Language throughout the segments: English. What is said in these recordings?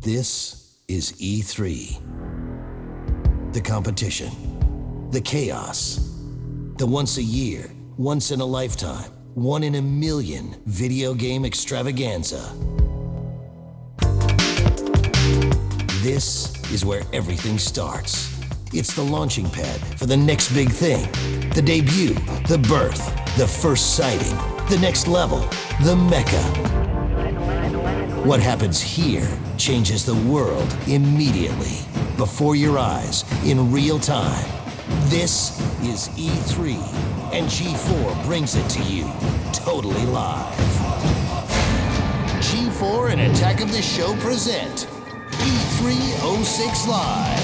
This is E3. The competition, the chaos, the once a year, once in a lifetime, one in a million video game extravaganza. This is where everything starts. It's the launching pad for the next big thing. The debut, the birth, the first sighting, the next level, the mecca. What happens here changes the world immediately, before your eyes, in real time. This is E3, and G4 brings it to you, totally live. G4 and Attack of the Show present E306 Live.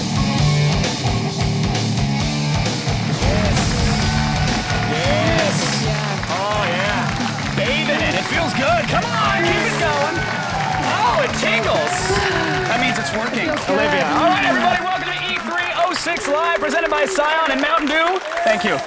Yes. Oh, yeah. Bathing it. It feels good. Come on, keep it going. Oh, it tingles. That means it's working. Olivia. All right, everybody, welcome to E306 Live, presented by Scion and Mountain Dew. Thank you.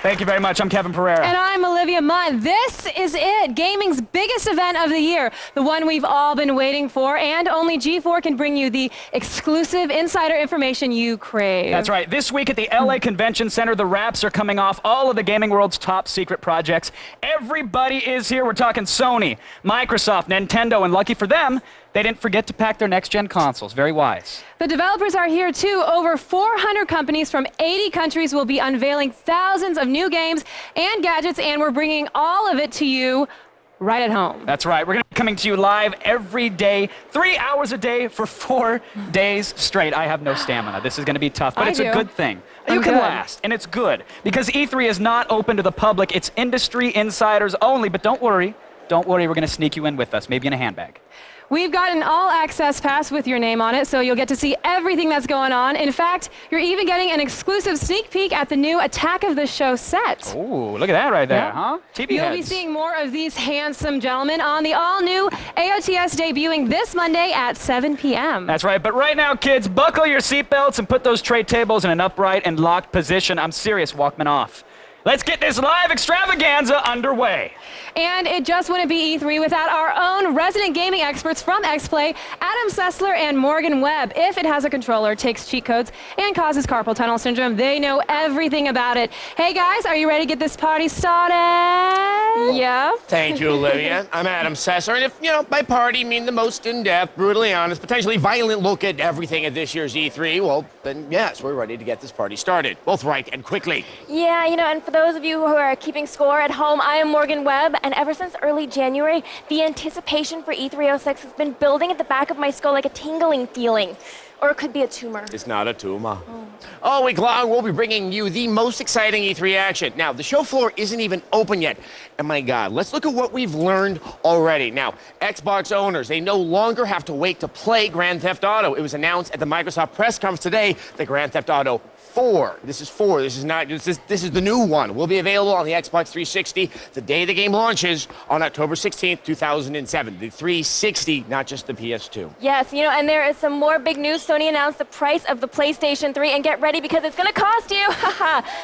Thank you very much. I'm Kevin Pereira. And I'm Olivia Munn. This is it, gaming's biggest event of the year, the one we've all been waiting for, and only G4 can bring you the exclusive insider information you crave. That's right. This week at the LA Convention Center, the wraps are coming off all of the gaming world's top secret projects. Everybody is here. We're talking Sony, Microsoft, Nintendo, and lucky for them, they didn't forget to pack their next-gen consoles. Very wise. The developers are here too. Over 400 companies from 80 countries will be unveiling thousands of new games and gadgets, and we're bringing all of it to you right at home. That's right. We're going to be coming to you live every day, 3 hours a day for 4 days straight. I have no stamina. This is going to be tough, but it's a good thing. You can last, and it's good, because E3 is not open to the public. It's industry insiders only, but don't worry. Don't worry, we're going to sneak you in with us, maybe in a handbag. We've got an all-access pass with your name on it, so you'll get to see everything that's going on. In fact, you're even getting an exclusive sneak peek at the new Attack of the Show set. Ooh, look at that right there, huh? TV You'll heads. be seeing more of these handsome gentlemen on the all-new AOTS debuting this Monday at 7 p.m. That's right, but right now, kids, buckle your seatbelts and put those tray tables in an upright and locked position. I'm serious, Walkman off. Let's get this live extravaganza underway. And it just wouldn't be E3 without our own resident gaming experts from XPlay, Adam Sessler and Morgan Webb. If it has a controller, takes cheat codes, and causes carpal tunnel syndrome, they know everything about it. Hey guys, are you ready to get this party started? Yeah. Thank you, Olivia. I'm Adam Sessler, and if, by party mean the most in-depth, brutally honest, potentially violent look at everything at this year's E3, well, then yes, we're ready to get this party started, both right and quickly. Yeah, and for those of you who are keeping score at home, I am Morgan Webb, and ever since early January, the anticipation for E306 has been building at the back of my skull like a tingling feeling. Or it could be a tumor. It's not a tumor. All week long, we'll be bringing you the most exciting E3 action. Now, the show floor isn't even open yet. And my God, let's look at what we've learned already. Now, Xbox owners, they no longer have to wait to play Grand Theft Auto. It was announced at the Microsoft press conference today that Grand Theft Auto 4. This is 4. This is the new one. Will be available on the Xbox 360 the day the game launches on October 16th, 2007. The 360, not just the PS2. Yes, and there is some more big news. Sony announced the price of the PlayStation 3, and get ready because it's going to cost you.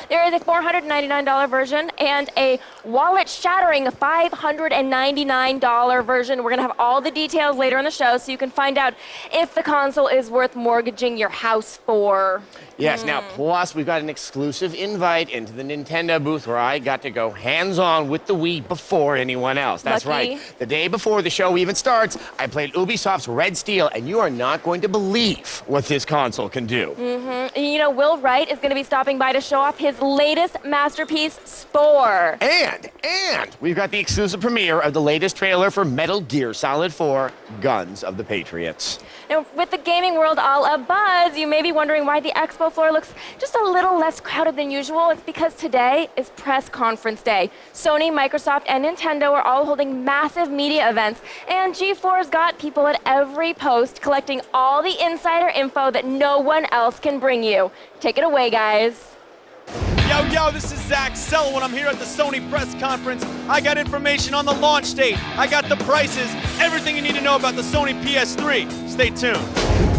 There is a $499 version and a wallet-shattering $599 version. We're going to have all the details later in the show so you can find out if the console is worth mortgaging your house for. Yes, now, plus we've got an exclusive invite into the Nintendo booth where I got to go hands-on with the Wii before anyone else. That's Lucky. right. The day before the show even starts, I played Ubisoft's Red Steel, and you are not going to believe what this console can do. Will Wright is going to be stopping by to show off his latest masterpiece, Spore. And we've got the exclusive premiere of the latest trailer for Metal Gear Solid 4, Guns of the Patriots. Now, with the gaming world all abuzz, you may be wondering why the expo floor looks just a little less crowded than usual. It's because today is press conference day. Sony, Microsoft, and Nintendo are all holding massive media events, and G4's got people at every post collecting all the insider info that no one else can bring you. Take it away, guys. Yo, this is Zach Selwyn. I'm here at the Sony press conference. I got information on the launch date. I got the prices, everything you need to know about the Sony PS3. Stay tuned.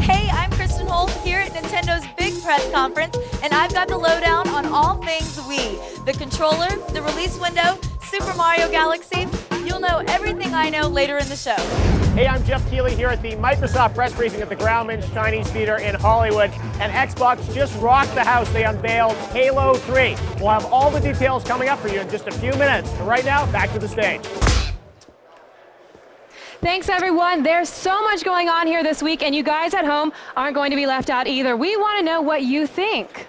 Hey, I'm Kristen Holt here at Nintendo's big press conference, and I've got the lowdown on all things Wii. The controller, the release window, Super Mario Galaxy. You'll know everything I know later in the show. Hey, I'm Jeff Keighley here at the Microsoft press briefing at the Grauman's Chinese Theater in Hollywood. And Xbox just rocked the house. They unveiled Halo 3. We'll have all the details coming up for you in just a few minutes. But right now, back to the stage. Thanks, everyone. There's so much going on here this week, and you guys at home aren't going to be left out either. We want to know what you think.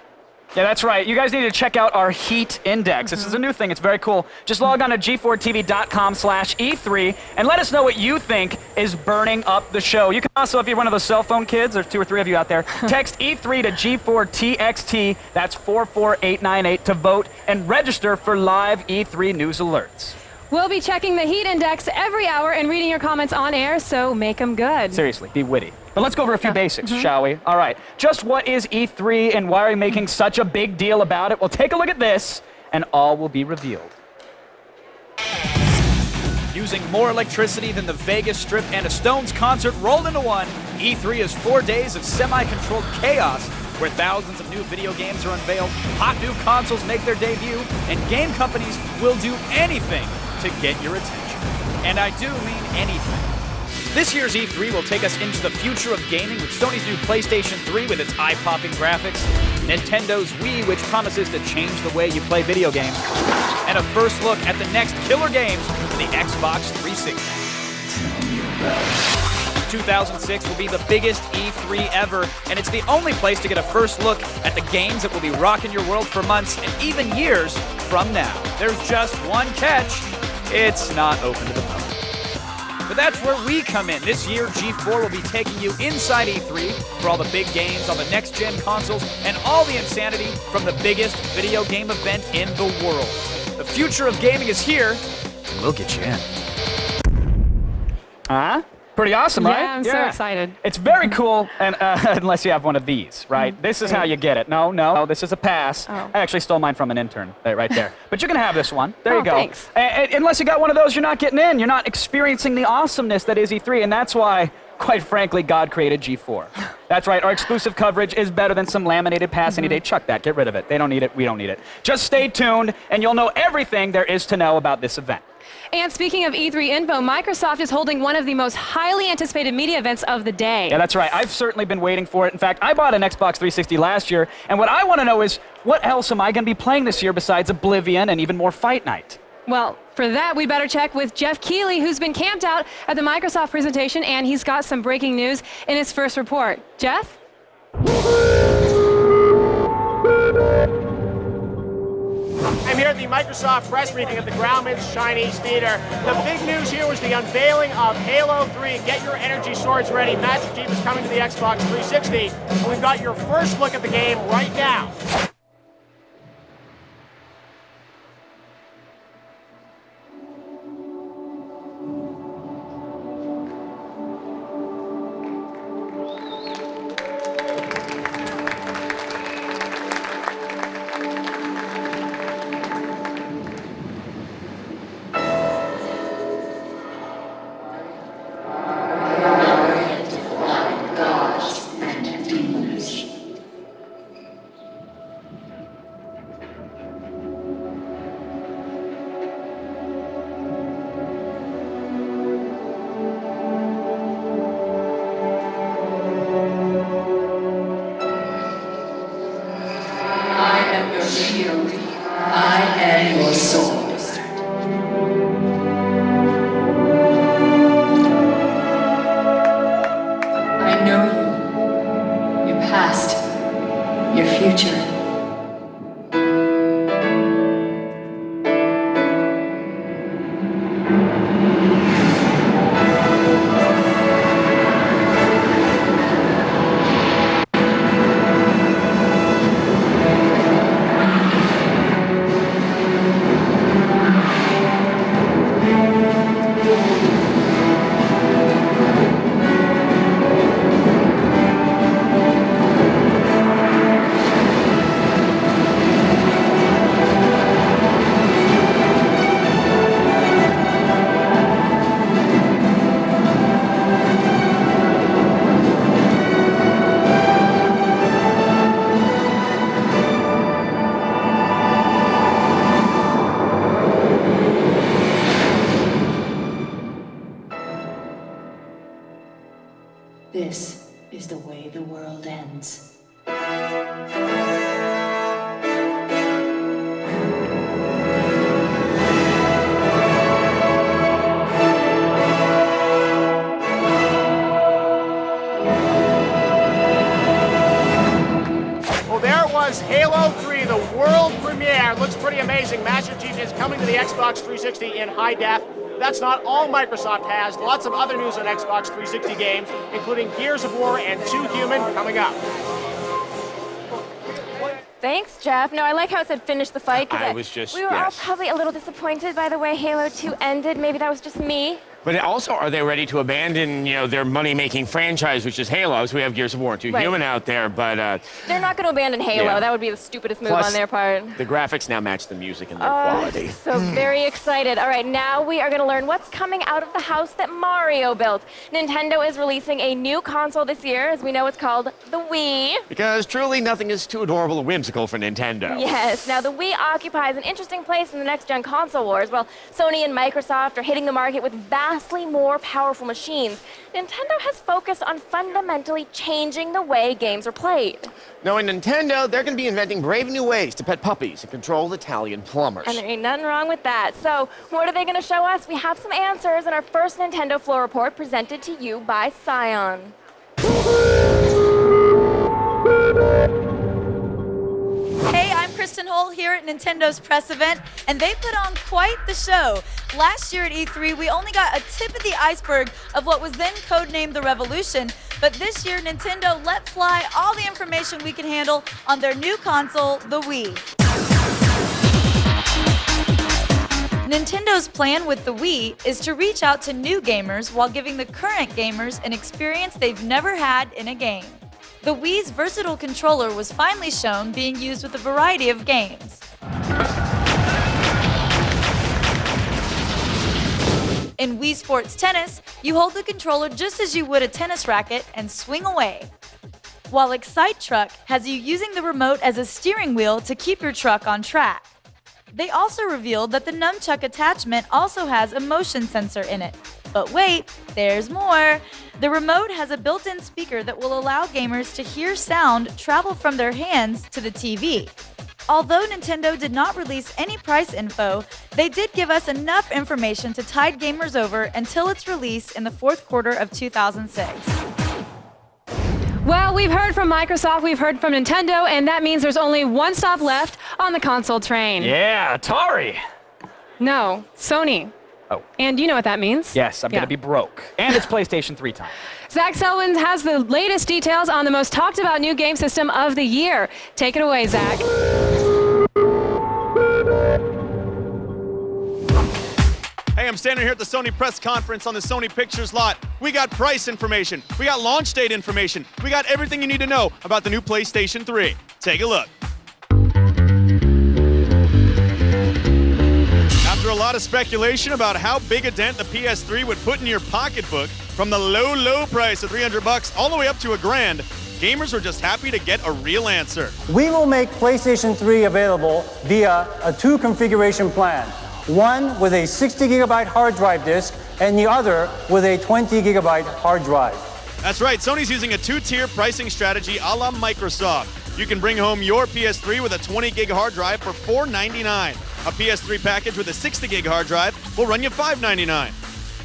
Yeah, that's right. You guys need to check out our heat index. This is a new thing. It's very cool. Just log on to g4tv.com/E3 and let us know what you think is burning up the show. You can also, if you're one of those cell phone kids, there's 2 or 3 of you out there, text E3 to G4TXT, that's 44898, to vote and register for live E3 news alerts. We'll be checking the heat index every hour and reading your comments on air, so make them good. Seriously, be witty. But let's go over a few basics, shall we? All right. Just what is E3 and why are we making such a big deal about it? Well, take a look at this, and all will be revealed. Using more electricity than the Vegas Strip and a Stones concert rolled into one, E3 is 4 days of semi-controlled chaos where thousands of new video games are unveiled, hot new consoles make their debut, and game companies will do anything to get your attention. And I do mean anything. This year's E3 will take us into the future of gaming with Sony's new PlayStation 3 with its eye-popping graphics, Nintendo's Wii, which promises to change the way you play video games, and a first look at the next killer games for the Xbox 360. 2006 will be the biggest E3 ever, and it's the only place to get a first look at the games that will be rocking your world for months and even years from now. There's just one catch. It's not open to the public. But that's where we come in. This year, G4 will be taking you inside E3 for all the big games on the next-gen consoles and all the insanity from the biggest video game event in the world. The future of gaming is here, and we'll get you in. Huh? Pretty awesome, right? Yeah, I'm so excited. It's very cool, and unless you have one of these, right? This is how you get it. No, this is a pass. Oh. I actually stole mine from an intern right there. But you can have this one. There you go. Thanks. Unless you got one of those, you're not getting in. You're not experiencing the awesomeness that is E3, and that's why, quite frankly, God created G4. That's right. Our exclusive coverage is better than some laminated pass any day. Chuck that. Get rid of it. They don't need it. We don't need it. Just stay tuned, and you'll know everything there is to know about this event. And speaking of E3 info, Microsoft is holding one of the most highly anticipated media events of the day. Yeah, that's right. I've certainly been waiting for it. In fact, I bought an Xbox 360 last year, and what I want to know is, what else am I going to be playing this year besides Oblivion and even more Fight Night? Well, for that, we better check with Jeff Keighley, who's been camped out at the Microsoft presentation, and he's got some breaking news in his first report. Jeff? I'm here at the Microsoft press briefing at the Grauman's Chinese Theater. The big news here was the unveiling of Halo 3. Get your energy swords ready. Master Chief is coming to the Xbox 360. And we've got your first look at the game right now. This is the way the world ends. Well, there it was, Halo 3, the world premiere. Looks pretty amazing. Master Chief is coming to the Xbox 360 in high def. That's not all Microsoft has. Lots of other news on Xbox 360 games, including Gears of War and 2 Human coming up. Thanks, Jeff. No, I like how it said finish the fight. I was just, we were all probably a little disappointed by the way Halo 2 ended. Maybe that was just me. But also, are they ready to abandon, their money-making franchise, which is Halo? So we have Gears of War and 2 Human out there, but... they're not going to abandon Halo. Yeah. That would be the stupidest move Plus, on their part. The graphics now match the music and their quality. So very excited. All right, now we are going to learn what's coming out of the house that Mario built. Nintendo is releasing a new console this year. As we know, it's called the Wii. Because truly nothing is too adorable or whimsical for Nintendo. Yes. Now, the Wii occupies an interesting place in the next-gen console wars. While Sony and Microsoft are hitting the market with vastly more powerful machines, Nintendo has focused on fundamentally changing the way games are played. Knowing Nintendo, they're going to be inventing brave new ways to pet puppies and control Italian plumbers. And there ain't nothing wrong with that. So, what are they going to show us? We have some answers in our first Nintendo Floor Report presented to you by Scion. Hey, I'm Kristen Holt here at Nintendo's press event, and they put on quite the show. Last year at E3, we only got a tip of the iceberg of what was then codenamed the Revolution, but this year, Nintendo let fly all the information we can handle on their new console, the Wii. Nintendo's plan with the Wii is to reach out to new gamers while giving the current gamers an experience they've never had in a game. The Wii's versatile controller was finally shown being used with a variety of games. In Wii Sports Tennis, you hold the controller just as you would a tennis racket and swing away. While Excite Truck has you using the remote as a steering wheel to keep your truck on track. They also revealed that the nunchuck attachment also has a motion sensor in it. But wait, there's more. The remote has a built-in speaker that will allow gamers to hear sound travel from their hands to the TV. Although Nintendo did not release any price info, they did give us enough information to tide gamers over until its release in the fourth quarter of 2006. Well, we've heard from Microsoft, we've heard from Nintendo, and that means there's only one stop left on the console train. Yeah, Atari. No, Sony. Oh. And you know what that means? Yes, I'm going to be broke. And it's PlayStation 3 time. Zach Selwyn has the latest details on the most talked about new game system of the year. Take it away, Zach. Hey, I'm standing here at the Sony press conference on the Sony Pictures lot. We got price information. We got launch date information. We got everything you need to know about the new PlayStation 3. Take a look. After a lot of speculation about how big a dent the PS3 would put in your pocketbook, from the low price of $300 all the way up to $1,000, gamers were just happy to get a real answer. We will make PlayStation 3 available via a two-configuration plan. One with a 60-gigabyte hard drive disk and the other with a 20-gigabyte hard drive. That's right, Sony's using a two-tier pricing strategy a la Microsoft. You can bring home your PS3 with a 20-gig hard drive for $499. A PS3 package with a 60-gig hard drive will run you $599.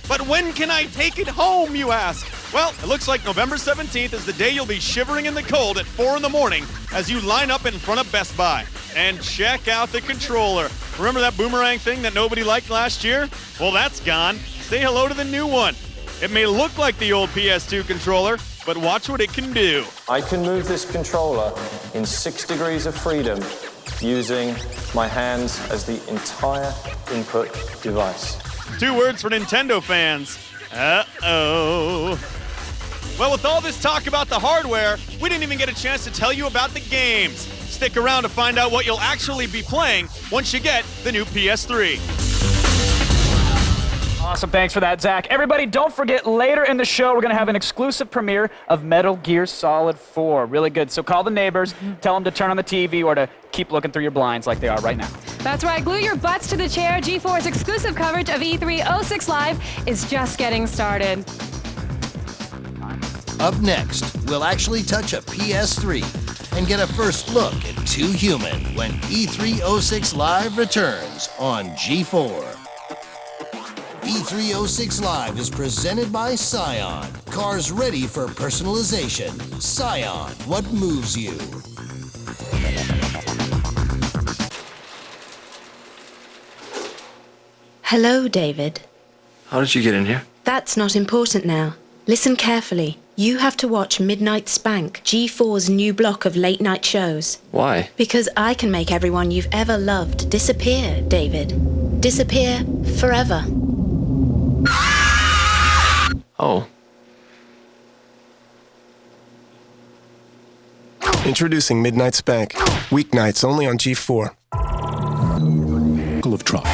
But when can I take it home, you ask? Well, it looks like November 17th is the day you'll be shivering in the cold at 4 in the morning as you line up in front of Best Buy. And check out the controller. Remember that boomerang thing that nobody liked last year? Well, that's gone. Say hello to the new one. It may look like the old PS2 controller, but watch what it can do. I can move this controller in 6 degrees of freedom using my hands as the entire input device. 2 words for Nintendo fans. Uh-oh. Well, with all this talk about the hardware, we didn't even get a chance to tell you about the games. Stick around to find out what you'll actually be playing once you get the new PS3. Awesome, thanks for that, Zach. Everybody, don't forget, later in the show, we're going to have an exclusive premiere of Metal Gear Solid 4. Really good. So call the neighbors, tell them to turn on the TV or to keep looking through your blinds like they are right now. That's right. Glue your butts to the chair. G4's exclusive coverage of E3 06 Live is just getting started. Up next, we'll actually touch a PS3 and get a first look at Too Human when E306 Live returns on G4. E306 Live is presented by Scion. Cars ready for personalization. Scion, what moves you? Hello, David. How did you get in here? That's not important now. Listen carefully. You have to watch Midnight Spank, G4's new block of late-night shows. Why? Because I can make everyone you've ever loved disappear, David. Disappear forever. Oh. Introducing Midnight Spank. Weeknights only on G4. Of truck.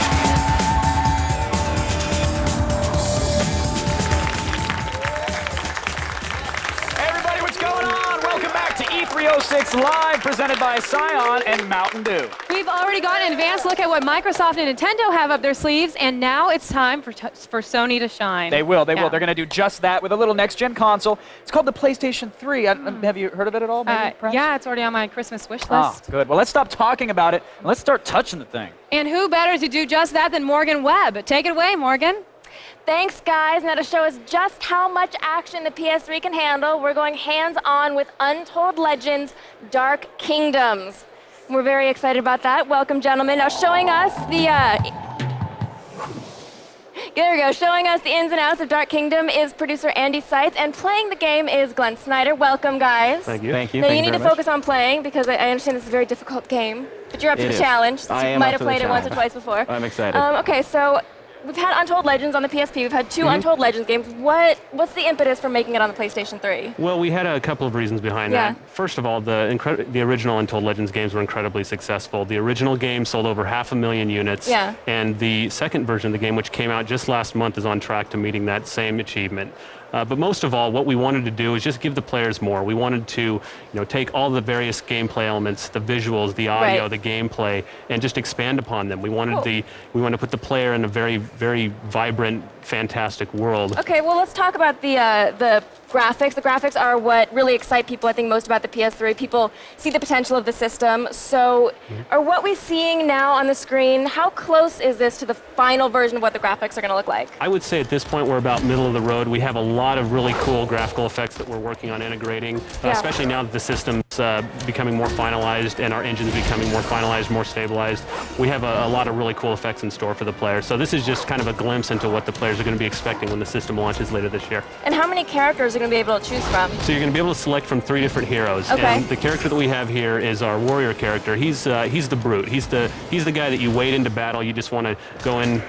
Everybody, what's going on? Welcome back to E306 Live, presented by Scion and Mountain Dew. We've already gotten an advanced look at what Microsoft and Nintendo have up their sleeves, and now it's time for Sony to shine. They will. They're going to do just that with a little next-gen console. It's called the PlayStation 3. Have you heard of it at all? Yeah, it's already on my Christmas wish list. Oh, good. Well, let's stop talking about it, and let's start touching the thing. And who better to do just that than Morgan Webb? Take it away, Morgan. Thanks, guys. Now to show us just how much action the PS3 can handle, we're going hands-on with Untold Legends Dark Kingdoms. We're very excited about that. Welcome, gentlemen. Now showing us the... There we go. Showing us the ins and outs of Dark Kingdom is producer Andy Seitz, and playing the game is Glenn Snyder. Welcome, guys. Thank you. Thank you. Now, Thank you you need to very focus on playing, because I understand this is a very difficult game. But you're up to the challenge. You might have played it once or twice before. I'm excited. Okay, so we've had Untold Legends on the PSP. We've had two Untold Legends games. What's the impetus for making it on the PlayStation 3? Well, we had a couple of reasons behind that. First of all, the original Untold Legends games were incredibly successful. The original game sold over 500,000 units. Yeah. And the second version of the game, which came out just last month, is on track to meeting that same achievement. But most of all, what we wanted to do is just give the players more. We wanted to, take all the various gameplay elements, the visuals, the audio, the gameplay, and just expand upon them. We wanted we want to put the player in a very, very vibrant, fantastic world. Okay, well, let's talk about the graphics. The graphics are what really excite people, I think, most about the PS3. People see the potential of the system. So are what we're seeing now on the screen, how close is this to the final version of what the graphics are going to look like? I would say at this point we're about middle of the road. We have a lot of really cool graphical effects that we're working on integrating, especially now that the system's becoming more finalized and our engine's becoming more finalized, more stabilized. We have a lot of really cool effects in store for the player. So this is just kind of a glimpse into what the players are going to be expecting when the system launches later this year. And how many characters are going to be able to choose from? So you're going to be able to select from 3 different heroes. Okay. And the character that we have here is our warrior character. He's the brute. He's the guy that you wade into battle. You just want to go in,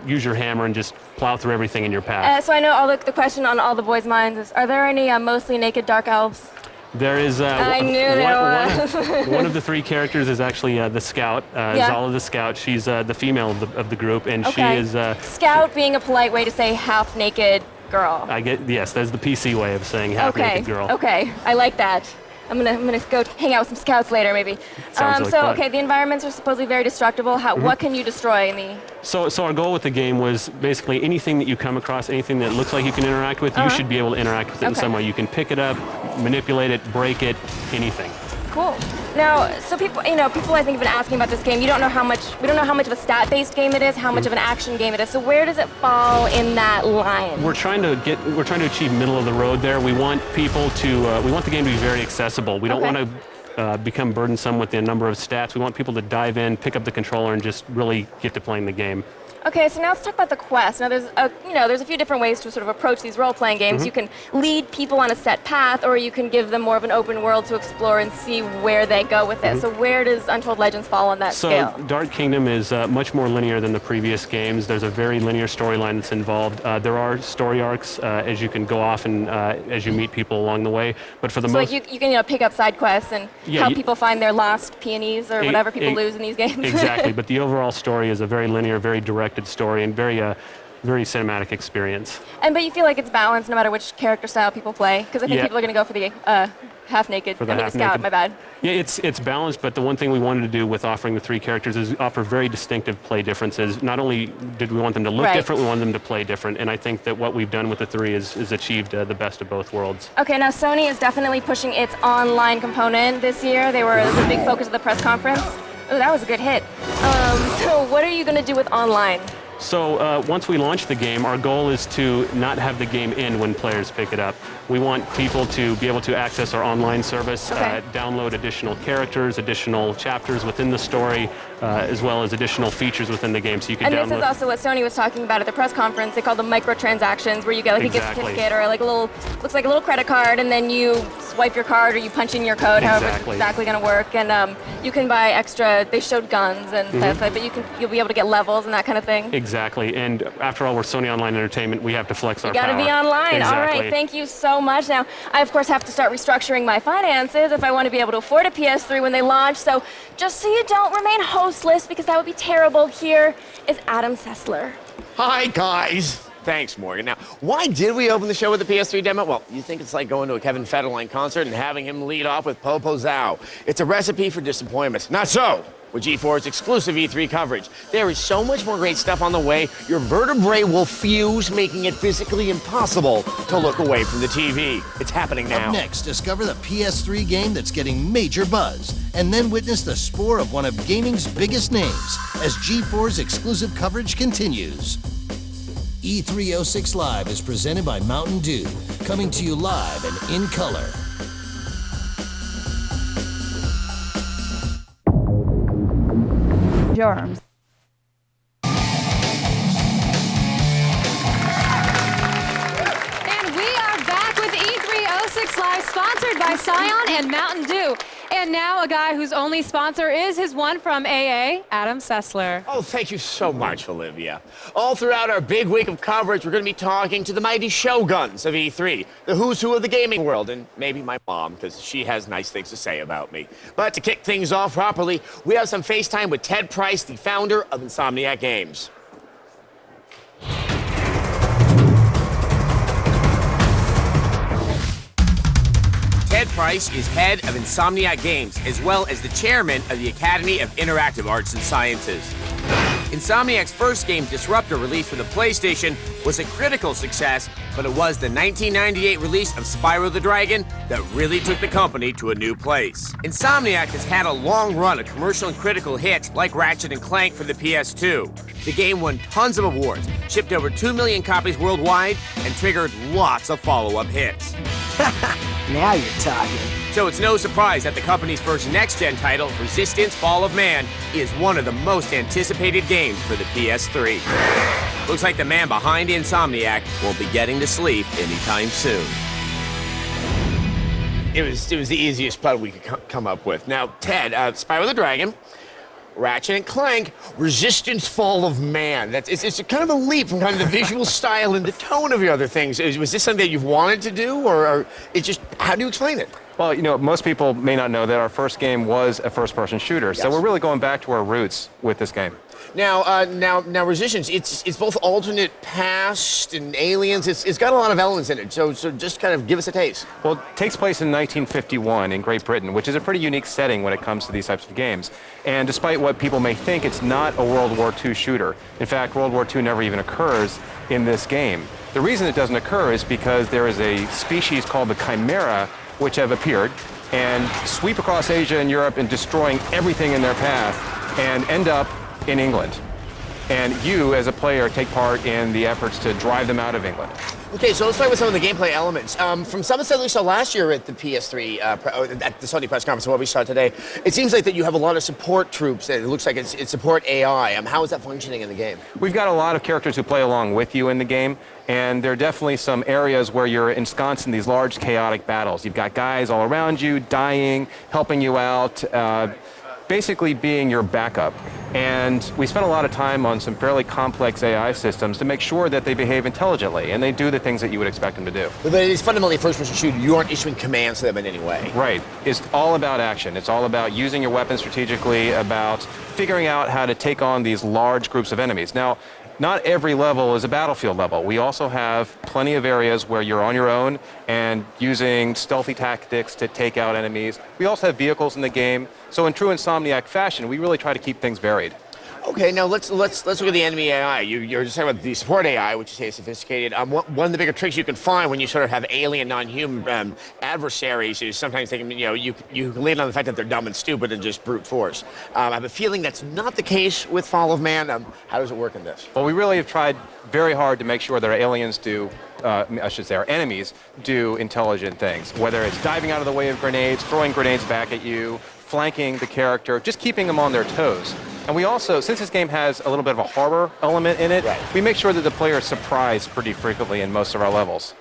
use your hammer, and just plow through everything in your path. So I know the question on all the boys' minds is, are there any mostly naked dark elves? There is I knew there was. one of the 3 characters is actually the scout, Zala the scout. She's the female of the group, and she is... Scout being a polite way to say half-naked girl. Yes, that's the PC way of saying half-naked girl. Okay, I like that. I'm gonna go hang out with some scouts later, maybe. Sounds like fun. Okay, the environments are supposedly very destructible. What can you destroy in the... So our goal with the game was basically anything that you come across, anything that looks like you can interact with, you should be able to interact with it in some way. You can pick it up, manipulate it, break it, anything. Cool. Now, so people I think have been asking about this game. We don't know how much of a stat-based game it is, how much of an action game it is. So where does it fall in that line? We're trying to achieve middle of the road there. We want people to, we want the game to be very accessible. We don't want to become burdensome with the number of stats. We want people to dive in, pick up the controller, and just really get to playing the game. Okay, so now let's talk about the quest. Now, there's a few different ways to sort of approach these role-playing games. You can lead people on a set path, or you can give them more of an open world to explore and see where they go with it. So where does Untold Legends fall on that scale? So Dark Kingdom is much more linear than the previous games. There's a very linear storyline that's involved. There are story arcs as you can go off and as you meet people along the way. But for the most, like you can pick up side quests and help people find their lost peonies or whatever people lose in these games. Exactly, but the overall story is a very linear, very directed story and very cinematic experience. But you feel like it's balanced no matter which character style people play? Because I think people are going to go for the half-naked. For the I mean, the half-naked. scout, my bad. Yeah, it's balanced, but the one thing we wanted to do with offering the 3 characters is offer very distinctive play differences. Not only did we want them to look different, we wanted them to play different, and I think that what we've done with the 3 is achieved the best of both worlds. Okay, now Sony is definitely pushing its online component this year. This was a big focus of the press conference. Oh, that was a good hit. So what are you going to do with online? So once we launch the game, our goal is to not have the game in when players pick it up. We want people to be able to access our online service, download additional characters, additional chapters within the story, as well as additional features within the game. So you can download. And this is also what Sony was talking about at the press conference. They call them microtransactions, where you get like a gift certificate or like a little, looks like a little credit card, and then you swipe your card or you punch in your code, however it's exactly going to work. And you can buy extra. They showed guns and stuff, but you'll be able to get levels and that kind of thing. Exactly. And after all, we're Sony Online Entertainment. We have to flex our power. You got to be online. Exactly. All right. Thank you so much. Now, I of course have to start restructuring my finances if I want to be able to afford a PS3 when they launch. So just so you don't remain hostless, because that would be terrible, here is Adam Sessler. Hi, guys. Thanks, Morgan. Now, why did we open the show with a PS3 demo? Well, you think it's like going to a Kevin Federline concert and having him lead off with Popo Zhao. It's a recipe for disappointment. Not so with G4's exclusive E3 coverage. There is so much more great stuff on the way, your vertebrae will fuse, making it physically impossible to look away from the TV. It's happening now. Up next, discover the PS3 game that's getting major buzz, and then witness the spore of one of gaming's biggest names as G4's exclusive coverage continues. E306 Live is presented by Mountain Dew, coming to you live and in color. Germs. And we are back with E306 Live, sponsored by Scion and Mountain Dew. And now a guy whose only sponsor is his one from AA, Adam Sessler. Oh, thank you so much, Olivia. All throughout our big week of coverage, we're going to be talking to the mighty shoguns of E3, the who's who of the gaming world, and maybe my mom, because she has nice things to say about me. But to kick things off properly, we have some FaceTime with Ted Price, the founder of Insomniac Games. Ted Price is head of Insomniac Games, as well as the chairman of the Academy of Interactive Arts and Sciences. Insomniac's first game, Disruptor, released for the PlayStation, was a critical success, but it was the 1998 release of Spyro the Dragon that really took the company to a new place. Insomniac has had a long run of commercial and critical hits like Ratchet & Clank for the PS2. The game won tons of awards, shipped over 2 million copies worldwide, and triggered lots of follow-up hits. Now you're talking. So it's no surprise that the company's first next-gen title, Resistance: Fall of Man, is one of the most anticipated games for the PS3. Looks like the man behind Insomniac won't be getting to sleep anytime soon. It was the easiest putt we could come up with. Now, Ted, Spyro the Dragon, Ratchet & Clank, Resistance: Fall of Man. It's kind of a leap from kind of the visual style and the tone of your other things. Was this something that you've wanted to do, or it's just, how do you explain it? Well, you know, most people may not know that our first game was a first-person shooter, so we're really going back to our roots with this game. Now, Resistance, it's both alternate past and aliens. It's got a lot of elements in it, so just kind of give us a taste. Well, it takes place in 1951 in Great Britain, which is a pretty unique setting when it comes to these types of games. And despite what people may think, it's not a World War II shooter. In fact, World War II never even occurs in this game. The reason it doesn't occur is because there is a species called the Chimera, which have appeared and sweep across Asia and Europe and destroying everything in their path and end up in England. And you, as a player, take part in the efforts to drive them out of England. Okay, so let's start with some of the gameplay elements. From some of the stuff we saw last year at the PS3, at the Sony press conference, and what we saw today, it seems like that you have a lot of support troops. It looks like it's support AI. How is that functioning in the game? We've got a lot of characters who play along with you in the game, and there are definitely some areas where you're ensconced in these large, chaotic battles. You've got guys all around you, dying, helping you out, basically being your backup. And we spent a lot of time on some fairly complex AI systems to make sure that they behave intelligently and they do the things that you would expect them to do. But it's fundamentally a first-person shooter. You aren't issuing commands to them in any way. Right. It's all about action. It's all about using your weapons strategically, about figuring out how to take on these large groups of enemies. Now, not every level is a battlefield level. We also have plenty of areas where you're on your own and using stealthy tactics to take out enemies. We also have vehicles in the game. So in true Insomniac fashion, we really try to keep things varied. Okay, now let's look at the enemy AI. You're just talking about the support AI, which you say is sophisticated. One of the bigger tricks you can find when you sort of have alien, non-human adversaries is sometimes they can, you can lean on the fact that they're dumb and stupid and just brute force. I have a feeling that's not the case with Fall of Man. How does it work in this? Well, we really have tried very hard to make sure that our aliens do, I should say our enemies do intelligent things, whether it's diving out of the way of grenades, throwing grenades back at you, flanking the character, just keeping them on their toes. And we also, since this game has a little bit of a horror element in it, we make sure that the player is surprised pretty frequently in most of our levels.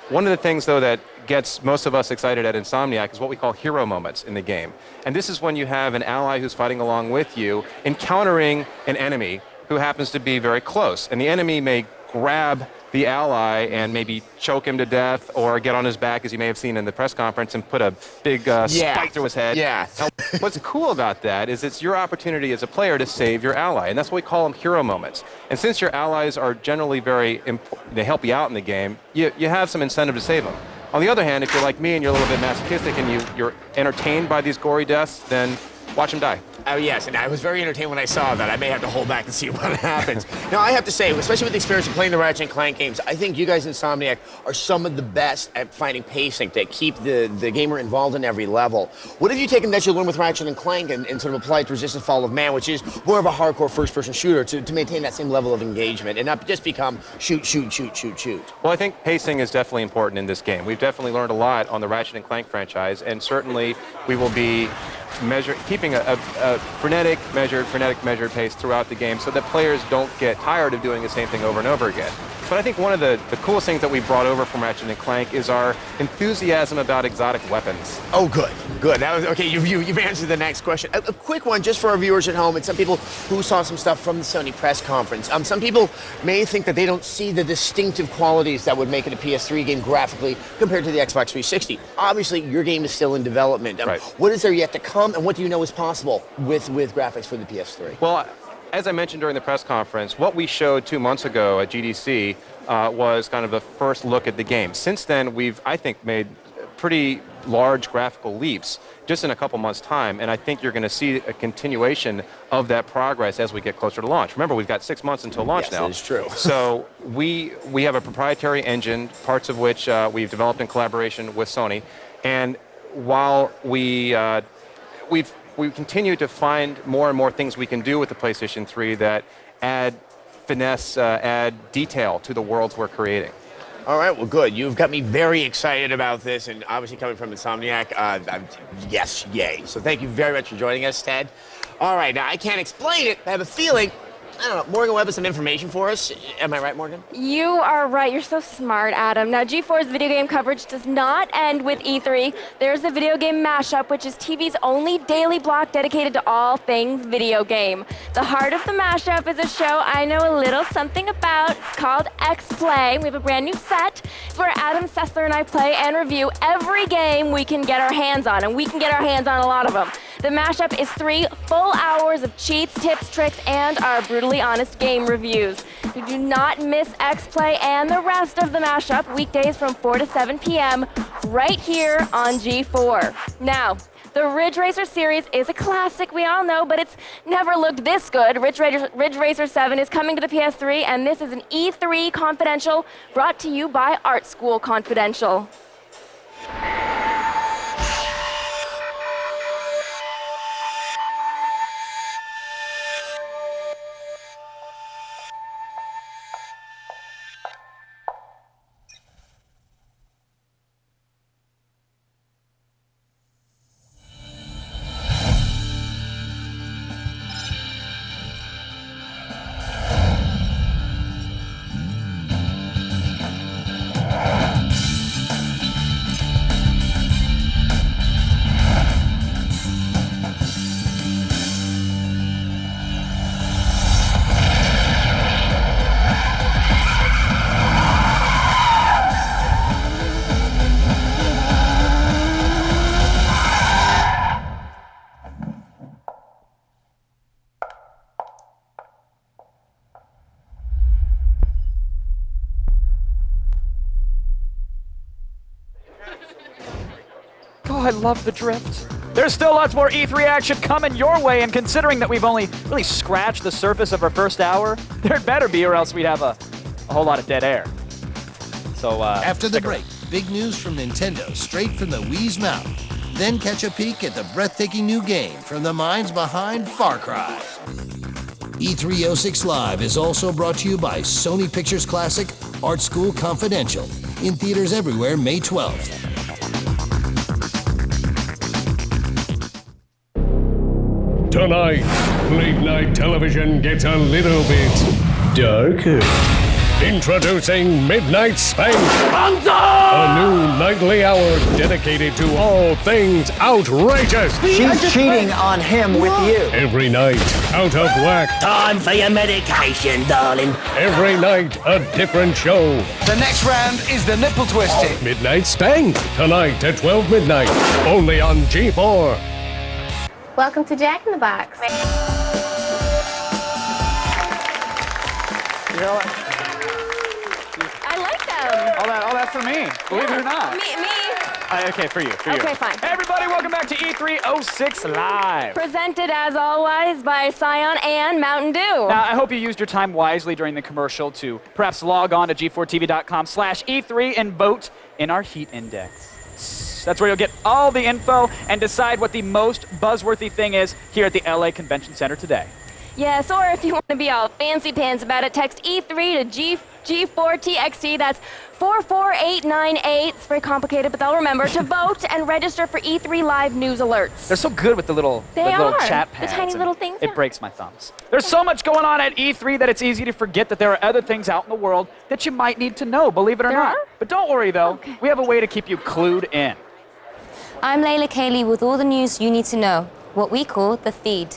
One of the things, though, that gets most of us excited at Insomniac is what we call hero moments in the game. And this is when you have an ally who's fighting along with you, encountering an enemy who happens to be very close. And the enemy may grab the ally and maybe choke him to death or get on his back, as you may have seen in the press conference, and put a big spike through his head. Yeah. What's cool about that is it's your opportunity as a player to save your ally, and that's what we call them hero moments. And since your allies are generally very important, they help you out in the game, you have some incentive to save them. On the other hand, if you're like me and you're a little bit masochistic and you're entertained by these gory deaths, then watch them die. Oh, yes, and I was very entertained when I saw that. I may have to hold back and see what happens. Now, I have to say, especially with the experience of playing the Ratchet & Clank games, I think you guys in Insomniac are some of the best at finding pacing to keep the gamer involved in every level. What have you taken that you learned with Ratchet & Clank and sort of applied to Resistance Fall of Man, which is more of a hardcore first-person shooter, to maintain that same level of engagement and not just become shoot, shoot, shoot, shoot, shoot? Well, I think pacing is definitely important in this game. We've definitely learned a lot on the Ratchet & Clank franchise, and certainly we will be keeping a frenetic measured pace throughout the game so that players don't get tired of doing the same thing over and over again. But I think one of the coolest things that we brought over from Ratchet & Clank is our enthusiasm about exotic weapons. Oh, good. That was, okay, you've answered the next question. A quick one just for our viewers at home and some people who saw some stuff from the Sony press conference. Some people may think that they don't see the distinctive qualities that would make it a PS3 game graphically compared to the Xbox 360. Obviously, your game is still in development. Right. What is there yet to come, and what do you know is possible with graphics for the PS3? Well, as I mentioned during the press conference, what we showed 2 months ago at GDC was kind of the first look at the game. Since then, we've, I think, made pretty large graphical leaps just in a couple months' time, and I think you're going to see a continuation of that progress as we get closer to launch. Remember, we've got 6 months until launch now. Yes, that is true. So we have a proprietary engine, parts of which we've developed in collaboration with Sony, and while we continue to find more and more things we can do with the PlayStation 3 that add finesse, add detail to the worlds we're creating. All right, well, good. You've got me very excited about this, and obviously coming from Insomniac, yes, yay. So thank you very much for joining us, Ted. All right, now I can't explain it, but I have a feeling, I don't know, Morgan Webb has some information for us. Am I right, Morgan? You are right. You're so smart, Adam. Now, G4's video game coverage does not end with E3. There's a video game mashup, which is TV's only daily block dedicated to all things video game. The heart of the mashup is a show I know a little something about. It's called X-Play. We have a brand new set. It's where Adam Sessler and I play and review every game we can get our hands on, and we can get our hands on a lot of them. The mashup is 3 full hours of cheats, tips, tricks, and our brutally honest game reviews. You do not miss X-Play and the rest of the mashup weekdays from 4 to 7 p.m. right here on G4. Now, the Ridge Racer series is a classic, we all know, but it's never looked this good. Ridge Racer 7 is coming to the PS3, and this is an E3 Confidential brought to you by Art School Confidential. I love the drift. There's still lots more E3 action coming your way, and considering that we've only really scratched the surface of our first hour, there'd better be, or else we'd have a whole lot of dead air. So, after the break, big news from Nintendo, straight from the Wii's mouth. Then catch a peek at the breathtaking new game from the minds behind Far Cry. E306 Live is also brought to you by Sony Pictures Classic, Art School Confidential, in theaters everywhere May 12th. Tonight, late night television gets a little bit darker. Introducing Midnight Spank, a new nightly hour dedicated to all things outrageous. She's cheating on him with you. Every night, out of whack. Time for your medication, darling. Every night, a different show. The next round is the nipple twisting. Midnight Spank, tonight at 12 midnight, only on G4. Welcome to Jack in the Box. You know what? I like them. All that for me. Believe it or not. Me. Okay, for you. Okay, fine. Everybody, welcome back to E306 Live. Presented as always by Scion and Mountain Dew. Now, I hope you used your time wisely during the commercial to perhaps log on to g4tv.com/E3 and vote in our heat index. That's where you'll get all the info and decide what the most buzzworthy thing is here at the LA Convention Center today. Yes, or if you want to be all fancy pants about it, text E3 to G4TXT. That's 44898. It's very complicated, but they'll remember to vote and register for E3 Live news alerts. They're so good with the little chat pads. The tiny little things. It breaks my thumbs. There's so much going on at E3 that it's easy to forget that there are other things out in the world that you might need to know, believe it or not. But don't worry, though. We have a way to keep you clued in. I'm Layla Cayley with all the news you need to know, what we call the feed.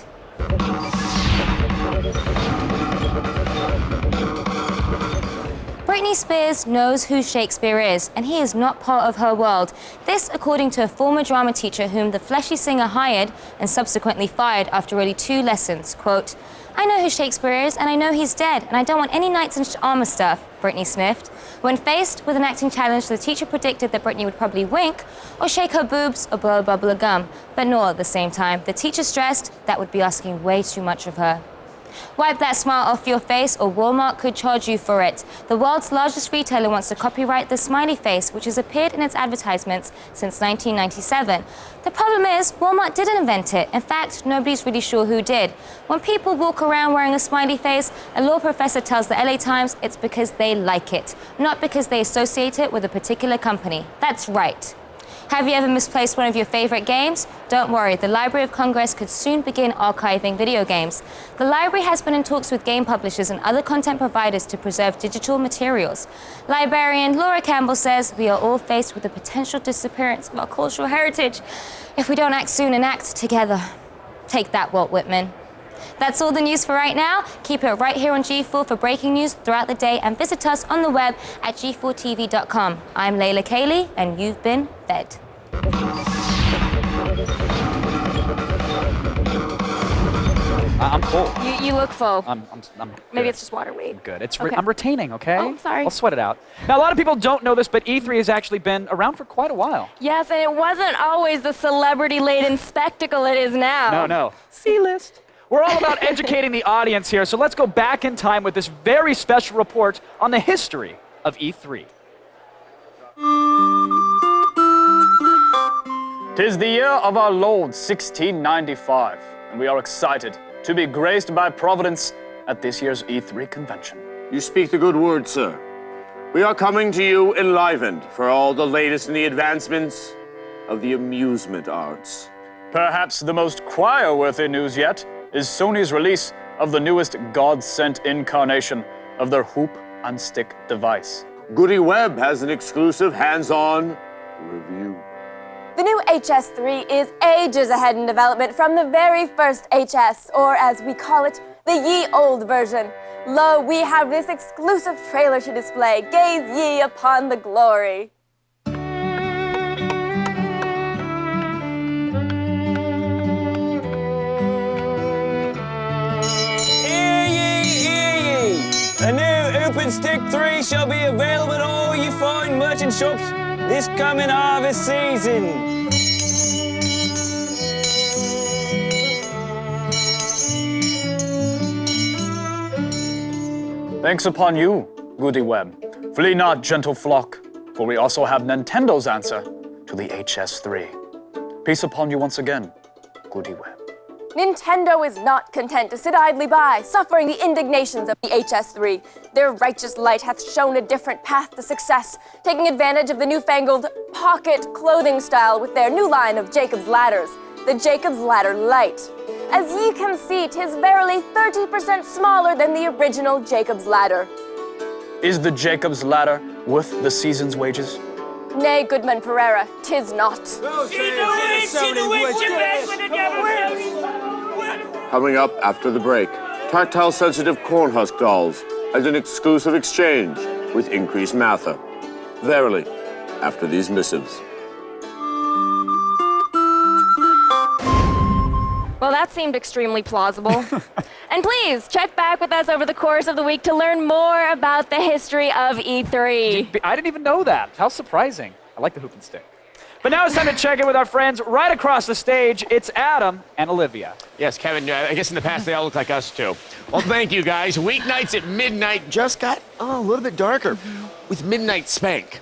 Britney Spears knows who Shakespeare is, and he is not part of her world. This, according to a former drama teacher whom the fleshy singer hired and subsequently fired after only 2 lessons. Quote, "I know who Shakespeare is, and I know he's dead, and I don't want any knights in armor stuff," Britney sniffed. When faced with an acting challenge, the teacher predicted that Britney would probably wink or shake her boobs or blow a bubble of gum, but not at the same time. The teacher stressed that would be asking way too much of her. Wipe that smile off your face or Walmart could charge you for it. The world's largest retailer wants to copyright the smiley face, which has appeared in its advertisements since 1997. The problem is, Walmart didn't invent it. In fact, nobody's really sure who did. When people walk around wearing a smiley face, a law professor tells the LA Times it's because they like it, not because they associate it with a particular company. That's right. Have you ever misplaced one of your favorite games? Don't worry, the Library of Congress could soon begin archiving video games. The library has been in talks with game publishers and other content providers to preserve digital materials. Librarian Laura Campbell says we are all faced with the potential disappearance of our cultural heritage if we don't act soon and act together. Take that, Walt Whitman. That's all the news for right now. Keep it right here on G4 for breaking news throughout the day and visit us on the web at g4tv.com. I'm Layla Cayley, and you've been fed. I'm full. You look full. I'm Maybe good. it's just water weight. Good. Okay. I'm retaining, okay? Oh, sorry. I'll sweat it out. Now, a lot of people don't know this, but E3 has actually been around for quite a while. Yes, and it wasn't always the celebrity-laden spectacle it is now. No. C-list. We're all about educating the audience here, so let's go back in time with this very special report on the history of E3. 'Tis the year of our Lord 1695, and we are excited to be graced by Providence at this year's E3 convention. You speak the good word, sir. We are coming to you enlivened for all the latest in the advancements of the amusement arts. Perhaps the most choir-worthy news yet is Sony's release of the newest God-sent incarnation of their hoop and stick device. Goody Webb has an exclusive hands-on review. The new HS3 is ages ahead in development from the very first HS, or as we call it, the ye old version. Lo, we have this exclusive trailer to display. Gaze ye upon the glory. A new Hoop and Stick 3 shall be available at all your fine merchant shops this coming harvest season. Thanks upon you, Goody Web. Flee not, gentle flock, for we also have Nintendo's answer to the HS3. Peace upon you once again, Goody Web. Nintendo is not content to sit idly by, suffering the indignations of the HS3. Their righteous light hath shown a different path to success, taking advantage of the newfangled pocket clothing style with their new line of Jacob's Ladders, the Jacob's Ladder Lite. As ye can see, 'tis verily 30% smaller than the original Jacob's Ladder. Is the Jacob's Ladder worth the season's wages? Nay, Goodman Pereira, 'tis not. Coming up after the break, tactile-sensitive corn husk dolls as an exclusive exchange with increased Matha. Verily, after these missives. Well, that seemed extremely plausible. And please, check back with us over the course of the week to learn more about the history of E3. I didn't even know that. How surprising. I like the hoop and stick. But now it's time to check in with our friends right across the stage. It's Adam and Olivia. Yes, Kevin, I guess in the past they all look like us too. Well, thank you guys. Weeknights at midnight just got a little bit darker with Midnight Spank,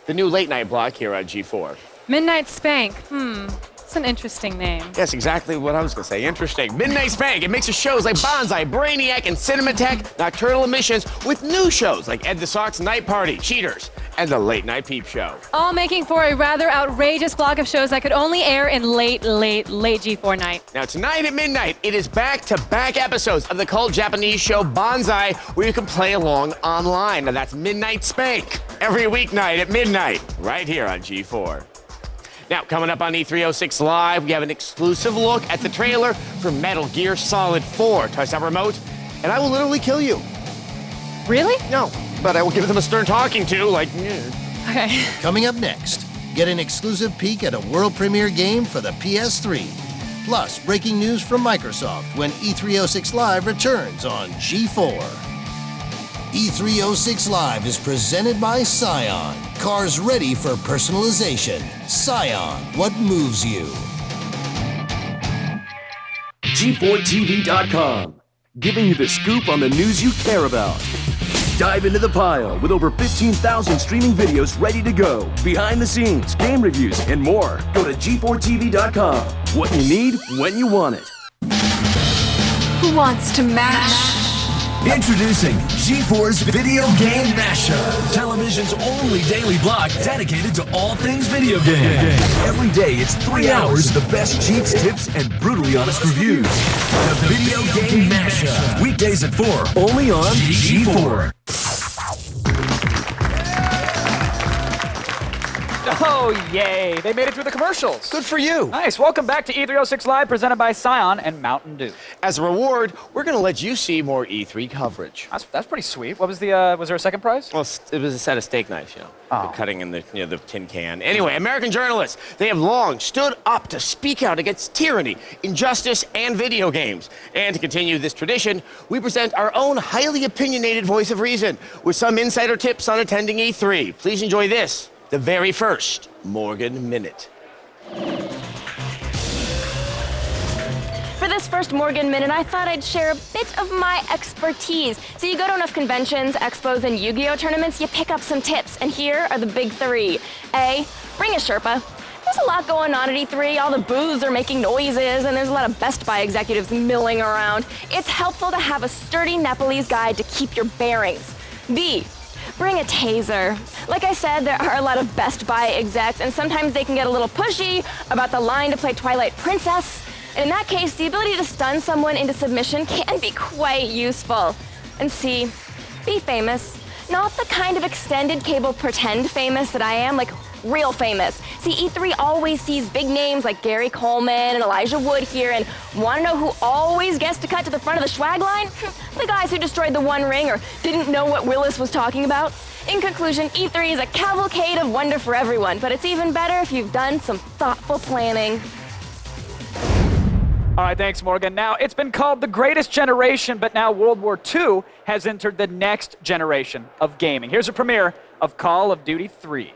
the new late night block here on G4. Midnight Spank. It's an interesting name. Yes, exactly what I was going to say. Interesting. Midnight Spank. It mixes shows like Bonsai, Brainiac, and Cinematech, Nocturnal Emissions with new shows like Ed the Sock's Night Party, Cheaters, and the Late Night Peep Show. All making for a rather outrageous block of shows that could only air in late G4 night. Now, tonight at midnight, it is back-to-back episodes of the cult Japanese show Bonsai, where you can play along online. Now, that's Midnight Spank every weeknight at midnight, right here on G4. Now, coming up on E306 Live, we have an exclusive look at the trailer for Metal Gear Solid 4. Touch that remote, and I will literally kill you. Really? No, but I will give them a stern talking to, like... Okay. Coming up next, get an exclusive peek at a world premiere game for the PS3. Plus, breaking news from Microsoft when E306 Live returns on G4. E306 Live is presented by Scion. Cars ready for personalization. Scion, what moves you? G4TV.com, giving you the scoop on the news you care about. Dive into the pile with over 15,000 streaming videos ready to go. Behind the scenes, game reviews, and more. Go to G4TV.com. What you need, when you want it. Who wants to mash? Introducing G4's Video Game Mashup, television's only daily block dedicated to all things video game. Every day it's 3 hours of the best cheats, tips, and brutally honest reviews. The Video Game Mashup, weekdays at 4, only on G4. Oh, yay. They made it through the commercials. Good for you. Nice. Welcome back to E306 Live, presented by Scion and Mountain Dew. As a reward, we're going to let you see more E3 coverage. That's pretty sweet. What was the, was there a second prize? Well, it was a set of steak knives, the cutting in the, the tin can. Anyway, American journalists, they have long stood up to speak out against tyranny, injustice, and video games. And to continue this tradition, we present our own highly opinionated voice of reason with some insider tips on attending E3. Please enjoy this. The very first Morgan Minute. For this first Morgan Minute, I thought I'd share a bit of my expertise. So you go to enough conventions, expos, and Yu-Gi-Oh! Tournaments, you pick up some tips, and here are the big three. A, bring a Sherpa. There's a lot going on at E3. All the booths are making noises, and there's a lot of Best Buy executives milling around. It's helpful to have a sturdy Nepalese guide to keep your bearings. B, bring a taser. Like I said, there are a lot of Best Buy execs, and sometimes they can get a little pushy about the line to play Twilight Princess. And in that case, the ability to stun someone into submission can be quite useful. And C, be famous. Not the kind of extended cable pretend famous that I am, like real famous. See, E3 always sees big names like Gary Coleman and Elijah Wood here, and want to know who always gets to cut to the front of the swag line? The guys who destroyed the One Ring or didn't know what Willis was talking about. In conclusion, E3 is a cavalcade of wonder for everyone, but it's even better if you've done some thoughtful planning. All right, thanks, Morgan. Now, it's been called the greatest generation, but now World War II has entered the next generation of gaming. Here's a premiere of Call of Duty 3.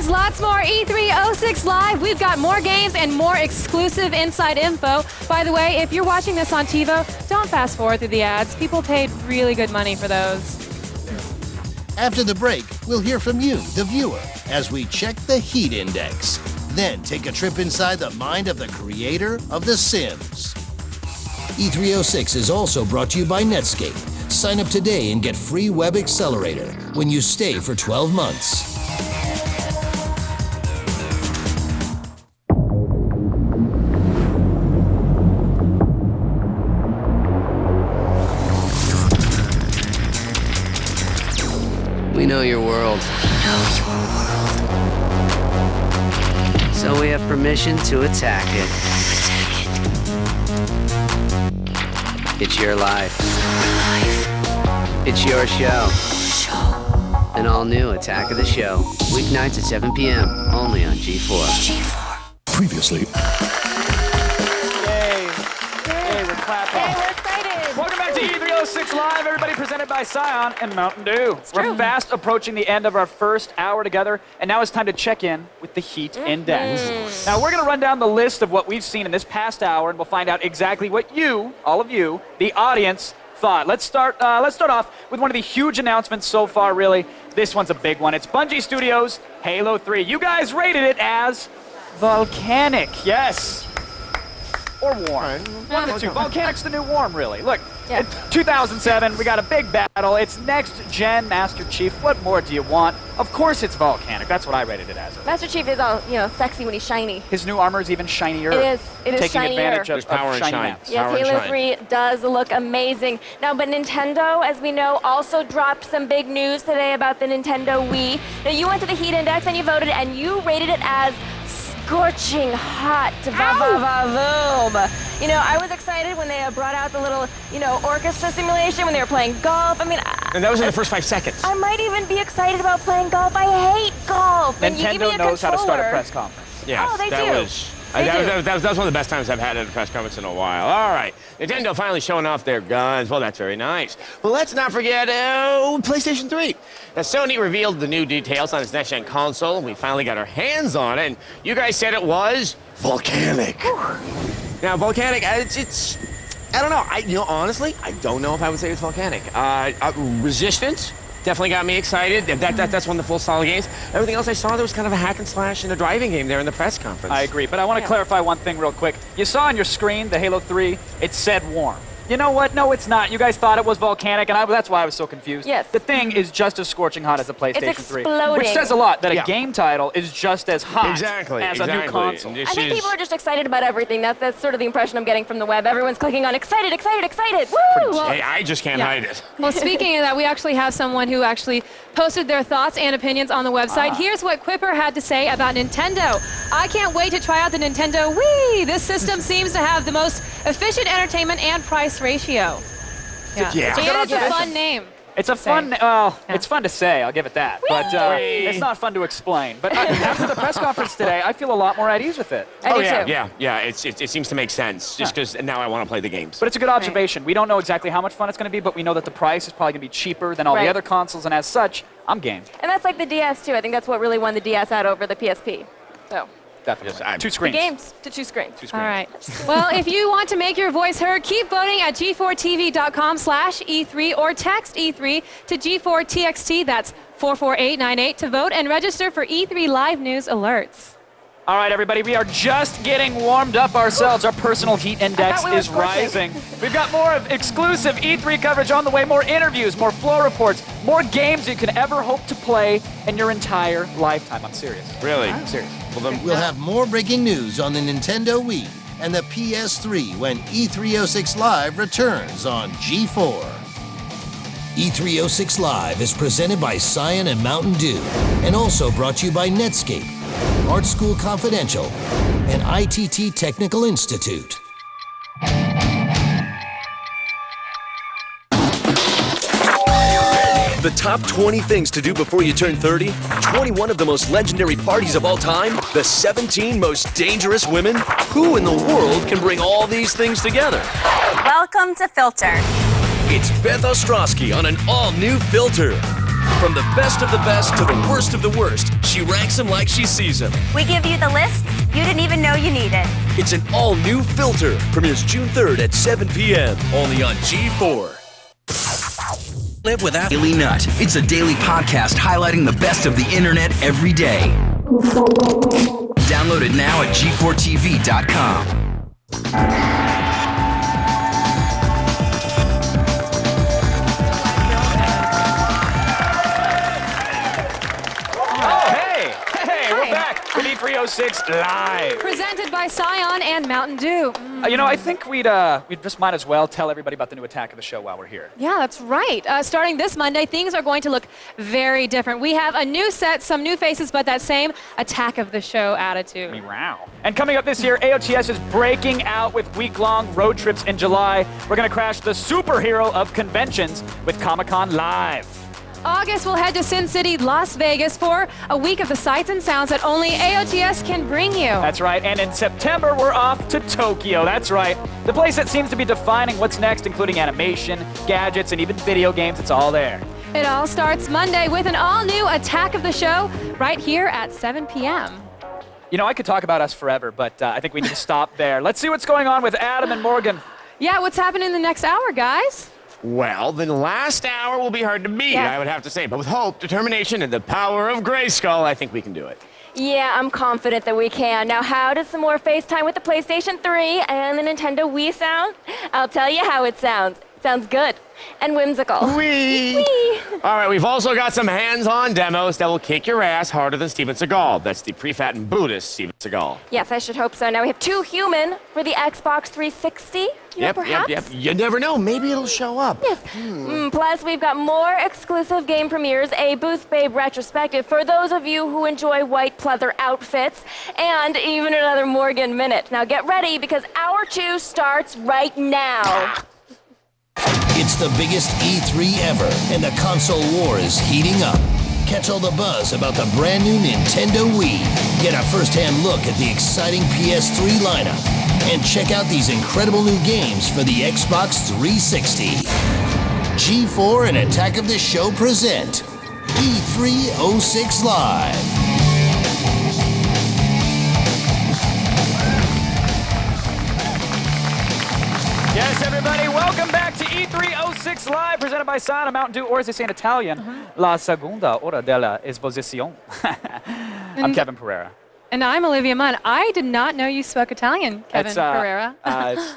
There's lots more E306 Live. We've got more games and more exclusive inside info. By the way, if you're watching this on TiVo, don't fast forward through the ads. People paid really good money for those. After the break, we'll hear from you, the viewer, as we check the heat index. Then take a trip inside the mind of the creator of The Sims. E306 is also brought to you by Netscape. Sign up today and get free Web Accelerator when you stay for 12 months. We know your world. So we have permission to attack it. It's your life. It's your show. An all-new Attack of the Show. Weeknights at 7 p.m. only on G4. Previously. Yay, we're clapping. Yay, we're excited. Welcome back to E306 Live, everybody, presented by Scion and Mountain Dew. We're fast approaching the end of our first hour together, and now it's time to check in with the heat index. Now, we're going to run down the list of what we've seen in this past hour, and we'll find out exactly what you, all of you, the audience, thought. Let's start off with one of the huge announcements so far, really. This one's a big one. It's Bungie Studios' Halo 3. You guys rated it as volcanic. Yes. Or warm. One of the two. Volcanic's the new warm, really. Look, in 2007, we got a big battle. It's next-gen Master Chief. What more do you want? Of course it's volcanic. That's what I rated it as. Master Chief is all, sexy when he's shiny. His new armor is even shinier. It is. It is taking shinier. advantage of power and shiny shine. maps. Yes, Halo 3 does look amazing. Now, but Nintendo, as we know, also dropped some big news today about the Nintendo Wii. Now, you went to the heat index and you voted, and you rated it as scorching hot. Va-va-va-voom. I was excited when they brought out the little, orchestra simulation when they were playing golf. And that was in the first 5 seconds. I might even be excited about playing golf. I hate golf. And you give me Nintendo a knows how to start a controller. press conference. Yes, Oh, they that do. was. They That was one of the best times I've had at a press conference in a while. All right, Nintendo finally showing off their guns. Well, that's very nice. But let's not forget PlayStation 3. Now, Sony revealed the new details on its next-gen console, and we finally got our hands on it. And you guys said it was volcanic. Now, volcanic, it's I don't know. Honestly, I don't know if I would say it's volcanic. Resistance definitely got me excited. That's one of the full solid games. Everything else I saw, there was kind of a hack and slash and a driving game there in the press conference. I agree, but I want to clarify one thing real quick. You saw on your screen, the Halo 3, it said warm. You know what? No, it's not. You guys thought it was volcanic, and that's why I was so confused. Yes. The thing is just as scorching hot as the PlayStation 3. Exploding. Which says a lot, that a game title is just as hot as a new console. I think people are just excited about everything. That's sort of the impression I'm getting from the web. Everyone's clicking on excited, excited, excited. Woo! Well, Hey, I just can't hide it. Well, speaking of that, we actually have someone who actually posted their thoughts and opinions on the website. Here's what Quipper had to say about Nintendo. I can't wait to try out the Nintendo Wii. This system seems to have the most efficient entertainment and price ratio. Yeah. And it's a fun name. It's a fun, it's fun to say, I'll give it that. But it's not fun to explain. But after the press conference today, I feel a lot more at ease with it. Yeah. It seems to make sense, just because now I want to play the games. But it's a good observation. We don't know exactly how much fun it's going to be, but we know that the price is probably going to be cheaper than all the other consoles, and as such, I'm game. And that's like the DS, too. I think that's what really won the DS out over the PSP. So. Definitely. Yes, 2 screens. The games to 2 screens. All right. Well, if you want to make your voice heard, keep voting at g4tv.com/E3 or text E3 to G4TXT. That's 44898 to vote and register for E3 Live News alerts. All right, everybody, we are just getting warmed up ourselves. Our personal heat index is rising. We've got more of exclusive E3 coverage on the way, more interviews, more floor reports, more games you could ever hope to play in your entire lifetime. I'm serious. Really? I'm serious. Well, then we'll have more breaking news on the Nintendo Wii and the PS3 when E306 Live returns on G4. E306 Live is presented by Scion and Mountain Dew and also brought to you by Netscape, Art School Confidential, and ITT Technical Institute. The top 20 things to do before you turn 30, 21 of the most legendary parties of all time, the 17 most dangerous women. Who in the world can bring all these things together? Welcome to Filter. It's Beth Ostrowski on an all-new Filter. From the best of the best to the worst of the worst, she ranks them like she sees them. We give you the list you didn't even know you needed. It's an all-new Filter. Premieres June 3rd at 7 p.m. only on G4. Live without Daily Nut. It's a daily podcast highlighting the best of the internet every day. Download it now at g4tv.com. We're back with E306 Live. Presented by Scion and Mountain Dew. You know, I think we'd just might as well tell everybody about the new attack of the show while we're here. Yeah, that's right. Starting this Monday, things are going to look very different. We have a new set, some new faces, but that same attack of the show attitude. Wow. And coming up this year, AOTS is breaking out with week-long road trips in July. We're going to crash the superhero of conventions with Comic-Con Live. August, we'll head to Sin City, Las Vegas for a week of the sights and sounds that only AOTS can bring you. That's right. And in September, we're off to Tokyo. That's right. The place that seems to be defining what's next, including animation, gadgets, and even video games. It's all there. It all starts Monday with an all-new attack of the show right here at 7 p.m. You know, I could talk about us forever, but I think we need to stop there. Let's see what's going on with Adam and Morgan. Yeah, what's happening in the next hour, guys? Well, the last hour will be hard to beat, I would have to say. But with hope, determination, and the power of Grayskull, I think we can do it. Yeah, I'm confident that we can. Now, how does some more FaceTime with the PlayStation 3 and the Nintendo Wii sound? I'll tell you how it sounds. It sounds good and whimsical. Wii! All right, we've also got some hands-on demos that will kick your ass harder than Steven Seagal. That's the pre-fattened Buddhist Steven Seagal. Yes, I should hope so. Now we have 2 human for the Xbox 360. Yep. You never know. Maybe it'll show up. Yes. Plus, we've got more exclusive game premieres, a Booth Babe retrospective for those of you who enjoy white pleather outfits, and even another Morgan Minute. Now get ready, because Hour 2 starts right now. It's the biggest E3 ever, and the console war is heating up. Catch all the buzz about the brand new Nintendo Wii. Get a first-hand look at the exciting PS3 lineup. And check out these incredible new games for the Xbox 360. G4 and Attack of the Show present E306 Live. Yes, everybody, welcome back to E306 Live, presented by Scion and Mountain Dew, or as they say in Italian, La Segunda Ora della Esposizione. I'm Kevin Pereira. And I'm Olivia Munn. I did not know you spoke Italian, Kevin Pereira.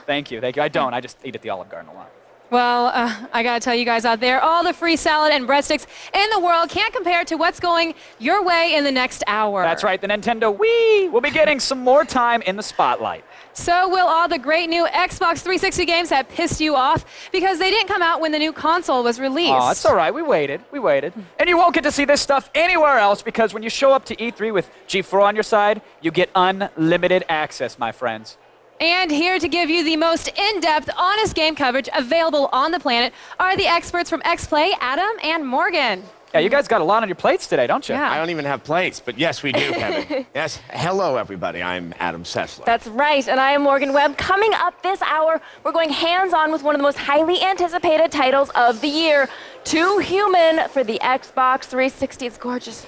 Thank you. I don't. I just eat at the Olive Garden a lot. Well, I gotta tell you guys out there, all the free salad and breadsticks in the world can't compare to what's going your way in the next hour. That's right, the Nintendo Wii will be getting some more time in the spotlight. So will all the great new Xbox 360 games that pissed you off because they didn't come out when the new console was released. Oh, it's all right. We waited. And you won't get to see this stuff anywhere else, because when you show up to E3 with G4 on your side, you get unlimited access, my friends. And here to give you the most in-depth, honest game coverage available on the planet are the experts from XPlay, Adam and Morgan. Yeah, you guys got a lot on your plates today, don't you? Yeah. I don't even have plates, but yes, we do, Kevin. Yes, hello, everybody. I'm Adam Sessler. That's right, and I am Morgan Webb. Coming up this hour, we're going hands-on with one of the most highly anticipated titles of the year, 2 Human for the Xbox 360. It's gorgeous.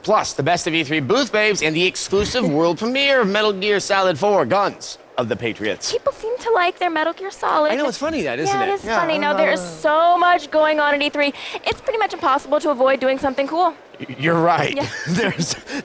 Plus, the best of E3 Booth Babes and the exclusive world premiere of Metal Gear Solid 4 Guns of the Patriots. People seem to like their Metal Gear Solid. I know, it's funny that, isn't it? Yeah, it is funny. Now, there is so much going on at E3, it's pretty much impossible to avoid doing something cool. You're right. Yeah.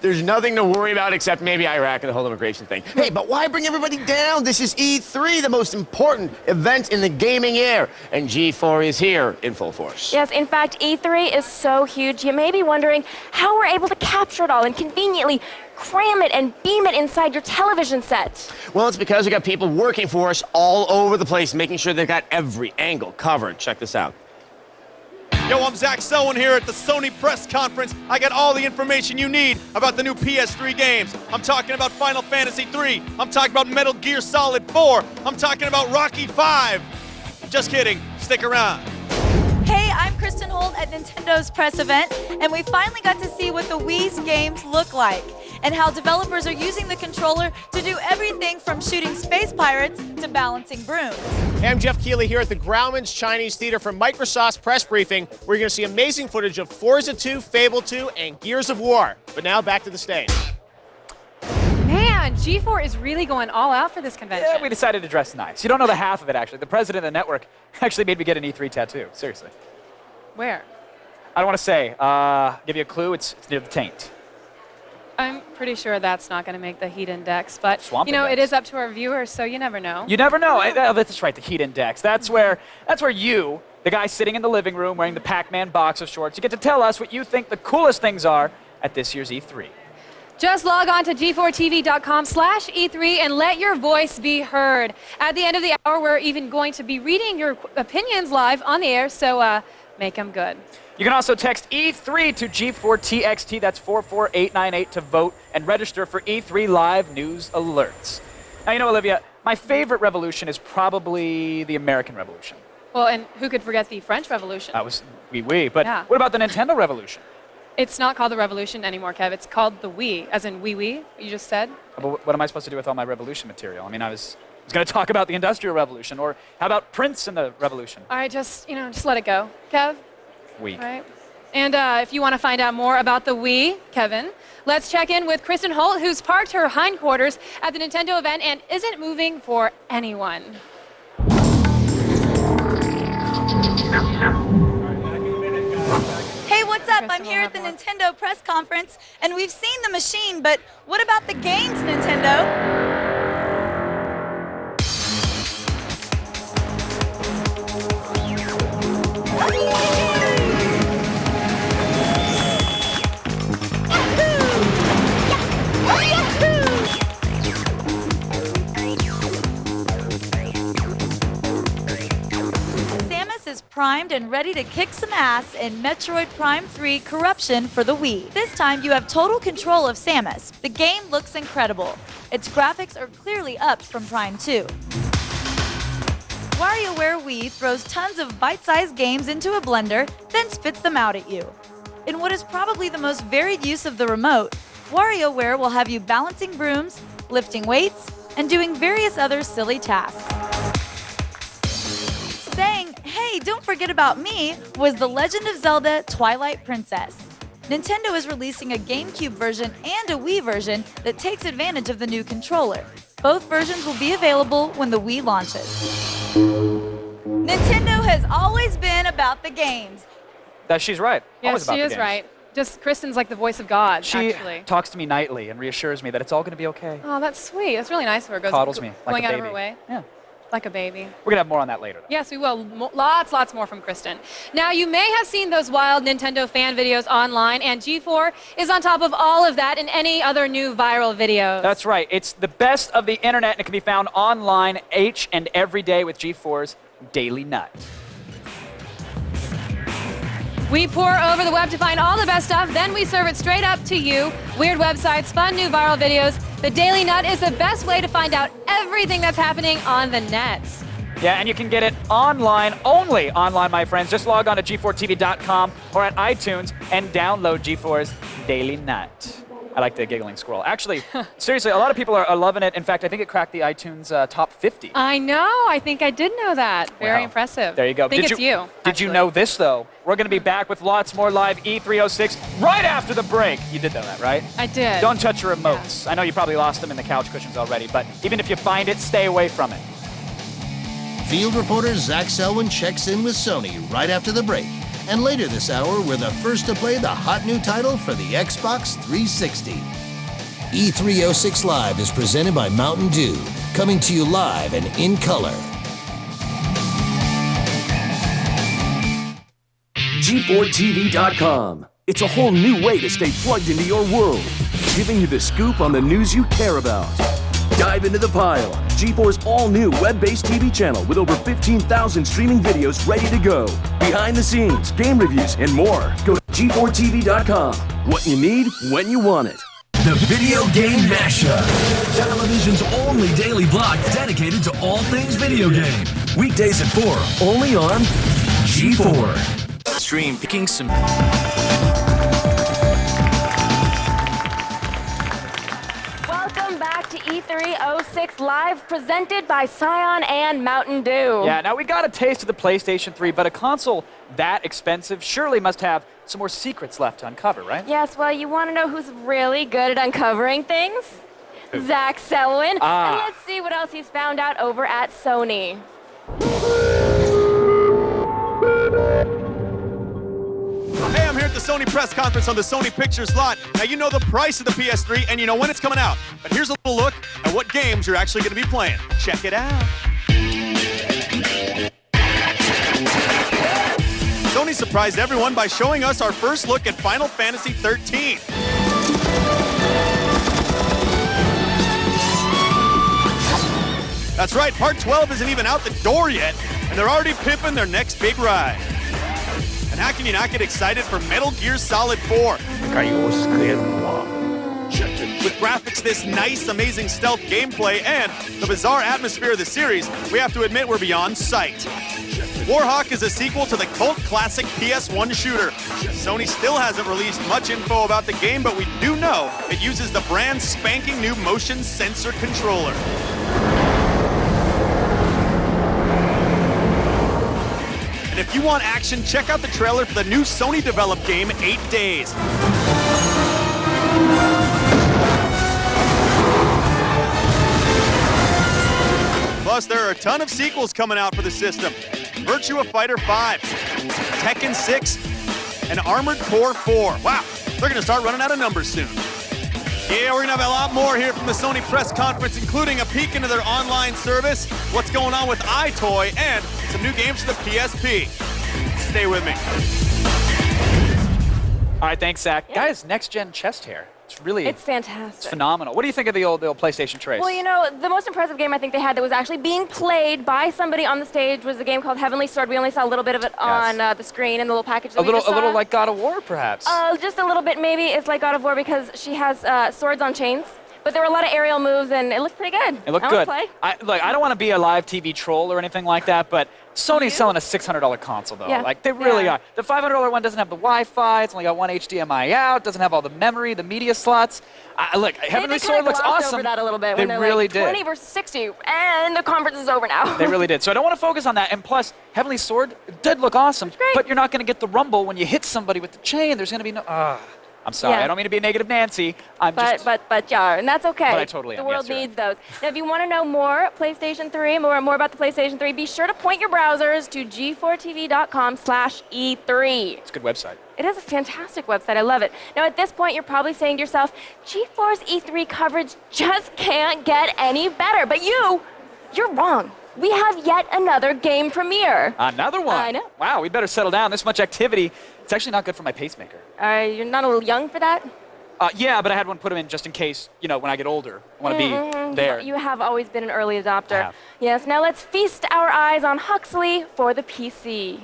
There's nothing to worry about except maybe Iraq and the whole immigration thing. Hey, but why bring everybody down? This is E3, the most important event in the gaming year, and G4 is here in full force. Yes, in fact, E3 is so huge, you may be wondering how we're able to capture it all and conveniently cram it and beam it inside your television set. Well, it's because we got people working for us all over the place, making sure they've got every angle covered. Check this out. Yo, I'm Zach Selwyn here at the Sony press conference. I got all the information you need about the new PS3 games. I'm talking about Final Fantasy 3. I'm talking about Metal Gear Solid 4. I'm talking about Rocky 5. Just kidding. Stick around. Hey, I'm Kristen Holt at Nintendo's press event, and we finally got to see what the Wii's games look like. and how developers are using the controller to do everything from shooting space pirates to balancing brooms. Hey, I'm Jeff Keighley here at the Grauman's Chinese Theater for Microsoft's press briefing, where you're going to see amazing footage of Forza 2, Fable 2, and Gears of War. But now back to the stage. Man, G4 is really going all out for this convention. Yeah, we decided to dress nice. You don't know the half of it, actually. The president of the network actually made me get an E3 tattoo. Seriously. Where? I don't want to say. Give you a clue. It's near the taint. I'm pretty sure that's not going to make the heat index, but Swamp you know, index. it is up to our viewers, so you never know. You never know. That's right, the heat index. That's where you, the guy sitting in the living room wearing the Pac-Man boxer shorts, you get to tell us what you think the coolest things are at this year's E3. Just log on to g4tv.com/E3 and let your voice be heard. At the end of the hour, we're even going to be reading your opinions live on the air, so make them good. You can also text E3 to G4TXT, that's 44898 to vote and register for E3 live news alerts. Now, you know, Olivia, my favorite revolution is probably the American Revolution. Well, and who could forget the French Revolution? That was oui, but Yeah. what about the Nintendo Revolution? It's not called the Revolution anymore, Kev. It's called the Wii, as in wee, you just said. But what am I supposed to do with all my revolution material? I mean, I was going to talk about the Industrial Revolution, or how about Prince and the Revolution? All right, just let it go, Kev. Weak. All right. And if you want to find out more about the Wii, Kevin, let's check in with Kristen Holt, who's parked her hindquarters at the Nintendo event and isn't moving for anyone. Hey, what's up? I'm here at the Nintendo press conference, and we've seen the machine, but what about the games, Nintendo? Samus is primed and ready to kick some ass in Metroid Prime 3 Corruption for the Wii. This time you have total control of Samus. The game looks incredible. Its graphics are clearly upped from Prime 2. WarioWare Wii throws tons of bite-sized games into a blender, then spits them out at you. In what is probably the most varied use of the remote, WarioWare will have you balancing brooms, lifting weights, and doing various other silly tasks. Saying, "Hey, don't forget about me," was The Legend of Zelda Twilight Princess. Nintendo is releasing a GameCube version and a Wii version that takes advantage of the new controller. Both versions will be available when the Wii launches. Nintendo has always been about the games. She's right. Always Yes, about she the is games. right. Just Kristen's like the voice of God, She actually. talks to me nightly and reassures me that it's all going to be okay. Oh, that's sweet. That's really nice of her. Coddles me like going a out of baby. her way. Yeah. Like a baby. We're going to have more on that later, though. Yes, we will. Lots more from Kristen. Now, you may have seen those wild Nintendo fan videos online, and G4 is on top of all of that and any other new viral videos. That's right. It's the best of the internet, and it can be found online each and every day with G4's Daily Nut. We pour over the web to find all the best stuff, then we serve it straight up to you. Weird websites, fun new viral videos. The Daily Nut is the best way to find out everything that's happening on the net. Yeah, and you can get it online, only online, my friends. Just log on to G4TV.com or at iTunes and download G4's Daily Nut. I like the giggling squirrel. Actually, seriously, a lot of people are loving it. In fact, I think it cracked the iTunes top 50. I know. I think I did know that. Very Wow. impressive. There you go. I think it's you. Did you know this, though? We're going to be back with lots more live E306 right after the break. You did know that, right? I did. Don't touch your remotes. I know you probably lost them in the couch cushions already, but even if you find it, stay away from it. Field reporter Zach Selwyn checks in with Sony right after the break. And later this hour, we're the first to play the hot new title for the Xbox 360. E306 Live is presented by Mountain Dew, coming to you live and in color. G4TV.com. It's a whole new way to stay plugged into your world, giving you the scoop on the news you care about. Dive into the pile. G4's all-new web-based TV channel with over 15,000 streaming videos ready to go. Behind the scenes, game reviews, and more. Go to G4TV.com. What you need, when you want it. The Video Game Mashup. Television's only daily block dedicated to all things video game. Weekdays at 4, only on G4. Stream picking some. Welcome back to E3 Live, presented by Scion and Mountain Dew. Yeah, now we got a taste of the PlayStation 3, but a console that expensive surely must have some more secrets left to uncover, right? Yes, well, you want to know who's really good at uncovering things? Who? Zach Selwyn. Ah. And let's see what else he's found out over at Sony. Hey, I'm here at the Sony press conference on the Sony Pictures lot. Now, you know the price of the PS3 and you know when it's coming out. But here's a little look at what games you're actually going to be playing. Check it out. Sony surprised everyone by showing us our first look at Final Fantasy 13. That's right, Part 12 isn't even out the door yet, and they're already pimping their next big ride. And how can you not get excited for Metal Gear Solid 4? With graphics this nice, amazing stealth gameplay and the bizarre atmosphere of the series, we have to admit we're beyond sight. Warhawk is a sequel to the cult classic PS1 shooter. Sony still hasn't released much info about the game, but we do know it uses the brand spanking new motion sensor controller. And if you want action, check out the trailer for the new Sony-developed game, 8 Days. Plus, there are a ton of sequels coming out for the system. Virtua Fighter 5, Tekken 6, and Armored Core 4. Wow, they're gonna start running out of numbers soon. Yeah, we're gonna have a lot more here from the Sony press conference, including a peek into their online service, what's going on with iToy, and some new games for the PSP. Stay with me. All right, thanks, Zach. Guys, next-gen chest hair. It's fantastic. It's phenomenal. What do you think of the old PlayStation Trace? Well, you know, the most impressive game I think they had that was actually being played by somebody on the stage was a game called Heavenly Sword. We only saw a little bit of it on the screen in the little package that a little, we just saw. a little like God of War, perhaps. Just a little bit, maybe. It's like God of War because she has swords on chains. But there were a lot of aerial moves, and it looked pretty good. It looked good. I don't want to be a live TV troll or anything like that, but Sony's selling a $600 console, though. Yeah. Like, they really are. The $500 one doesn't have the Wi-Fi. It's only got one HDMI out. Doesn't have all the memory, the media slots. Look, Heavenly Sword looks awesome. Over that a little bit They when they're really like did. 20 versus 60, and the conference is over now. They really did. So I don't want to focus on that. And plus, Heavenly Sword did look awesome, but you're not going to get the rumble when you hit somebody with the chain. There's going to be no... I'm sorry, Yeah. I don't mean to be a negative Nancy. But yeah, and that's okay. But I totally The am. world Yes, you're needs those. Now, if you want to know more PlayStation 3, more about the PlayStation 3, be sure to point your browsers to g4tv.com/E3. It's a good website. It is a fantastic website. I love it. Now, at this point, you're probably saying to yourself, G4's E3 coverage just can't get any better. But you're wrong. We have yet another game premiere. Another one? I know. Wow, we better settle down. This much activity. It's actually not good for my pacemaker. You're not a little young for that? Yeah, but I had one put them in just in case, when I get older, I want to be there. You have always been an early adopter. I have. Yes, now let's feast our eyes on Huxley for the PC.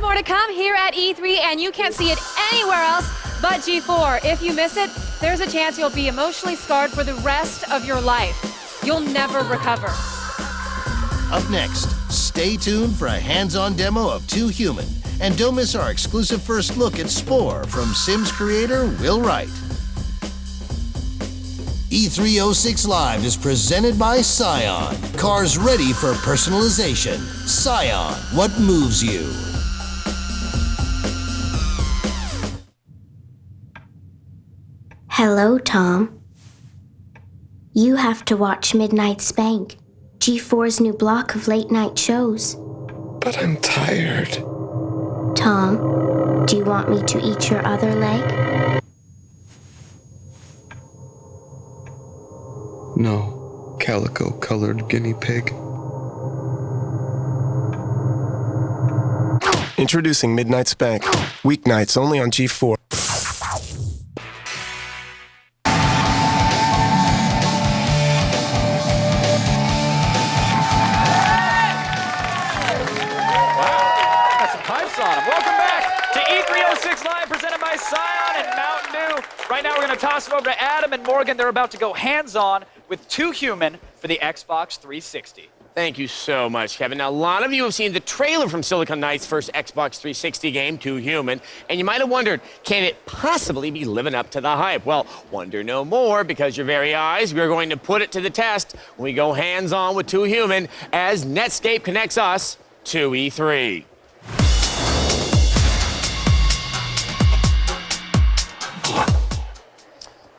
More to come here at E3, and you can't see it anywhere else but G4. If you miss it, there's a chance you'll be emotionally scarred for the rest of your life. You'll never recover. Up next, stay tuned for a hands-on demo of 2 Human, and don't miss our exclusive first look at Spore from Sims creator Will Wright. E3 Live is presented by Scion. Cars ready for personalization. Scion, what moves you? Hello, Tom. You have to watch Midnight Spank, G4's new block of late-night shows. But I'm tired. Tom, do you want me to eat your other leg? No, calico-colored guinea pig. Introducing Midnight Spank. Weeknights only on G4. Welcome back to E306 Live, presented by Scion and Mountain Dew. Right now, we're going to toss it over to Adam and Morgan. They're about to go hands-on with Too Human for the Xbox 360. Thank you so much, Kevin. Now, a lot of you have seen the trailer from Silicon Knight's first Xbox 360 game, Too Human, and you might have wondered, can it possibly be living up to the hype? Well, wonder no more, because your very eyes, we're going to put it to the test when we go hands-on with Too Human as Netscape connects us to E3.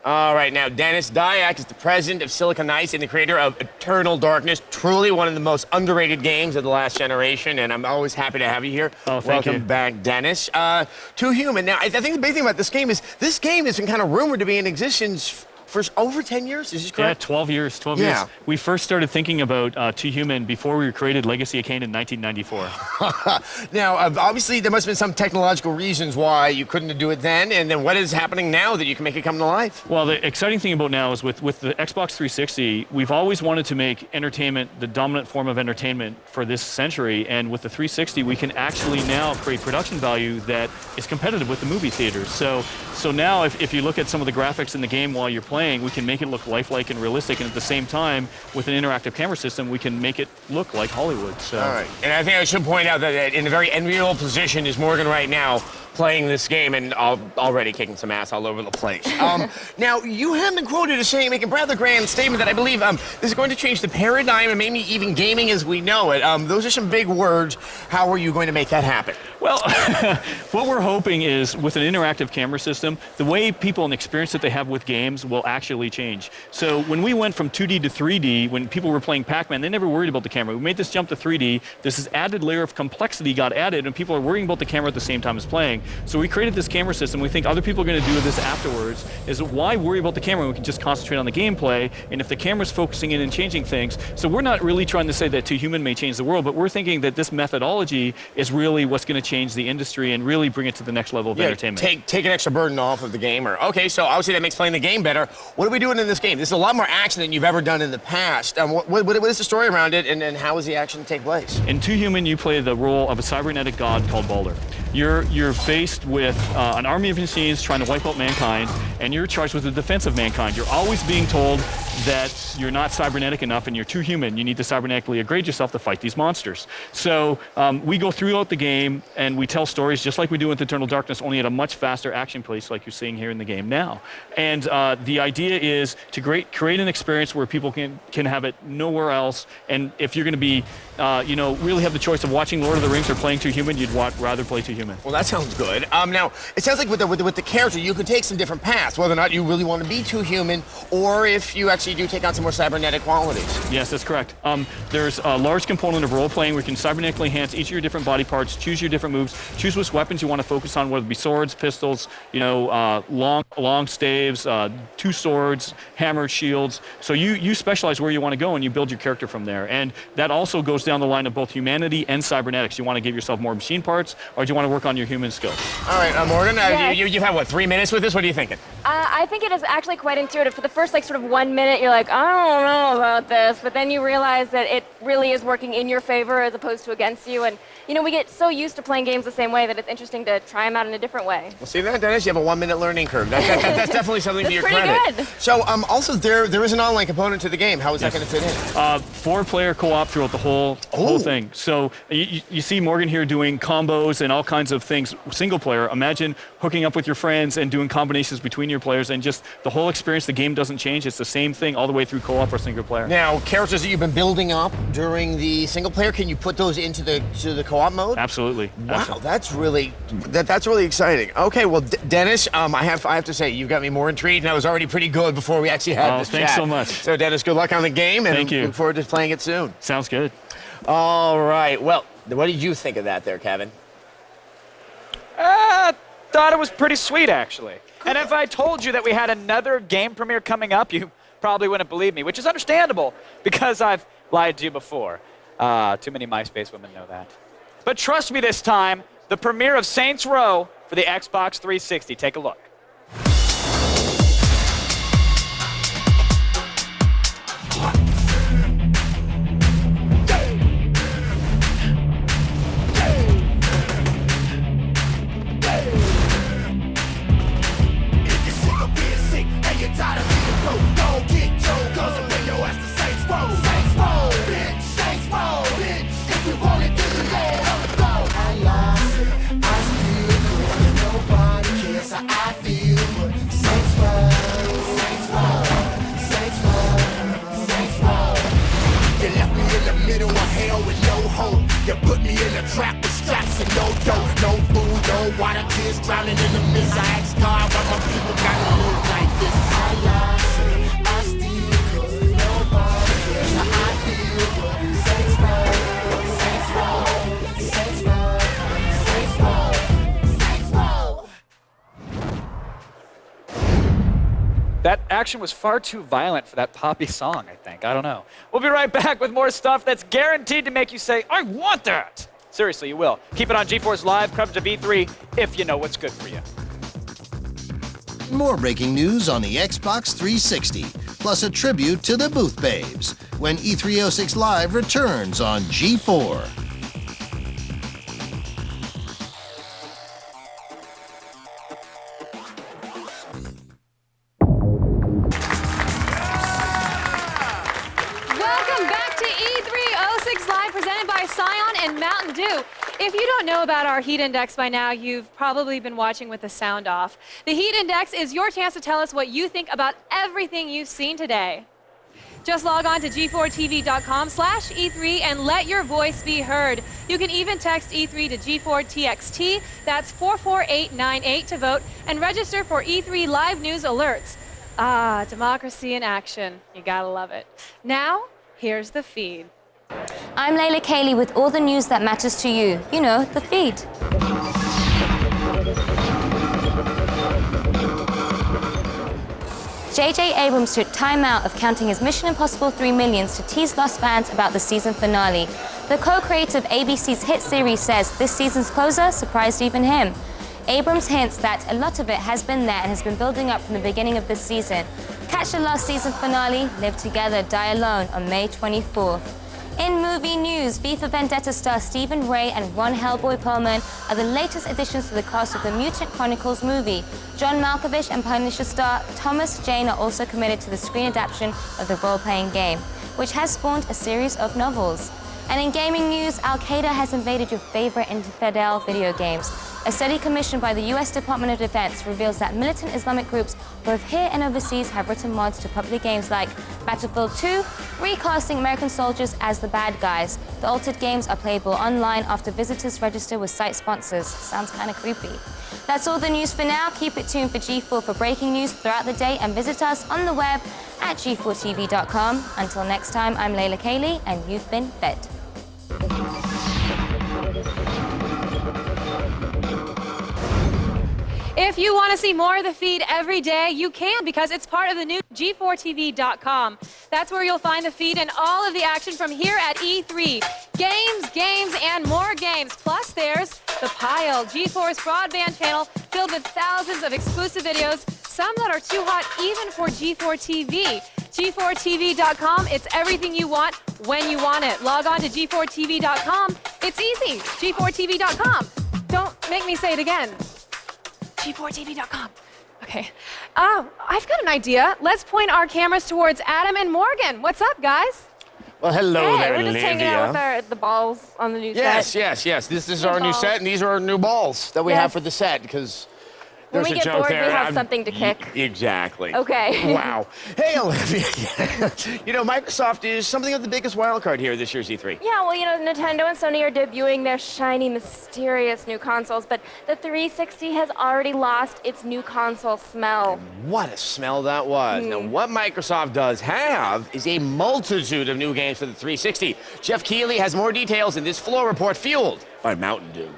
All right, now, Dennis Dyack is the president of Silicon Knights and the creator of Eternal Darkness, truly one of the most underrated games of the last generation, and I'm always happy to have you here. Oh, thank you. Welcome back, Dennis. Too Human. Now, I think the big thing about this game is this game has been kind of rumored to be in existence for over 10 years, is this correct? Yeah, 12 years, 12 years. We first started thinking about Too Human before we created Legacy of Kain in 1994. Now, obviously, there must have been some technological reasons why you couldn't do it then, and then what is happening now that you can make it come to life? Well, the exciting thing about now is with the Xbox 360, we've always wanted to make entertainment the dominant form of entertainment for this century, and with the 360, we can actually now create production value that is competitive with the movie theaters. So now, if you look at some of the graphics in the game while you're playing, we can make it look lifelike and realistic, and at the same time, with an interactive camera system, we can make it look like Hollywood. So. All right, and I think I should point out that in a very enviable position is Morgan right now, playing this game and already kicking some ass all over the place. Now, you have been quoted as saying, making a rather grand statement that I believe this is going to change the paradigm and maybe even gaming as we know it. Those are some big words. How are you going to make that happen? Well, what we're hoping is with an interactive camera system, the way people and experience that they have with games will actually change. So when we went from 2D to 3D, when people were playing Pac-Man, they never worried about the camera. We made this jump to 3D. This added layer of complexity got added, and people are worrying about the camera at the same time as playing. So we created this camera system. We think other people are going to do this afterwards. Is why worry about the camera when we can just concentrate on the gameplay? And if the camera's focusing in and changing things, so we're not really trying to say that Too Human may change the world, but we're thinking that this methodology is really what's going to change the industry and really bring it to the next level of entertainment. Take an extra burden off of the gamer. Okay, so obviously that makes playing the game better. What are we doing in this game? This is a lot more action than you've ever done in the past. What is the story around it, and how does the action take place? In Too Human, you play the role of a cybernetic god called Baldur. You're faced with an army of machines trying to wipe out mankind, and you're charged with the defense of mankind. You're always being told that you're not cybernetic enough and you're too human. You need to cybernetically upgrade yourself to fight these monsters. So we go throughout the game and we tell stories just like we do with Eternal Darkness, only at a much faster action pace like you're seeing here in the game now. And the idea is to create an experience where people can have it nowhere else. And if you're going to be, really have the choice of watching Lord of the Rings or playing Too Human, you'd rather play Too Human. Well, that sounds good. Now, it sounds like with the character, you could take some different paths, whether or not you really want to be Too Human, or if you actually do take on some more cybernetic qualities. Yes, that's correct. There's a large component of role-playing where you can cybernetically enhance each of your different body parts, choose your different moves, choose which weapons you want to focus on, whether it be swords, pistols, long staves, two swords, hammered shields. So you specialize where you want to go and you build your character from there. And that also goes down the line of both humanity and cybernetics. You want to give yourself more machine parts, or do you want to work on your human skills? All right, Morgan, Yes. you've had, what, 3 minutes with this? What are you thinking? I think it is actually quite intuitive. For the first, sort of 1 minute, you're like, I don't know about this, but then you realize that it really is working in your favor as opposed to against you. And, we get so used to playing games the same way that it's interesting to try them out in a different way. Well, see that, Dennis? You have a 1 minute learning curve. That's definitely something to your pretty credit. good. So, also, there is an online component to the game. How is that going to fit in? 4-player co-op throughout the whole thing. So you see Morgan here doing combos and all kinds kinds of things single player. Imagine hooking up with your friends and doing combinations between your players, and just the whole experience, the game doesn't change. It's the same thing all the way through co-op or single player. Now, characters that you've been building up during the single player, can you put those into the co-op mode? Absolutely. Wow, Absolutely. that's really exciting. Okay, well, Dennis, I have to say, you've got me more intrigued, and I was already pretty good before we actually had this thanks chat. so much. So, Dennis, good luck on the game, and Thank you. look forward to playing it soon. Sounds good. All right. Well, what did you think of that there, Kevin? Thought it was pretty sweet, actually. And if I told you that we had another game premiere coming up, you probably wouldn't believe me, which is understandable because I've lied to you before. Too many MySpace women know that. But trust me this time, the premiere of Saints Row for the Xbox 360. Take a look. You put me in a trap with straps and no dough, no food, no water, kids drowning in the mist. I ask God why my people gotta live like this. I lie, I steal, 'cause nobody cares how I feel. But Saints Row, Saints Row, Saints Row, Saints Row, Saints Row. That action was far too violent for that poppy song, I think. I don't know. We'll be right back with more stuff that's guaranteed to make you say, I want that. Seriously, you will. Keep it on G4's Live coverage of E3 if you know what's good for you. More breaking news on the Xbox 360, plus a tribute to the Booth Babes when E306 Live returns on G4. And Mountain Dew. If you don't know about our heat index by now, you've probably been watching with the sound off. The heat index is your chance to tell us what you think about everything you've seen today. Just log on to g4tv.com/E3 and let your voice be heard. You can even text E3 to G4TXT, that's 44898 to vote, and register for E3 live news alerts. Ah, democracy in action. You gotta love it. Now, here's the feed. I'm Layla Cayley with all the news that matters to you. You know, the feed. J.J. Abrams took time out of counting his Mission Impossible 3 millions to tease lost fans about the season finale. The co-creator of ABC's hit series says this season's closer surprised even him. Abrams hints that a lot of it has been there and has been building up from the beginning of this season. Catch the last season finale, Live Together, Die Alone on May 24th. In movie news, V for Vendetta star Stephen Ray and Ron Hellboy Perlman are the latest additions to the cast of the Mutant Chronicles movie. John Malkovich and Punisher star Thomas Jane are also committed to the screen adaptation of the role-playing game, which has spawned a series of novels. And in gaming news, Al-Qaeda has invaded your favorite infidel video games. A study commissioned by the US Department of Defense reveals that militant Islamic groups, both here and overseas, have written mods to popular games like Battlefield 2, recasting American soldiers as the bad guys. The altered games are playable online after visitors register with site sponsors. Sounds kind of creepy. That's all the news for now. Keep it tuned for G4 for breaking news throughout the day and visit us on the web at g4tv.com. Until next time, I'm Layla Cayley and you've been fed. If you want to see more of the feed every day, you can because it's part of the new G4TV.com. That's where you'll find the feed and all of the action from here at E3. Games, and more games. Plus, there's The Pile, G4's broadband channel filled with thousands of exclusive videos, some that are too hot even for G4 TV. G4TV.com, it's everything you want when you want it. Log on to G4TV.com. It's easy, G4TV.com. Don't make me say it again. G4TV.com. Okay. I've got an idea. Let's point our cameras towards Adam and Morgan. What's up, guys? Well, hello there, we're just Olivia. hanging out with the balls on the new set. Yes. This is New our new balls. set, and these are our new balls that we Yes. have for the set, because When there's we a get joke bored, there. we have something to kick. Exactly. Okay. Wow. Hey, Olivia. You know, Microsoft is something of the biggest wild card here this year's E3. Yeah, well, you know, Nintendo and Sony are debuting their shiny, mysterious new consoles, but the 360 has already lost its new console smell. What a smell that was. Now, what Microsoft does have is a multitude of new games for the 360. Jeff Keighley has more details in this floor report fueled by Mountain Dew.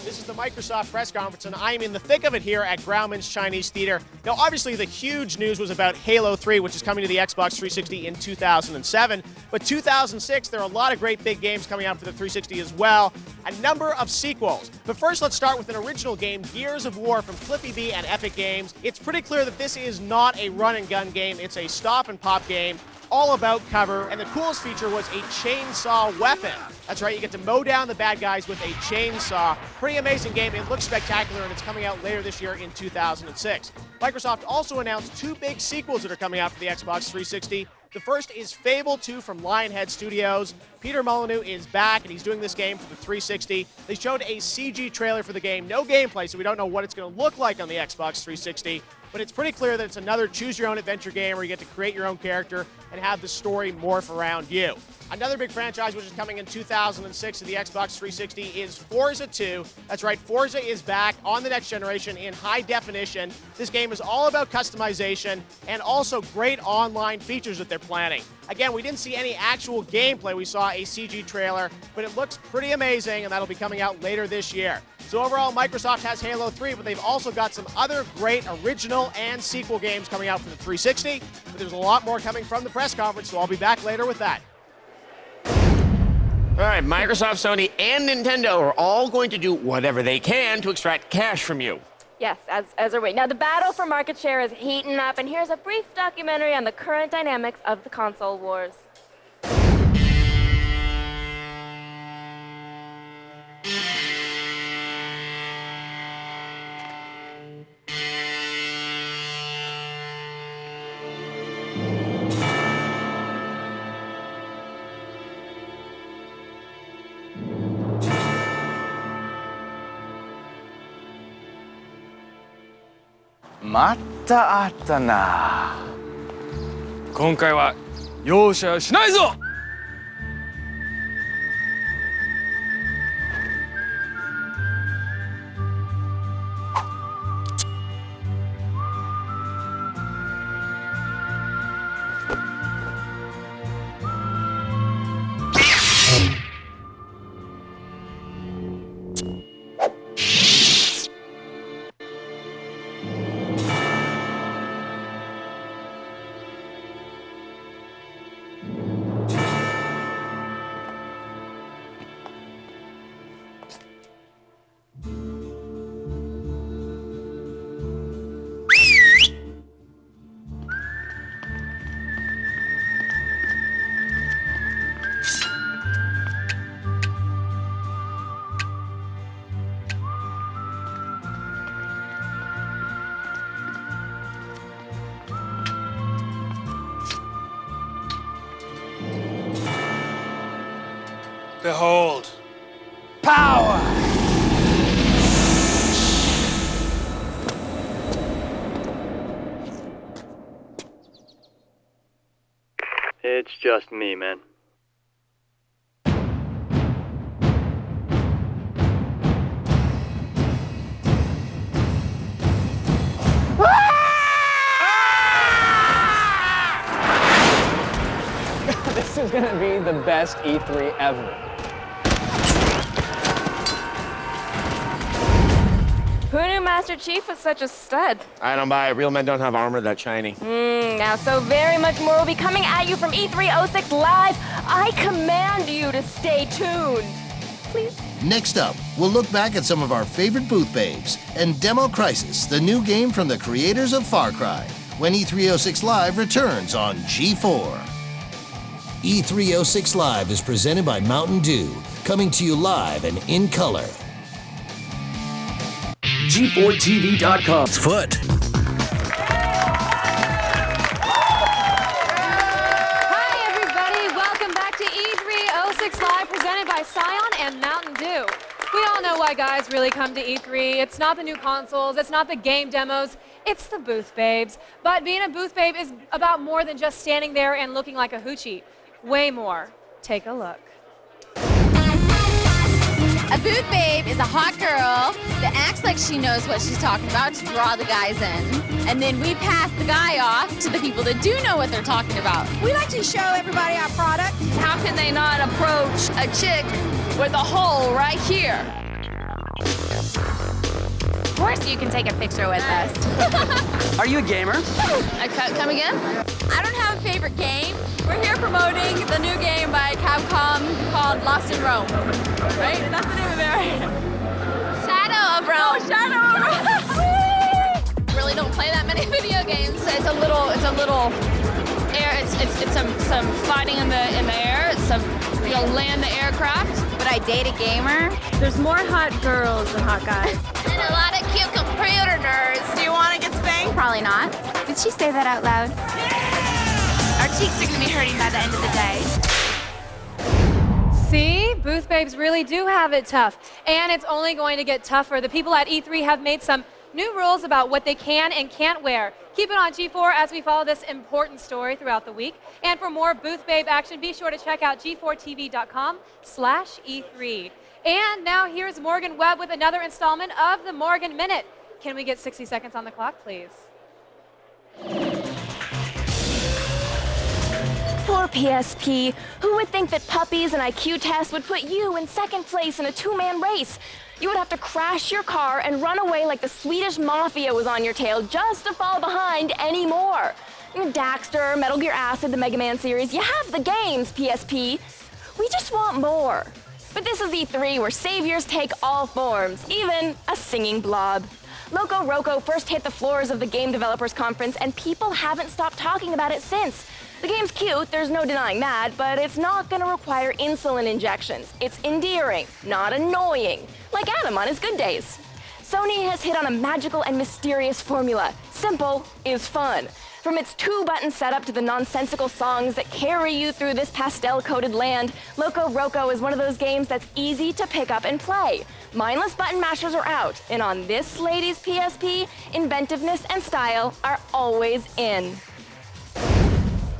This is the Microsoft press conference, and I'm in the thick of it here at Grauman's Chinese Theater. Now, obviously, the huge news was about Halo 3, which is coming to the Xbox 360 in 2007. But 2006, there are a lot of great big games coming out for the 360 as well. A number of sequels. But first, let's start with an original game, Gears of War from Cliffy B and Epic Games. It's pretty clear that this is not a run-and-gun game. It's a stop-and-pop game, all about cover, and the coolest feature was a chainsaw weapon. That's right, you get to mow down the bad guys with a chainsaw. Pretty amazing game. It looks spectacular, and it's coming out later this year in 2006. Microsoft also announced two big sequels that are coming out for the Xbox 360. The first is Fable 2 from Lionhead Studios. Peter Molyneux is back, and he's doing this game for the 360. They showed a CG trailer for the game. No gameplay, so we don't know what it's going to look like on the Xbox 360. But it's pretty clear that it's another choose-your-own-adventure game where you get to create your own character and have the story morph around you. Another big franchise which is coming in 2006 to the Xbox 360 is Forza 2. That's right, Forza is back on the next generation in high definition. This game is all about customization and also great online features that they're planning. Again, we didn't see any actual gameplay. We saw a CG trailer, but it looks pretty amazing, and that'll be coming out later this year. So overall, Microsoft has Halo 3, but they've also got some other great original and sequel games coming out for the 360. But there's a lot more coming from the press conference, so I'll be back later with that. All right, Microsoft, Sony, and Nintendo are all going to do whatever they can to extract cash from you. Yes, as are we. Now, the battle for market share is heating up, and here's a brief documentary on the current dynamics of the console wars.またあったな。今回は容赦しないぞ。Behold, power! It's just me, man. This is gonna be the best E3 ever. Who knew Master Chief was such a stud? I don't buy it. Real men don't have armor that shiny. Now, so very much more will be coming at you from E306 Live. I command you to stay tuned. Please. Next up, we'll look back at some of our favorite booth babes and demo Crisis, the new game from the creators of Far Cry, when E306 Live returns on G4. E306 Live is presented by Mountain Dew, coming to you live and in color. G4TV.com. Foot. know why guys really come to E3. It's not the new consoles, it's not the game demos, it's the booth babes. But being a booth babe is about more than just standing there and looking like a hoochie. Way more. Take a look. A booth babe is a hot girl that acts like she knows what she's talking about to draw the guys in. And then we pass the guy off to the people that do know what they're talking about. We like to show everybody our product. How can they not approach a chick with a hole right here? Of course you can take a picture with us. Are you a gamer? Come again? I don't have a favorite game. We're here promoting the new game by Capcom called Lost in Rome. Right? That's the name of it, right? Shadow of Rome. Oh, Shadow of Rome. Really don't play that many video games. It's a little air. It's some fighting in the air. It's some you'll land the aircraft. Would I date a gamer? There's more hot girls than hot guys. And a lot of cute computer nerds. Do you want to get spanked? Probably not. Did she say that out loud? Our cheeks are going to be hurting by the end of the day. See? Booth babes really do have it tough. And it's only going to get tougher. The people at E3 have made some new rules about what they can and can't wear. Keep it on G4 as we follow this important story throughout the week. And for more booth babe action, be sure to check out g4tv.com/E3. And now here's Morgan Webb with another installment of the Morgan Minute. Can we get 60 seconds on the clock, please? Poor PSP. Who would think that puppies and IQ tests would put you in second place in a two-man race? You would have to crash your car and run away like the Swedish Mafia was on your tail just to fall behind anymore. Daxter, Metal Gear Acid, the Mega Man series, you have the games, PSP. We just want more. But this is E3 where saviors take all forms, even a singing blob. Loco Roco first hit the floors of the Game Developers Conference and people haven't stopped talking about it since. The game's cute, there's no denying that, but it's not gonna require insulin injections. It's endearing, not annoying, like Adam on his good days. Sony has hit on a magical and mysterious formula. Simple is fun. From its two-button setup to the nonsensical songs that carry you through this pastel-coated land, Loco Roco is one of those games that's easy to pick up and play. Mindless button mashers are out, and on this lady's PSP, inventiveness and style are always in.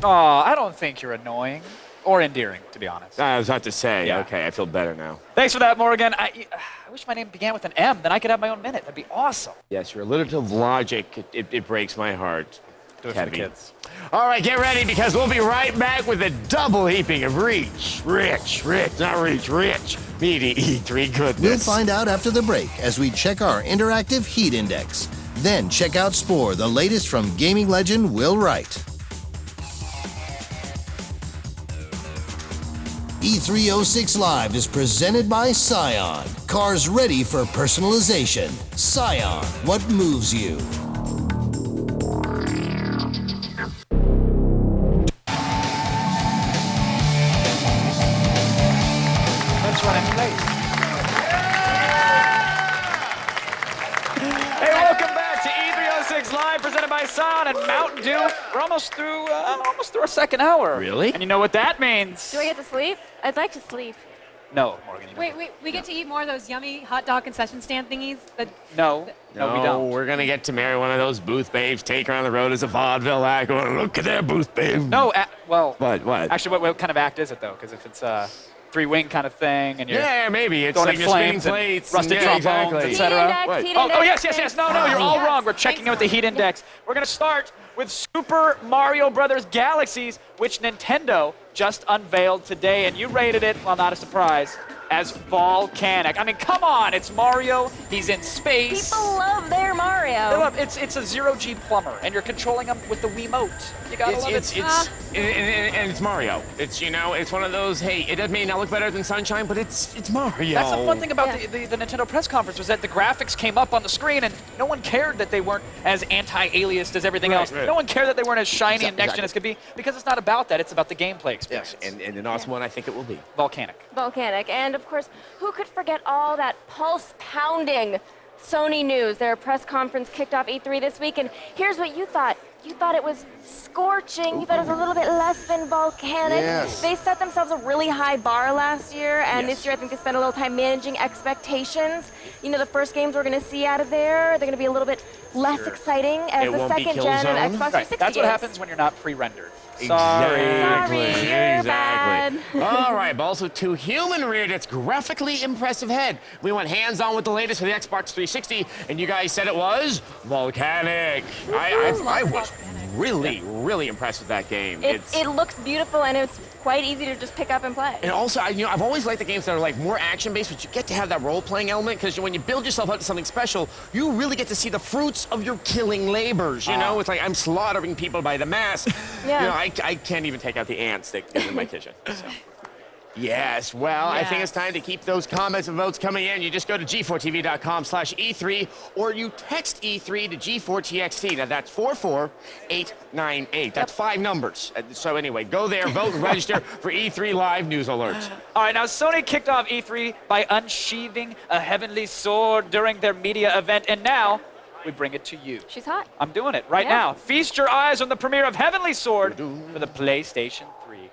Aw, I don't think you're annoying. Or endearing, to be honest. I was about to say, Yeah. okay, I feel better now. Thanks for that, Morgan. I wish my name began with an M, then I could have my own minute. That'd be awesome. Yes, your alliterative logic, it breaks my heart. Do it for the kids. All right, get ready because we'll be right back with a double heaping of rich, meaty E3 goodness. We'll find out after the break as we check our interactive heat index. Then check out Spore, the latest from gaming legend Will Wright. E306 Live is presented by Scion. Cars ready for personalization. Scion, what moves you? Let's run in place. Hey, welcome back to E306 Live, presented by Scion and Mountain Dew. We're almost through our second hour. Really? And you know what that means? Do I get to sleep? I'd like to sleep. No, Morgan. Wait, we get to eat more of those yummy hot dog concession stand thingies? No, we don't. We're going to get to marry one of those booth babes, take her on the road as a vaudeville act. Going, look at that booth babe. No, well. What? Actually, what kind of act is it, though? Because if it's a three-wing kind of thing and you're maybe. It's going like in your spinning flames and plates. rusted and, trombones, exactly. etc. Oh, yes. No, you're all Yes. wrong. We're checking out the heat index. We're going to start with Super Mario Brothers Galaxies, which Nintendo just unveiled today, and you rated it, well, not a surprise, as volcanic. I mean, come on, it's Mario, he's in space. People love their Mario. They love, it's a zero-G plumber, and you're controlling him with the Wiimote. You gotta love it. And it's Mario. It's one of those, hey, it may not look better than Sunshine, but it's Mario. That's the fun thing about the Nintendo press conference was that the graphics came up on the screen, and no one cared that they weren't as anti-aliased as everything else. Right. No one cared that they weren't as shiny and next-gen as could be, because it's not about that. It's about the gameplay experience. Yes, and an awesome one I think it will be. Volcanic. And of course, who could forget all that pulse-pounding Sony news? Their press conference kicked off E3 this week, and here's what you thought You thought it was scorching. You thought it was a little bit less than volcanic. Yes. They set themselves a really high bar last year, and this year I think they spent a little time managing expectations. You know, the first games we're going to see out of there, they're going to be a little bit less exciting as the second gen of Xbox 360 That's what is. happens when you're not pre-rendered. Exactly. You're bad. All right, but also to human-reared its graphically impressive head. We went hands-on with the latest for the Xbox 360, and you guys said it was volcanic. I was really impressed with that game. It looks beautiful, and it's quite easy to just pick up and play. And also, I've always liked the games that are like more action-based, but you get to have that role-playing element, because when you build yourself up to something special, you really get to see the fruits of your killing labors. You know, it's like I'm slaughtering people by the mass. Yeah. You know, I can't even take out the ants that get in my kitchen. So. Yes, well, I think it's time to keep those comments and votes coming in. You just go to g4tv.com/E3, or you text E3 to G4TXT. Now, that's 44898. That's 5 numbers. So anyway, go there, vote, and register for E3 Live news alerts. All right, now Sony kicked off E3 by unsheathing a heavenly sword during their media event, and now we bring it to you. She's hot. I'm doing it right now. Feast your eyes on the premiere of Heavenly Sword for the PlayStation 3.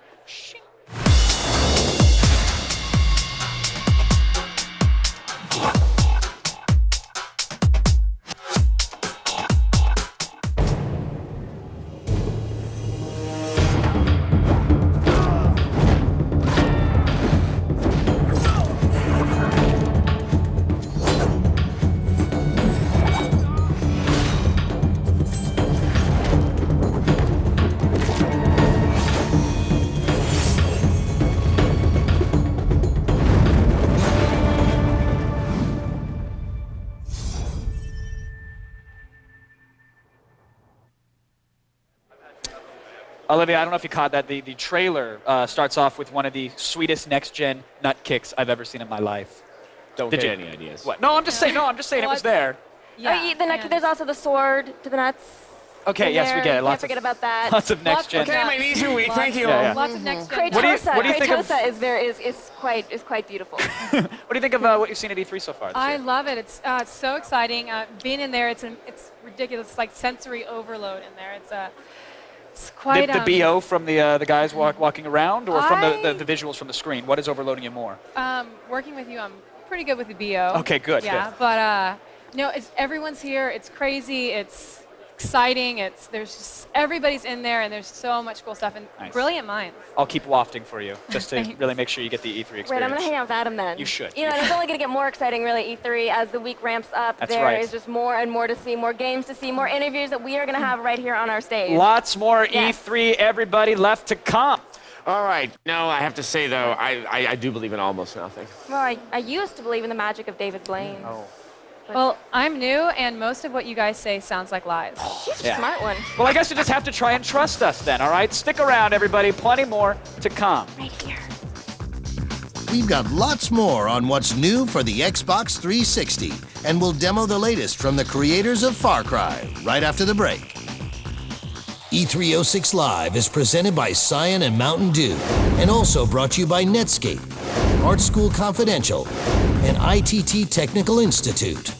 Olivia, I don't know if you caught that. The trailer starts off with one of the sweetest next-gen nut kicks I've ever seen in my life. Don't get any ideas. What? No, I'm just saying it was there. Yeah. There's also the sword to the nuts. Okay, yes, we get it. Can't forget about that. Lots of next-gen. Okay, my knees are weak. Thank you. Lots of next-gen. Kratos is quite beautiful. What do you think of what you've seen at E3 so far? I love it. It's so exciting. Being in there, it's ridiculous. It's like sensory overload in there. It's quite the BO from the guys walking around, or from the visuals from the screen? What is overloading you more? Working with you, I'm pretty good with the BO. Okay, good. Yeah, good. But no, everyone's here. It's crazy. It's exciting. Everybody's in there, and there's so much cool stuff and brilliant minds. I'll keep wafting for you, just to really make sure you get the E3 experience. Right, I'm gonna hang out with Adam then. You should. You know, it's only gonna get more exciting, really, E3 as the week ramps up. There is just more and more to see, more games to see, more interviews that we are gonna have right here on our stage. Lots more E3, everybody, left to come. All right. No, I have to say, though, I do believe in almost nothing. Well, I used to believe in the magic of David Blaine. Oh. Well, I'm new, and most of what you guys say sounds like lies. She's a smart one. Well, I guess you just have to try and trust us then, all right? Stick around, everybody. Plenty more to come. Right here. We've got lots more on what's new for the Xbox 360, and we'll demo the latest from the creators of Far Cry right after the break. E306 Live is presented by Cyan and Mountain Dew, and also brought to you by Netscape, Art School Confidential, and ITT Technical Institute.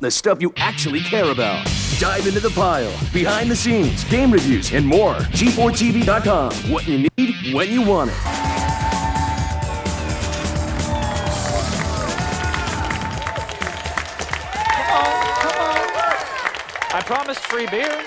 The stuff you actually care about. Dive into the pile, behind the scenes, game reviews, and more. G4TV.com. What you need, when you want it. I promised free beer.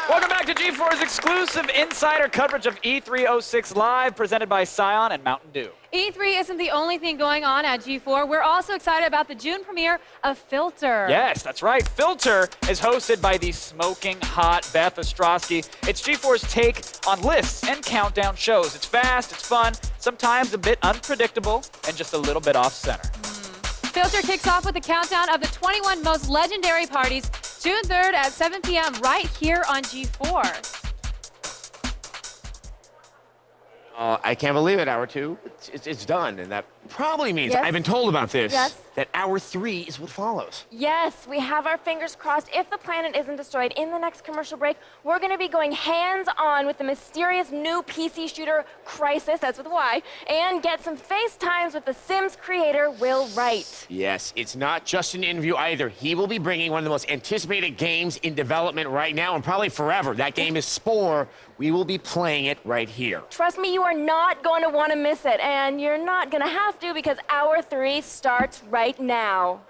Welcome back to G4's exclusive insider coverage of E306 Live, presented by Cyan and Mountain Dew. E3 isn't the only thing going on at G4. We're also excited about the June premiere of Filter. Yes, that's right. Filter is hosted by the smoking hot Beth Ostrowski. It's G4's take on lists and countdown shows. It's fast, it's fun, sometimes a bit unpredictable, and just a little bit off-center. Filter kicks off with a countdown of the 21 most legendary parties, June 3rd at 7 p.m. right here on G4. I can't believe it, hour 2. It's done, and that Probably means, Yes? I've been told about this, Yes? that hour 3 is what follows. Yes, we have our fingers crossed. If the planet isn't destroyed in the next commercial break, we're going to be going hands-on with the mysterious new PC shooter Crisis, that's with a Y, and get some FaceTimes with the Sims creator, Will Wright. Yes, it's not just an interview either. He will be bringing one of the most anticipated games in development right now and probably forever. That game is Spore. We will be playing it right here. Trust me, you are not going to want to miss it, and you're not going to have to because hour 3 starts right now.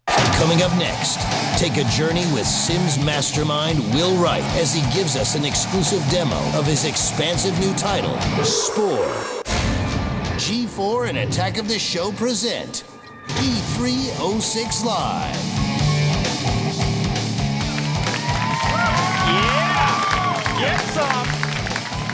Coming up next, take a journey with Sims mastermind Will Wright as he gives us an exclusive demo of his expansive new title, Spore. G4 and Attack of the Show present E306 Live. Yeah! Get some!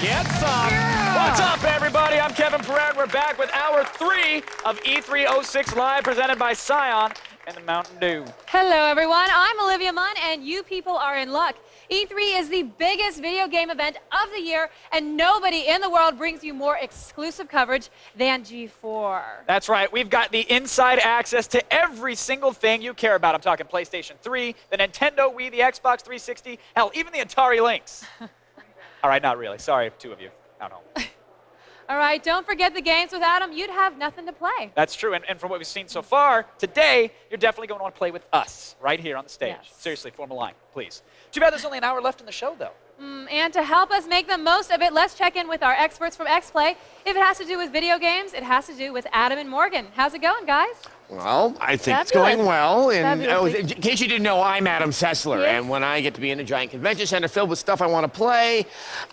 Get some! Yeah. What's up, everybody? I'm Kevin Perret. We're back with hour 3 of E306 Live, presented by Scion and the Mountain Dew. Hello, everyone. I'm Olivia Munn, and you people are in luck. E3 is the biggest video game event of the year, and nobody in the world brings you more exclusive coverage than G4. That's right. We've got the inside access to every single thing you care about. I'm talking PlayStation 3, the Nintendo Wii, the Xbox 360, hell, even the Atari Lynx. All right, not really. Sorry, 2 of you out home. All right, don't forget the games. Without them, you'd have nothing to play. That's true, and from what we've seen so far, today, you're definitely going to want to play with us right here on the stage. Yes. Seriously, form a line, please. Too bad there's only an hour left in the show, though. And to help us make the most of it, let's check in with our experts from XPlay. If it has to do with video games, it has to do with Adam and Morgan. How's it going, guys? Well, I think it's Fabulous. going well. And Fabulously. in case you didn't know, I'm Adam Sessler. Yes. And when I get to be in a giant convention center filled with stuff I want to play,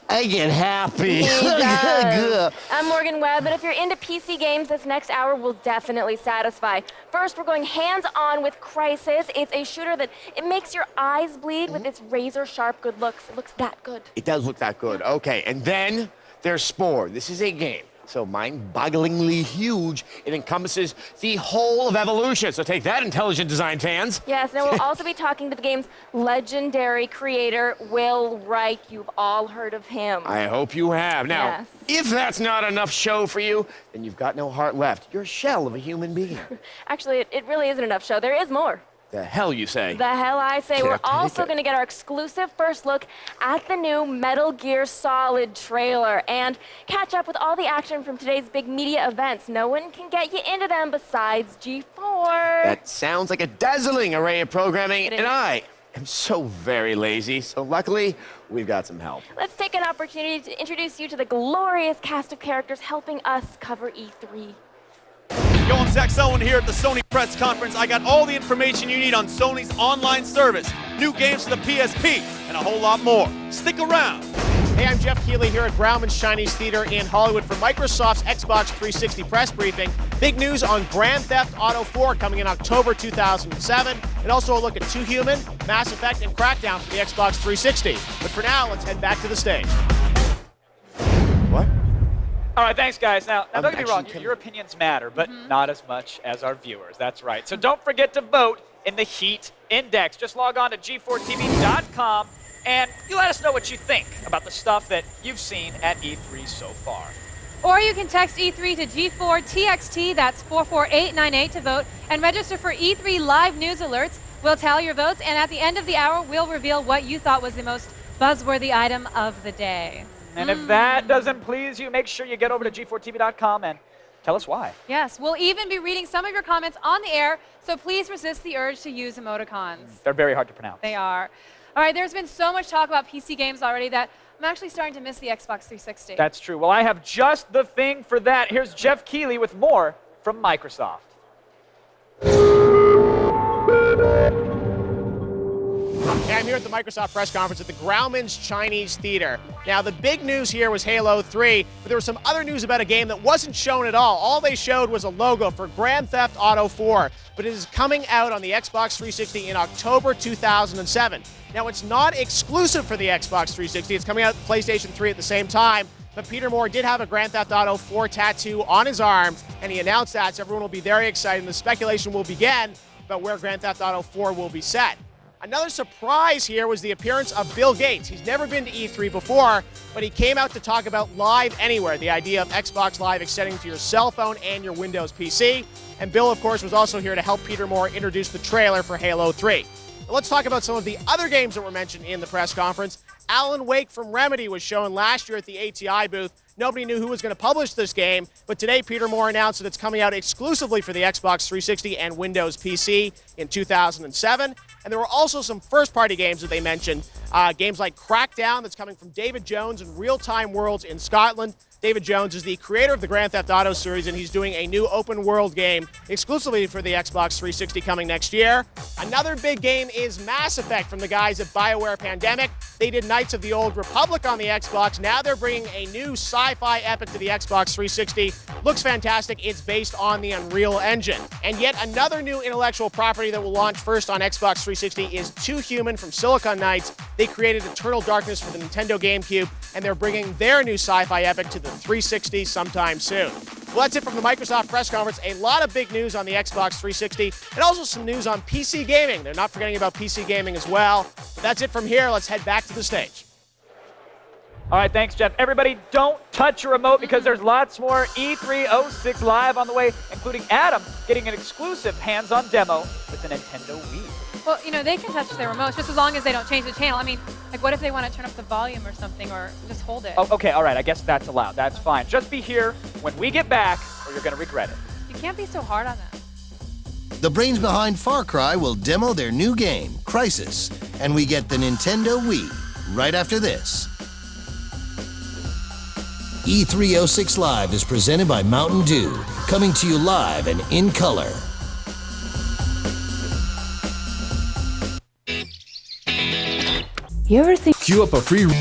I get happy. He does. I'm Morgan Webb, but if you're into PC games, this next hour will definitely satisfy. First, we're going hands-on with Crisis. It's a shooter that it makes your eyes bleed with its razor-sharp good looks. It looks that good. It does look that good. Okay, and then there's Spore. This is a game so mind-bogglingly huge, it encompasses the whole of evolution. So take that, intelligent design fans. Yes, and we'll also be talking to the game's legendary creator, Will Wright. You've all heard of him. I hope you have. Now, Yes. if that's not enough show for you, then you've got no heart left. You're a shell of a human being. Actually, it really isn't enough show. There is more. The hell you say? The hell I say. Can't We're take also it. going to get our exclusive first look at the new Metal Gear Solid trailer and catch up with all the action from today's big media events. No one can get you into them besides G4. That sounds like a dazzling array of programming, It and is. I am so very lazy. So luckily, we've got some help. Let's take an opportunity to introduce you to the glorious cast of characters helping us cover E3. Yo, I'm Zach Selwyn here at the Sony press conference. I got all the information you need on Sony's online service, new games for the PSP, and a whole lot more. Stick around. Hey, I'm Jeff Keighley here at Grauman's Chinese Theater in Hollywood for Microsoft's Xbox 360 press briefing. Big news on Grand Theft Auto 4 coming in October 2007, and also a look at Two Human, Mass Effect, and Crackdown for the Xbox 360. But for now, let's head back to the stage. What? All right, thanks, guys. Now don't get me wrong, your opinions matter, but not as much as our viewers. That's right. So don't forget to vote in the Heat Index. Just log on to G4TV.com and you let us know what you think about the stuff that you've seen at E3 so far. Or you can text E3 to G4TXT, that's 44898 to vote, and register for E3 live news alerts. We'll tally your votes, and at the end of the hour, we'll reveal what you thought was the most buzzworthy item of the day. And if that doesn't please you, make sure you get over to G4TV.com and tell us why. Yes, we'll even be reading some of your comments on the air, so please resist the urge to use emoticons. They're very hard to pronounce. They are. All right, there's been so much talk about PC games already that I'm actually starting to miss the Xbox 360. That's true. Well, I have just the thing for that. Here's Jeff Keighley with more from Microsoft. Hey, I'm here at the Microsoft press conference at the Grauman's Chinese Theater. Now, the big news here was Halo 3, but there was some other news about a game that wasn't shown at all. All they showed was a logo for Grand Theft Auto 4, but it is coming out on the Xbox 360 in October 2007. Now, it's not exclusive for the Xbox 360. It's coming out to PlayStation 3 at the same time, but Peter Moore did have a Grand Theft Auto 4 tattoo on his arm, and he announced that, so everyone will be very excited, and the speculation will begin about where Grand Theft Auto 4 will be set. Another surprise here was the appearance of Bill Gates. He's never been to E3 before, but he came out to talk about Live Anywhere, the idea of Xbox Live extending to your cell phone and your Windows PC. And Bill, of course, was also here to help Peter Moore introduce the trailer for Halo 3. But let's talk about some of the other games that were mentioned in the press conference. Alan Wake from Remedy was shown last year at the ATI booth. Nobody knew who was going to publish this game, but today Peter Moore announced that it's coming out exclusively for the Xbox 360 and Windows PC in 2007. And there were also some first-party games that they mentioned. Games like Crackdown, that's coming from David Jones and Real Time Worlds in Scotland. David Jones is the creator of the Grand Theft Auto series, and he's doing a new open-world game exclusively for the Xbox 360 coming next year. Another big game is Mass Effect from the guys at BioWare Pandemic. They did Knights of the Old Republic on the Xbox. Now they're bringing a new sci-fi epic to the Xbox 360. Looks fantastic. It's based on the Unreal Engine. And yet another new intellectual property that will launch first on Xbox 360 is Too Human from Silicon Knights. They created Eternal Darkness for the Nintendo GameCube, and they're bringing their new sci-fi epic to the 360 sometime soon. Well, that's it from the Microsoft press conference. A lot of big news on the Xbox 360 and also some news on PC gaming. They're not forgetting about PC gaming as well. But that's it from here. Let's head back to the stage. All right, thanks, Jeff. Everybody, don't touch your remote because there's lots more E306 Live on the way, including Adam getting an exclusive hands-on demo with the Nintendo Wii. Well, you know, they can touch their remotes just as long as they don't change the channel. I mean, like, what if they want to turn up the volume or something, or just hold it? Oh, okay, all right, I guess that's allowed. That's fine. Just be here when we get back, or you're going to regret it. You can't be so hard on them. The brains behind Far Cry will demo their new game, Crysis, and we get the Nintendo Wii right after this. E306 Live is presented by Mountain Dew, coming to you live and in color. You ever think... Queue up a free... We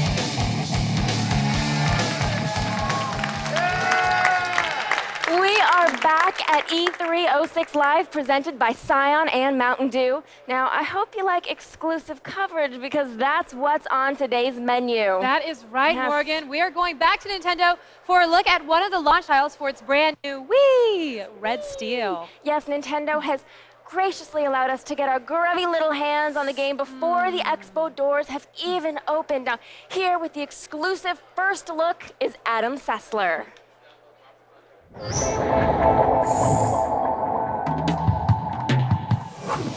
are back at E306 Live, presented by Scion and Mountain Dew. Now, I hope you like exclusive coverage because that's what's on today's menu. That is right, Yes. Morgan. We are going back to Nintendo for a look at one of the launch titles for its brand new Wii, Red Steel. Yes, Nintendo has graciously allowed us to get our grubby little hands on the game before the expo doors have even opened. Now, here with the exclusive first look is Adam Sessler.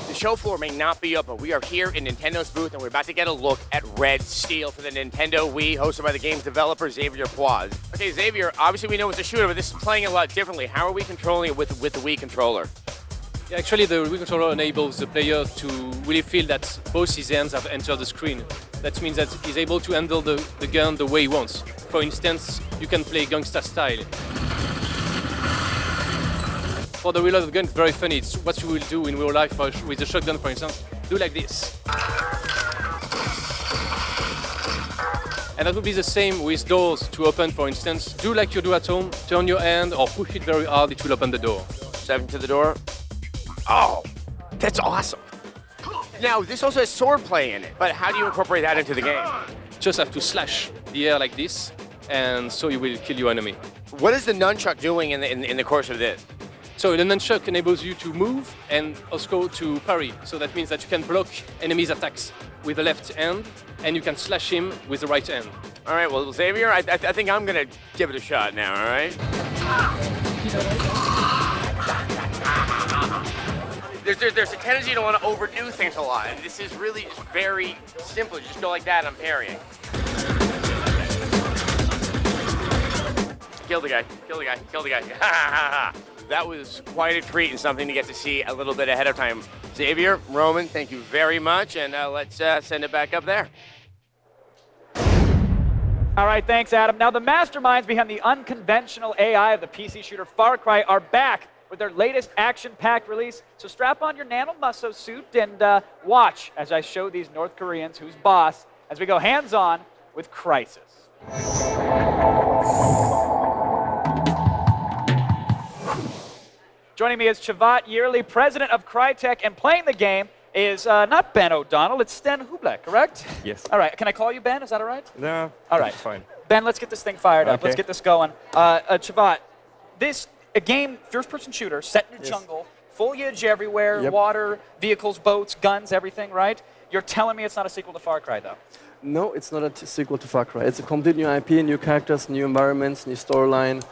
The show floor may not be up, but we are here in Nintendo's booth, and we're about to get a look at Red Steel for the Nintendo Wii, hosted by the game's developer, Xavier Poise. Okay, Xavier, obviously we know it's a shooter, but this is playing a lot differently. How are we controlling it with the Wii controller? Yeah, actually, the Wii controller enables the player to really feel that both his hands have entered the screen. That means that he's able to handle the gun the way he wants. For instance, you can play gangsta style. For the reload of the gun, it's very funny. It's what you will do in real life with a shotgun, for instance. Do like this. And that would be the same with doors to open, for instance. Do like you do at home, turn your hand or push it very hard, it will open the door. 7 to the door. Oh, that's awesome. Now, this also has swordplay in it, but how do you incorporate that into the game? Just have to slash the air like this, and so you will kill your enemy. What is the nunchuck doing in the course of this? So the nunchuck enables you to move and also to parry. So that means that you can block enemies' attacks with the left hand, and you can slash him with the right hand. All right, well, Xavier, I think I'm going to give it a shot now, all right? There's a tendency to want to overdo things a lot. And this is really just very simple. You just go like that and I'm parrying. Kill the guy, kill the guy, kill the guy. That was quite a treat and something to get to see a little bit ahead of time. Xavier, Roman, thank you very much, and let's send it back up there. All right, thanks, Adam. Now, the masterminds behind the unconventional AI of the PC shooter Far Cry are back with their latest action-packed release. So strap on your nano-muscle suit and watch as I show these North Koreans who's boss as we go hands-on with Crysis. Joining me is Chavat Yearly, president of Crytek, and playing the game is not Ben O'Donnell, it's Sten Hublek, correct? Yes. All right, can I call you Ben? Is that all right? No. All right. Fine. Ben, let's get this thing fired up. Okay. Let's get this going. Chavat, this a game, first-person shooter, set in a jungle, foliage everywhere, Yep. water, vehicles, boats, guns, everything, right? You're telling me it's not a sequel to Far Cry, though? No, it's not a sequel to Far Cry. It's a complete new IP, new characters, new environments, new storyline,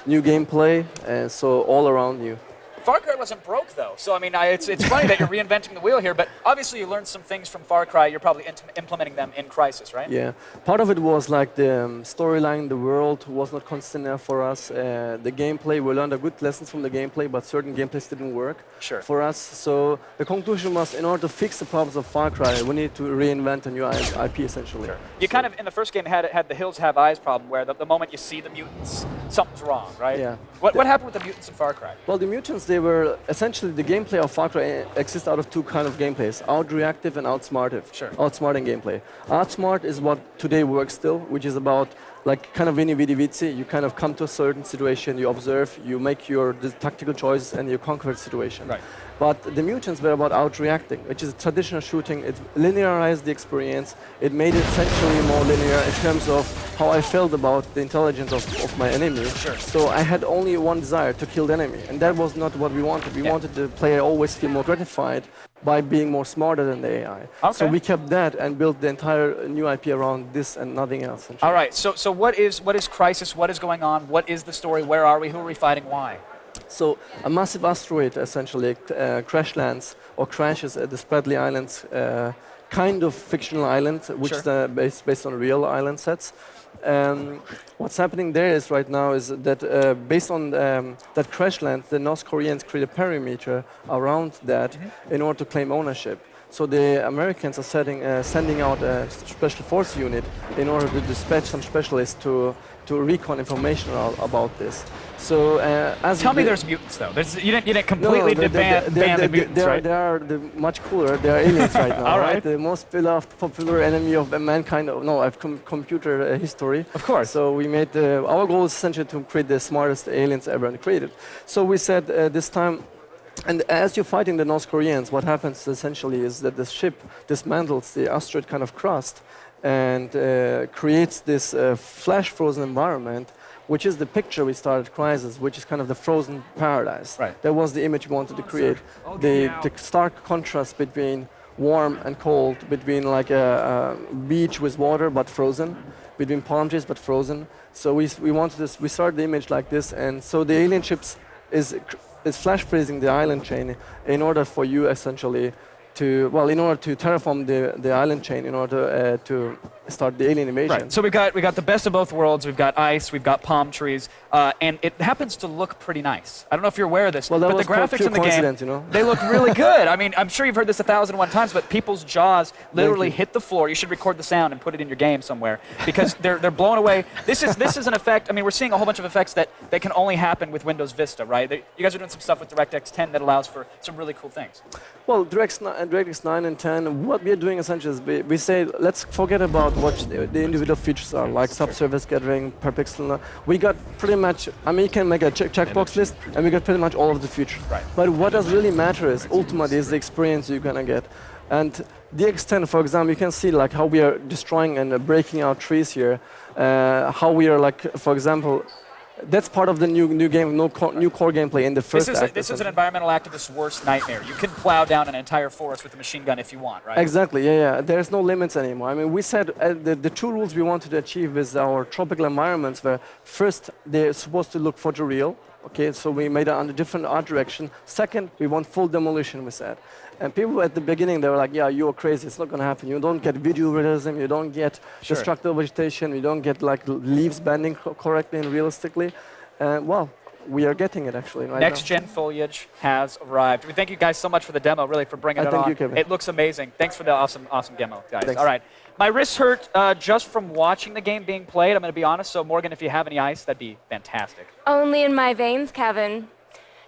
new gameplay, so all around new. Far Cry wasn't broke, though. So, I mean, it's funny that you're reinventing the wheel here, but obviously you learned some things from Far Cry. You're probably implementing them in Crysis, right? Yeah. Part of it was like the storyline, the world was not constant enough for us. The gameplay, we learned a good lessons from the gameplay, but certain gameplays didn't work for us. So the conclusion was, in order to fix the problems of Far Cry, we need to reinvent a new IP, essentially. Sure. You kind of, in the first game, had the Hills Have Eyes problem, where the moment you see the mutants, something's wrong, right? Yeah. What happened with the mutants in Far Cry? Well, the mutants, they were essentially the gameplay of Far Cry exists out of two kind of gameplays: out-reactive and outsmartive. Sure. Outsmarting gameplay. Outsmart is what today works still, which is about like kind of Vini Vidi Vici. You kind of come to a certain situation, you observe, you make your tactical choices, and you conquer the situation. Right. But the mutants were about out-reacting, which is traditional shooting. It linearized the experience. It made it essentially more linear in terms of how I felt about the intelligence of my enemy. Sure. So I had only one desire, to kill the enemy. And that was not what we wanted. We wanted the player always feel more gratified by being more smarter than the AI. Okay. So we kept that and built the entire new IP around this and nothing else. All right, so what is Crysis? What is going on? What is the story? Where are we? Who are we fighting? Why? So a massive asteroid essentially crash lands or crashes at the Spratly Islands, kind of fictional island, which is based on real island sets. What's happening there is right now is that based on that crash land, the North Koreans create a perimeter around that in order to claim ownership. So the Americans are sending out a special force unit in order to dispatch some specialists to recon information about this. So Tell me there's mutants, though. You didn't completely ban the mutants, right? They are much cooler. They are aliens right now. All right. The most beloved, popular enemy of mankind. No, I've computer history. Of course. So we made our goal is essentially to create the smartest aliens ever created. So we said this time. And as you're fighting the North Koreans, what happens essentially is that the ship dismantles the asteroid kind of crust and creates this flash frozen environment, which is the picture we started Crysis, which is kind of the frozen paradise. Right. That was the image we wanted to create. The stark contrast between warm and cold, between like a beach with water but frozen, between palm trees but frozen. So we wanted this. We started the image like this, and so the alien ships is flash freezing the island chain in order for you essentially in order to terraform the island chain in order to start the alien invasion. Right. So we got the best of both worlds. We've got ice, we've got palm trees, and it happens to look pretty nice. I don't know if you're aware of this, well, but the graphics in the game, you know? they look really good. I mean, I'm sure you've heard this 1,001 times, but people's jaws literally hit the floor. You should record the sound and put it in your game somewhere because they're blown away. This is an effect. I mean, we're seeing a whole bunch of effects that can only happen with Windows Vista, right? You guys are doing some stuff with DirectX 10 that allows for some really cool things. Well, DirectX 9 and 10, what we are doing essentially is we say, let's forget about what the individual features are, like subsurface gathering, per pixel. We got pretty much, I mean, you can make a checkbox list, and we got pretty much all of the features. Right. But what does really matter is, ultimately, is the experience you're going to get. And DX10, for example, you can see like how we are destroying and breaking out trees here, how we are like, for example, that's part of the new game, new core gameplay in the first act. This is an environmental activist's worst nightmare. You can plow down an entire forest with a machine gun if you want, right? Exactly, yeah. There's no limits anymore. I mean, we said the two rules we wanted to achieve with our tropical environments were, first, they're supposed to look photoreal. Okay, so we made it on a different art direction. Second, we want full demolition, we said. And people at the beginning, they were like, yeah, you're crazy, it's not going to happen. You don't get video realism, you don't get destructive vegetation, you don't get like leaves bending correctly and realistically. Well, we are getting it actually right Next gen foliage has arrived. We thank you guys so much for the demo, really, for bringing it on. Thank you, Kevin. It looks amazing. Thanks for the awesome demo, guys. Thanks. All right. My wrists hurt just from watching the game being played, I'm going to be honest. So, Morgan, if you have any ice, that'd be fantastic. Only in my veins, Kevin.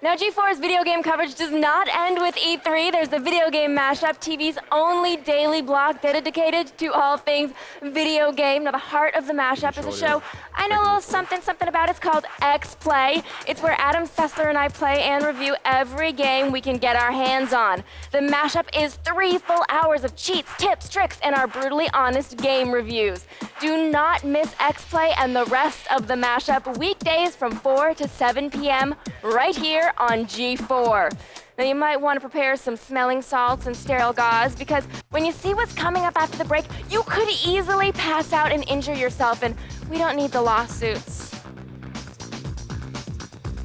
Now, G4's video game coverage does not end with E3. There's the Video Game Mashup, TV's only daily block dedicated to all things video game. Now, the heart of the mashup is a show I know a little something about. It's called X-Play. It's where Adam Sessler and I play and review every game we can get our hands on. The mashup is 3 full hours of cheats, tips, tricks, and our brutally honest game reviews. Do not miss X-Play and the rest of the mashup weekdays from 4 to 7 p.m. right here on G4. Now, you might want to prepare some smelling salts and sterile gauze because when you see what's coming up after the break, you could easily pass out and injure yourself, and we don't need the lawsuits.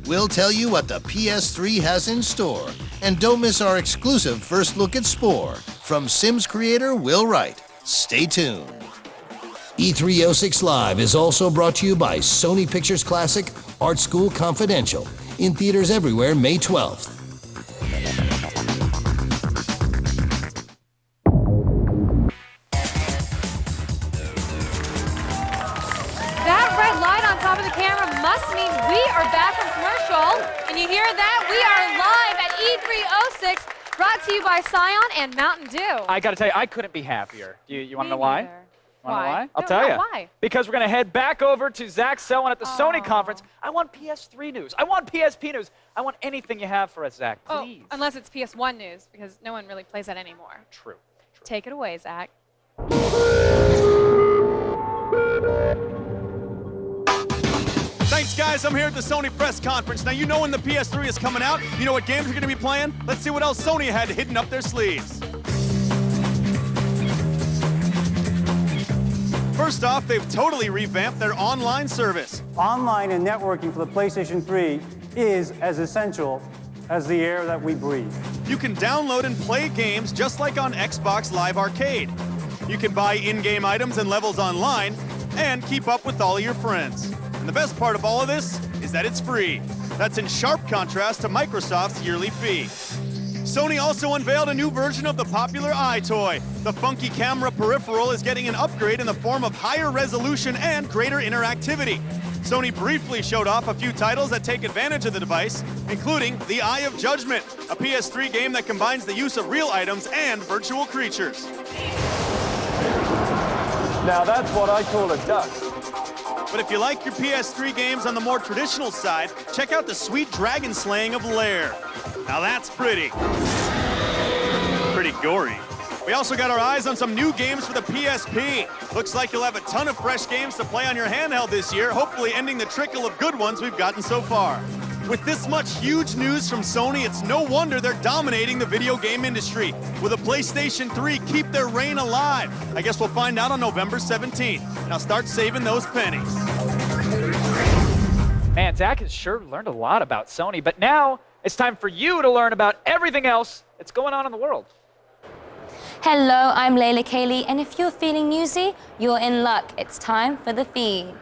We'll tell you what the PS3 has in store. And don't miss our exclusive first look at Spore from Sims creator Will Wright. Stay tuned. E306 Live is also brought to you by Sony Pictures Classic Art School Confidential. In theaters everywhere May 12th. That red light on top of the camera must mean we are back from commercial. And you hear that? We are live at E306, brought to you by Scion and Mountain Dew. I got to tell you, I couldn't be happier. You want to know why? Why? I'll tell you. Why? Because we're going to head back over to Zach Selwyn at the Sony conference. I want PS3 news. I want PSP news. I want anything you have for us, Zach, please. Oh, unless it's PS1 news, because no one really plays that anymore. True. Take it away, Zach. Thanks, guys. I'm here at the Sony press conference. Now, you know when the PS3 is coming out. You know what games we're going to be playing? Let's see what else Sony had hidden up their sleeves. First off, they've totally revamped their online service. Online and networking for the PlayStation 3 is as essential as the air that we breathe. You can download and play games just like on Xbox Live Arcade. You can buy in-game items and levels online and keep up with all of your friends. And the best part of all of this is that it's free. That's in sharp contrast to Microsoft's yearly fee. Sony also unveiled a new version of the popular iToy. The funky camera peripheral is getting an upgrade in the form of higher resolution and greater interactivity. Sony briefly showed off a few titles that take advantage of the device, including The Eye of Judgment, a PS3 game that combines the use of real items and virtual creatures. Now that's what I call a duck. But if you like your PS3 games on the more traditional side, check out the sweet dragon slaying of Lair. Now that's pretty gory. We also got our eyes on some new games for the PSP. Looks like you'll have a ton of fresh games to play on your handheld this year, hopefully ending the trickle of good ones we've gotten so far. With this much huge news from Sony, it's no wonder they're dominating the video game industry. Will the PlayStation 3 keep their reign alive? I guess we'll find out on November 17th. Now start saving those pennies. Man, Zach has sure learned a lot about Sony, but now it's time for you to learn about everything else that's going on in the world. Hello, I'm Layla Kaylee, and if you're feeling newsy, you're in luck. It's time for the feed.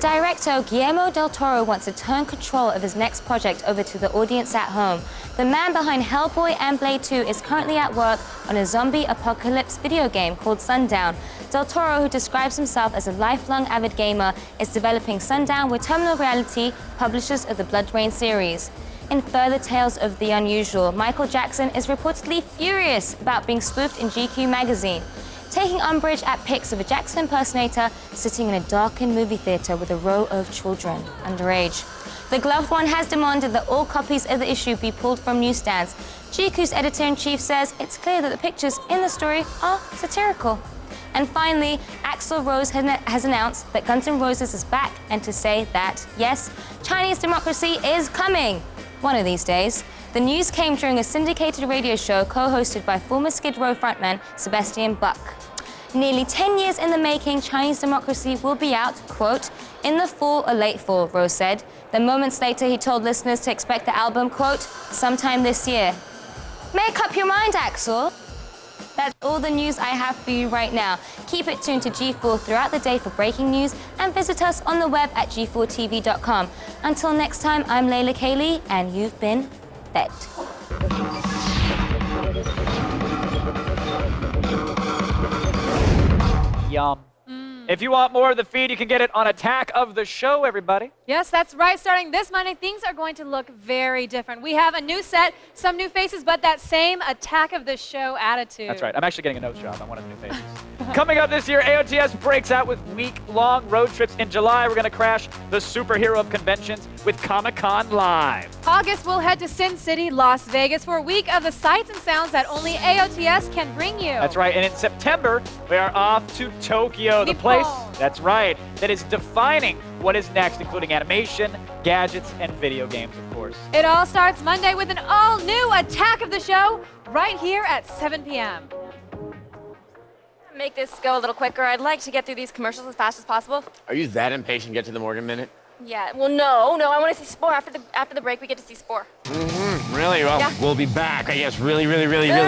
Director Guillermo del Toro wants to turn control of his next project over to the audience at home. The man behind Hellboy and Blade 2 is currently at work on a zombie apocalypse video game called Sundown. Del Toro, who describes himself as a lifelong avid gamer, is developing Sundown with Terminal Reality, publishers of the Blood Rain series. In further tales of the unusual, Michael Jackson is reportedly furious about being spoofed in GQ magazine, taking umbrage at pics of a Jackson impersonator sitting in a darkened movie theater with a row of children underage. The gloved one has demanded that all copies of the issue be pulled from newsstands. GQ's editor-in-chief says it's clear that the pictures in the story are satirical. And finally, Axl Rose has announced that Guns N' Roses is back, and to say that, yes, Chinese democracy is coming one of these days. The news came during a syndicated radio show co-hosted by former Skid Row frontman Sebastian Bach. Nearly 10 years in the making, Chinese democracy will be out, quote, in the fall or late fall, Rose said. Then moments later, he told listeners to expect the album, quote, sometime this year. Make up your mind, Axl. That's all the news I have for you right now. Keep it tuned to G4 throughout the day for breaking news and visit us on the web at g4tv.com. Until next time, I'm Layla Kaylee, and you've been fed. Yum. If you want more of the feed, you can get it on Attack of the Show, everybody. Yes, that's right. Starting this Monday, things are going to look very different. We have a new set, some new faces, but that same Attack of the Show attitude. That's right. I'm actually getting a nose job on one of the new faces. Coming up this year, AOTS breaks out with week-long road trips. In July, we're going to crash the superhero of conventions with Comic-Con Live. August, we'll head to Sin City, Las Vegas for a week of the sights and sounds that only AOTS can bring you. That's right. And in September, we are off to Tokyo, the place That's right. That is defining what is next, including animation, gadgets, and video games, of course. It all starts Monday with an all-new Attack of the Show right here at 7 p.m. Make this go a little quicker. I'd like to get through these commercials as fast as possible. Are you that impatient to get to the Morgan Minute? Yeah, well, no, I want to see Spore. After the break, we get to see Spore. Really? Well, Yeah. we'll be back, I guess, really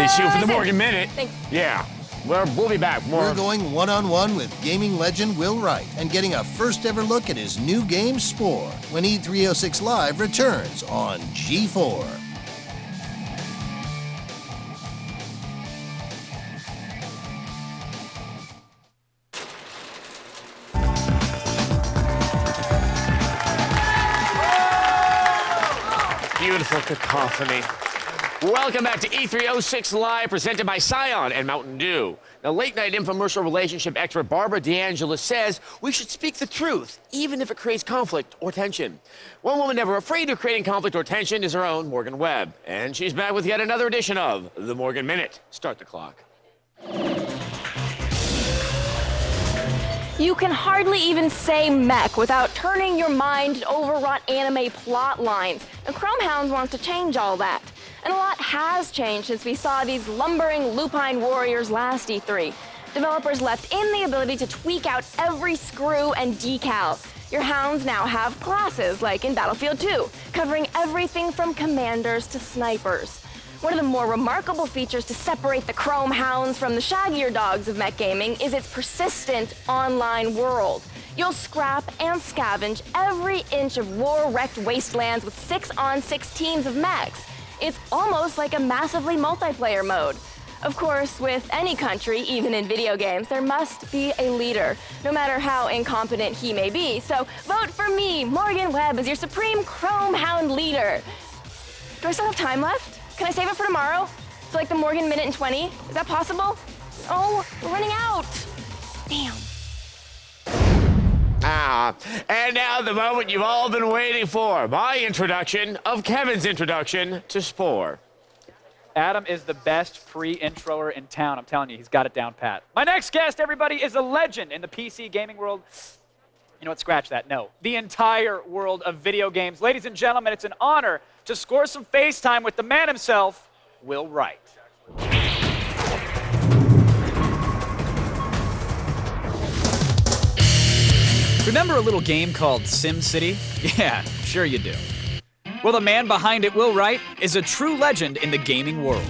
soon for the Morgan Minute. Thanks. Yeah, we'll be back. More. We're going one-on-one with gaming legend Will Wright and getting a first-ever look at his new game, Spore, when E306 Live returns on G4. Beautiful cacophony. Welcome back to E306 Live, presented by Scion and Mountain Dew. Now, late-night infomercial relationship expert Barbara DeAngela says we should speak the truth, even if it creates conflict or tension. One woman never afraid of creating conflict or tension is her own Morgan Webb. And she's back with yet another edition of the Morgan Minute. Start the clock. You can hardly even say mech without turning your mind to overwrought anime plot lines. And Chromehounds wants to change all that. And a lot has changed since we saw these lumbering lupine warriors last E3. Developers left in the ability to tweak out every screw and decal. Your hounds now have classes, like in Battlefield 2, covering everything from commanders to snipers. One of the more remarkable features to separate the Chrome Hounds from the shaggier dogs of mech gaming is its persistent online world. You'll scrap and scavenge every inch of war-wrecked wastelands with 6-on-6 teams of mechs. It's almost like a massively multiplayer mode. Of course, with any country, even in video games, there must be a leader, no matter how incompetent he may be. So vote for me, Morgan Webb, as your supreme Chrome Hound leader. Do I still have time left? Can I save it for tomorrow? So like the Morgan Minute in 20? Is that possible? Oh, we're running out. Damn. And now the moment you've all been waiting for. My introduction of Kevin's introduction to Spore. Adam is the best pre-introer in town. I'm telling you, he's got it down pat. My next guest, everybody, is a legend in the PC gaming world. You know what? Scratch that. No. The entire world of video games. Ladies and gentlemen, it's an honor to score some FaceTime with the man himself, Will Wright. Remember a little game called SimCity? Yeah, sure you do. Well, the man behind it, Will Wright, is a true legend in the gaming world.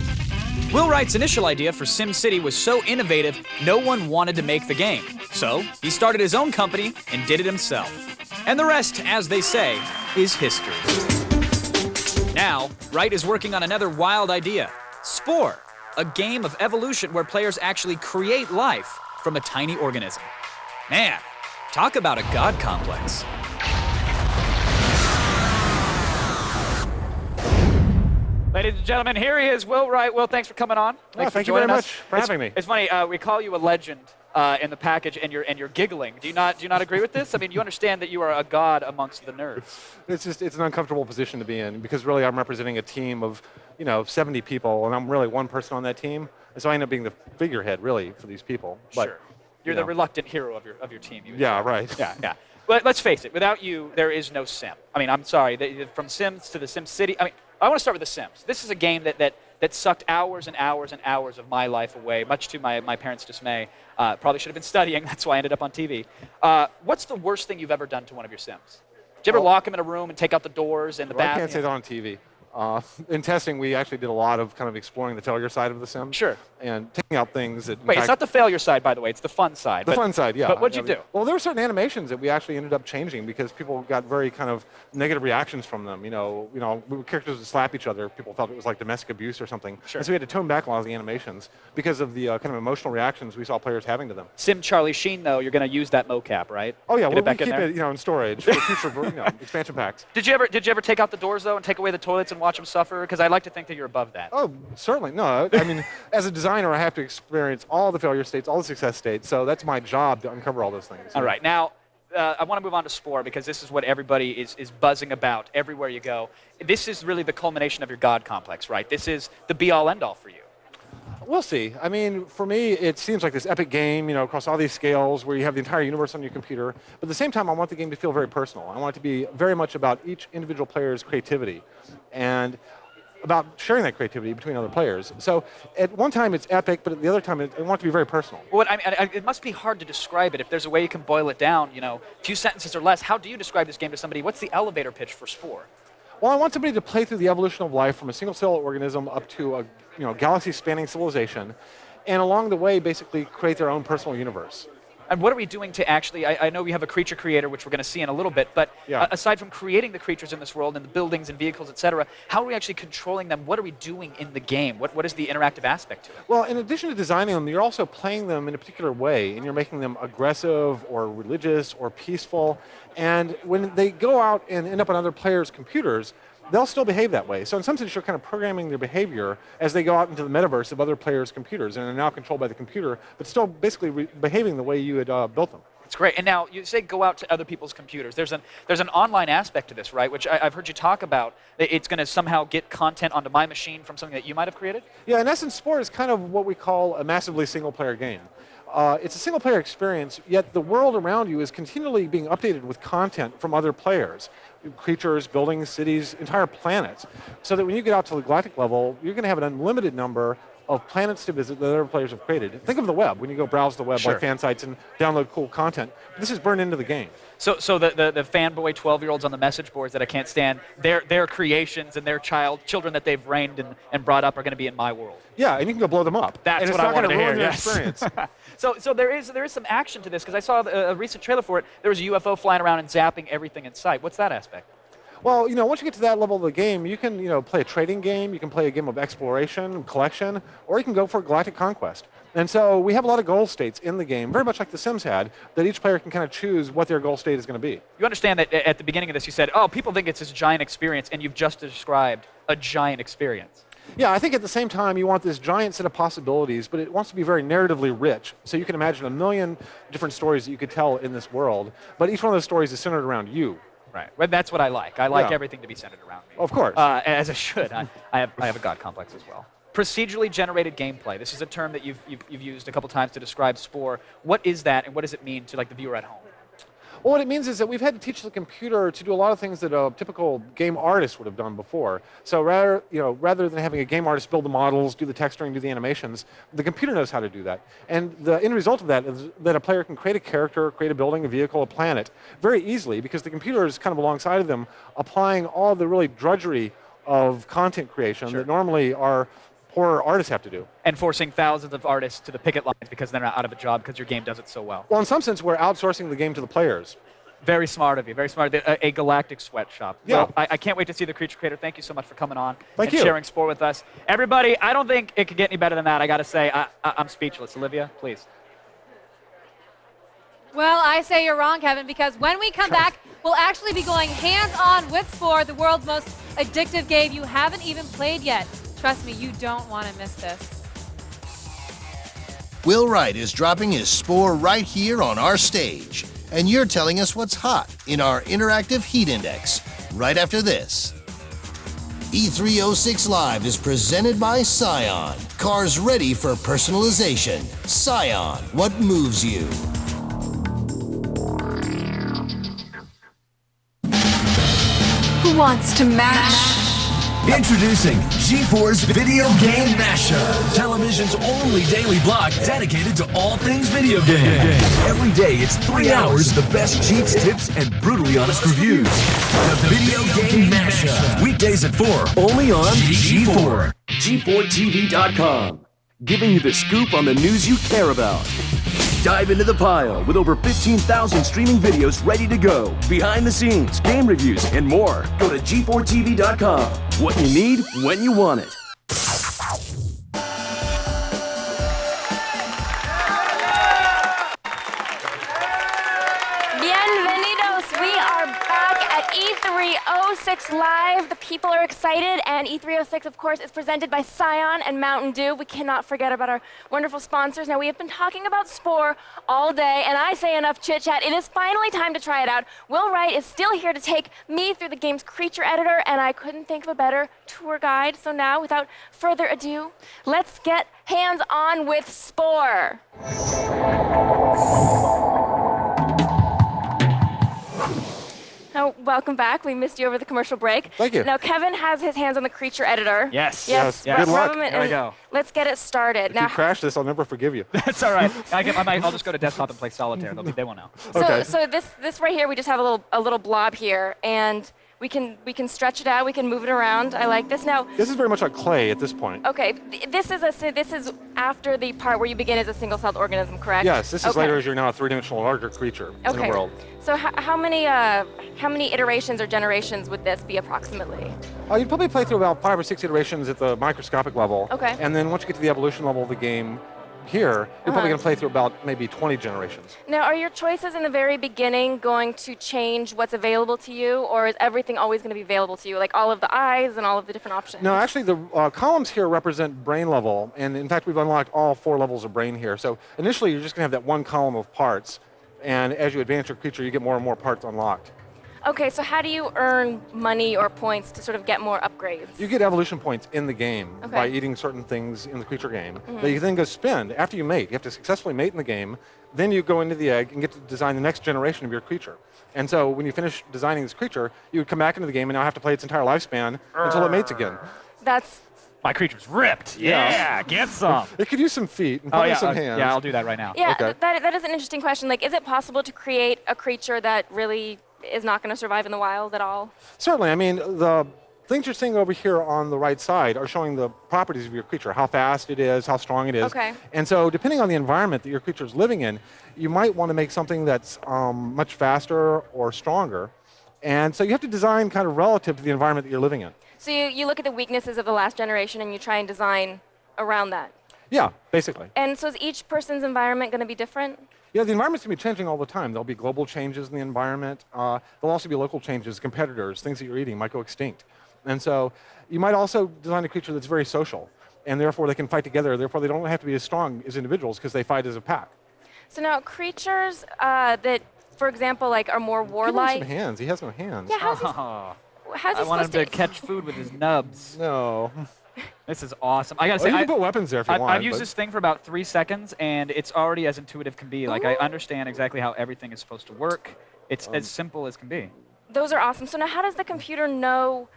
Will Wright's initial idea for SimCity was so innovative, no one wanted to make the game. So, he started his own company and did it himself. And the rest, as they say, is history. Now, Wright is working on another wild idea, Spore, a game of evolution where players actually create life from a tiny organism. Man, talk about a god complex. Ladies and gentlemen, here he is, Will Wright. Will, thanks for coming on. Thank you very much for having me. It's funny, we call you a legend in the package, and you're giggling. Do you not agree with this? I mean, you understand that you are a god amongst the nerds. It's an uncomfortable position to be in because really I'm representing a team of 70 people, and I'm really one person on that team, and so I end up being the figurehead really for these people. But, sure, you're the reluctant hero of your team. Yeah, right. Yeah. But let's face it, without you, there is no Sim. I mean, I'm sorry, from Sims to the Sim City. I mean, I want to start with The Sims. This is a game that sucked hours and hours and hours of my life away, much to my parents' dismay. Probably should have been studying. That's why I ended up on TV. What's the worst thing you've ever done to one of your Sims? Did you ever lock them in a room and take out the doors and the bathroom? I can't say that on TV. In testing, we actually did a lot of kind of exploring the failure side of the sim. Sure. And taking out things that... Wait, it's not the failure side, by the way. It's the fun side. The fun side, yeah. But what'd you do? Well, there were certain animations that we actually ended up changing because people got very kind of negative reactions from them. Characters would slap each other. People felt it was like domestic abuse or something. Sure. And so we had to tone back a lot of the animations because of the kind of emotional reactions we saw players having to them. Sim Charlie Sheen, though, you're going to use that mocap, right? Oh, yeah. Get We keep it in storage for future expansion packs. Did you ever take out the doors, though, and take away the toilets and watch them suffer? Because I like to think that you're above that. Oh, certainly. No, I mean, as a designer, I have to experience all the failure states, all the success states, so that's my job to uncover all those things. All right. Now, I want to move on to Spore because this is what everybody is buzzing about everywhere you go. This is really the culmination of your God complex, right? This is the be-all, end-all for you. We'll see. I mean, for me, it seems like this epic game, across all these scales where you have the entire universe on your computer. But at the same time, I want the game to feel very personal. I want it to be very much about each individual player's creativity and about sharing that creativity between other players. So at one time it's epic, but at the other time I want it to be very personal. Well, it must be hard to describe it. If there's a way you can boil it down, a few sentences or less, how do you describe this game to somebody? What's the elevator pitch for Spore? Well, I want somebody to play through the evolution of life from a single-cell organism up to a galaxy-spanning civilization, and along the way basically create their own personal universe. And what are we doing to actually, I know we have a creature creator, which we're going to see in a little bit, but aside from creating the creatures in this world and the buildings and vehicles, etc., how are we actually controlling them? What are we doing in the game? What is the interactive aspect to it? Well, in addition to designing them, you're also playing them in a particular way, and you're making them aggressive or religious or peaceful. And when they go out and end up on other players' computers, they'll still behave that way. So in some sense, you're kind of programming their behavior as they go out into the metaverse of other players' computers, and are now controlled by the computer, but still basically behaving the way you had built them. It's great. And now you say go out to other people's computers. There's an online aspect to this, right? Which I've heard you talk about. It's going to somehow get content onto my machine from something that you might have created? Yeah, in essence, Spore is kind of what we call a massively single-player game. It's a single-player experience, yet the world around you is continually being updated with content from other players. Creatures, buildings, cities, entire planets. So that when you get out to the galactic level, you're going to have an unlimited number of planets to visit that other players have created. Think of the web, when you go browse the web like fan sites and download cool content. This is burned into the game. So the fanboy 12-year-olds on the message boards that I can't stand, their creations and their children that they've raised and brought up are going to be in my world. Yeah, and you can go blow them up. That's what I wanted to hear. Yes. Experience. So there is some action to this, because I saw a recent trailer for it. There was a UFO flying around and zapping everything in sight. What's that aspect? Well, once you get to that level of the game, you can, play a trading game, you can play a game of exploration, collection, or you can go for galactic conquest. And so we have a lot of goal states in the game, very much like The Sims had, that each player can kind of choose what their goal state is going to be. You understand that at the beginning of this you said, oh, people think it's this giant experience, and you've just described a giant experience. Yeah, I think at the same time you want this giant set of possibilities, but it wants to be very narratively rich. So you can imagine a million different stories that you could tell in this world, but each one of those stories is centered around you. Right. Well, that's what I like. I like everything to be centered around me. Of course. As I should. I have a God complex as well. Procedurally generated gameplay. This is a term that you've used a couple times to describe Spore. What is that, and what does it mean to the viewer at home? Well, what it means is that we've had to teach the computer to do a lot of things that a typical game artist would have done before. So rather than having a game artist build the models, do the texturing, do the animations, the computer knows how to do that. And the end result of that is that a player can create a character, create a building, a vehicle, a planet very easily, because the computer is kind of alongside of them, applying all the really drudgery of content creation that normally our poor artists have to do. And forcing thousands of artists to the picket lines because they're out of a job because your game does it so well. Well, in some sense, we're outsourcing the game to the players. Very smart of you. Very smart. A galactic sweatshop. Yeah. Well, I can't wait to see the Creature Creator. Thank you so much for coming on and you. sharing Spore with us. Everybody, I don't think it could get any better than that. I got to say, I'm speechless. Olivia, please. Well, I say you're wrong, Kevin, because when we come back, we'll actually be going hands-on with Spore, the world's most addictive game you haven't even played yet. Trust me, you don't want to miss this. Will Wright is dropping his Spore right here on our stage. And you're telling us what's hot in our interactive heat index right after this. E306 Live is presented by Scion. Cars ready for personalization. Scion, what moves you? Who wants to mash? Introducing G4's Video Game Mashup, television's only daily block dedicated to all things video game. Every day it's 3 hours of the best cheats, tips, and brutally honest reviews. The Video Game Mashup, weekdays at 4, only on G4. G4TV.com, giving you the scoop on the news you care about. Dive into the pile with over 15,000 streaming videos ready to go. Behind the scenes, game reviews, and more. Go to G4TV.com. What you need, when you want it. Bienvenidos. We are back at E306 Live. The people are excited, and E306, of course, is presented by Scion and Mountain Dew. We cannot forget about our wonderful sponsors. Now, we have been talking about Spore all day, and I say enough chit-chat. It is finally time to try it out. Will Wright is still here to take me through the game's creature editor, and I couldn't think of a better tour guide. So now, without further ado, let's get hands-on with Spore. Now, welcome back. We missed you over the commercial break. Thank you. Now, Kevin has his hands on the creature editor. Yes. Yes. Good luck. Here we go. Let's get it started. If you crash this, I'll never forgive you. That's all right. I'll just go to desktop and play solitaire. They won't know. So this right here, we just have a little blob here, and we can stretch it out. We can move it around. I like this. Now, This is very much like clay at this point. okay, this is after the part where you begin as a single-celled organism, correct? Yes, this is Okay. later as you're now a three-dimensional larger creature in the Okay. world. So how many iterations or generations would this be approximately? You'd probably play through about 5 or 6 iterations at the microscopic level. Okay. And then once you get to the evolution level of the game here, you're probably going to play through about maybe 20 generations. Now, are your choices in the very beginning going to change what's available to you, or is everything always going to be available to you, like all of the eyes and all of the different options? No, actually, the columns here represent brain level, and in fact, we've unlocked all 4 levels of brain here. So initially, you're just going to have that one column of parts, and as you advance your creature, you get more and more parts unlocked. Okay, so how do you earn money or points to sort of get more upgrades? You get evolution points in the game Okay. by eating certain things in the creature game that you then go spend after you mate. You have to successfully mate in the game, then you go into the egg and get to design the next generation of your creature. And so when you finish designing this creature, you would come back into the game and now have to play its entire lifespan until it mates again. That's... My creature's ripped. Yeah, get some. It could use some feet and probably some hands. Yeah, I'll do that right now. Yeah, Okay. that is an interesting question. Like, is it possible to create a creature that really is not going to survive in the wild at all? Certainly. I mean, the things you're seeing over here on the right side are showing the properties of your creature, how fast it is, how strong it is. Okay. And so depending on the environment that your creature is living in, you might want to make something that's much faster or stronger. And so you have to design kind of relative to the environment that you're living in. So you look at the weaknesses of the last generation and you try and design around that. Yeah, basically. And so is each person's environment going to be different? Yeah, the environment's going to be changing all the time. There'll be global changes in the environment. There'll also be local changes, competitors, things that you're eating might go extinct. And so you might also design a creature that's very social, and therefore they can fight together. Therefore, they don't have to be as strong as individuals because they fight as a pack. So now creatures that, for example, like are more Give him warlike. some hands. He has no hands. Yeah, how's he I want him to catch food with his nubs. No. This is awesome. I gotta say, you can put weapons there if you want. I've used this thing for about 3 seconds, and it's already as intuitive can be. Like, I understand exactly how everything is supposed to work. It's as simple as can be. Those are awesome. So now how does the computer know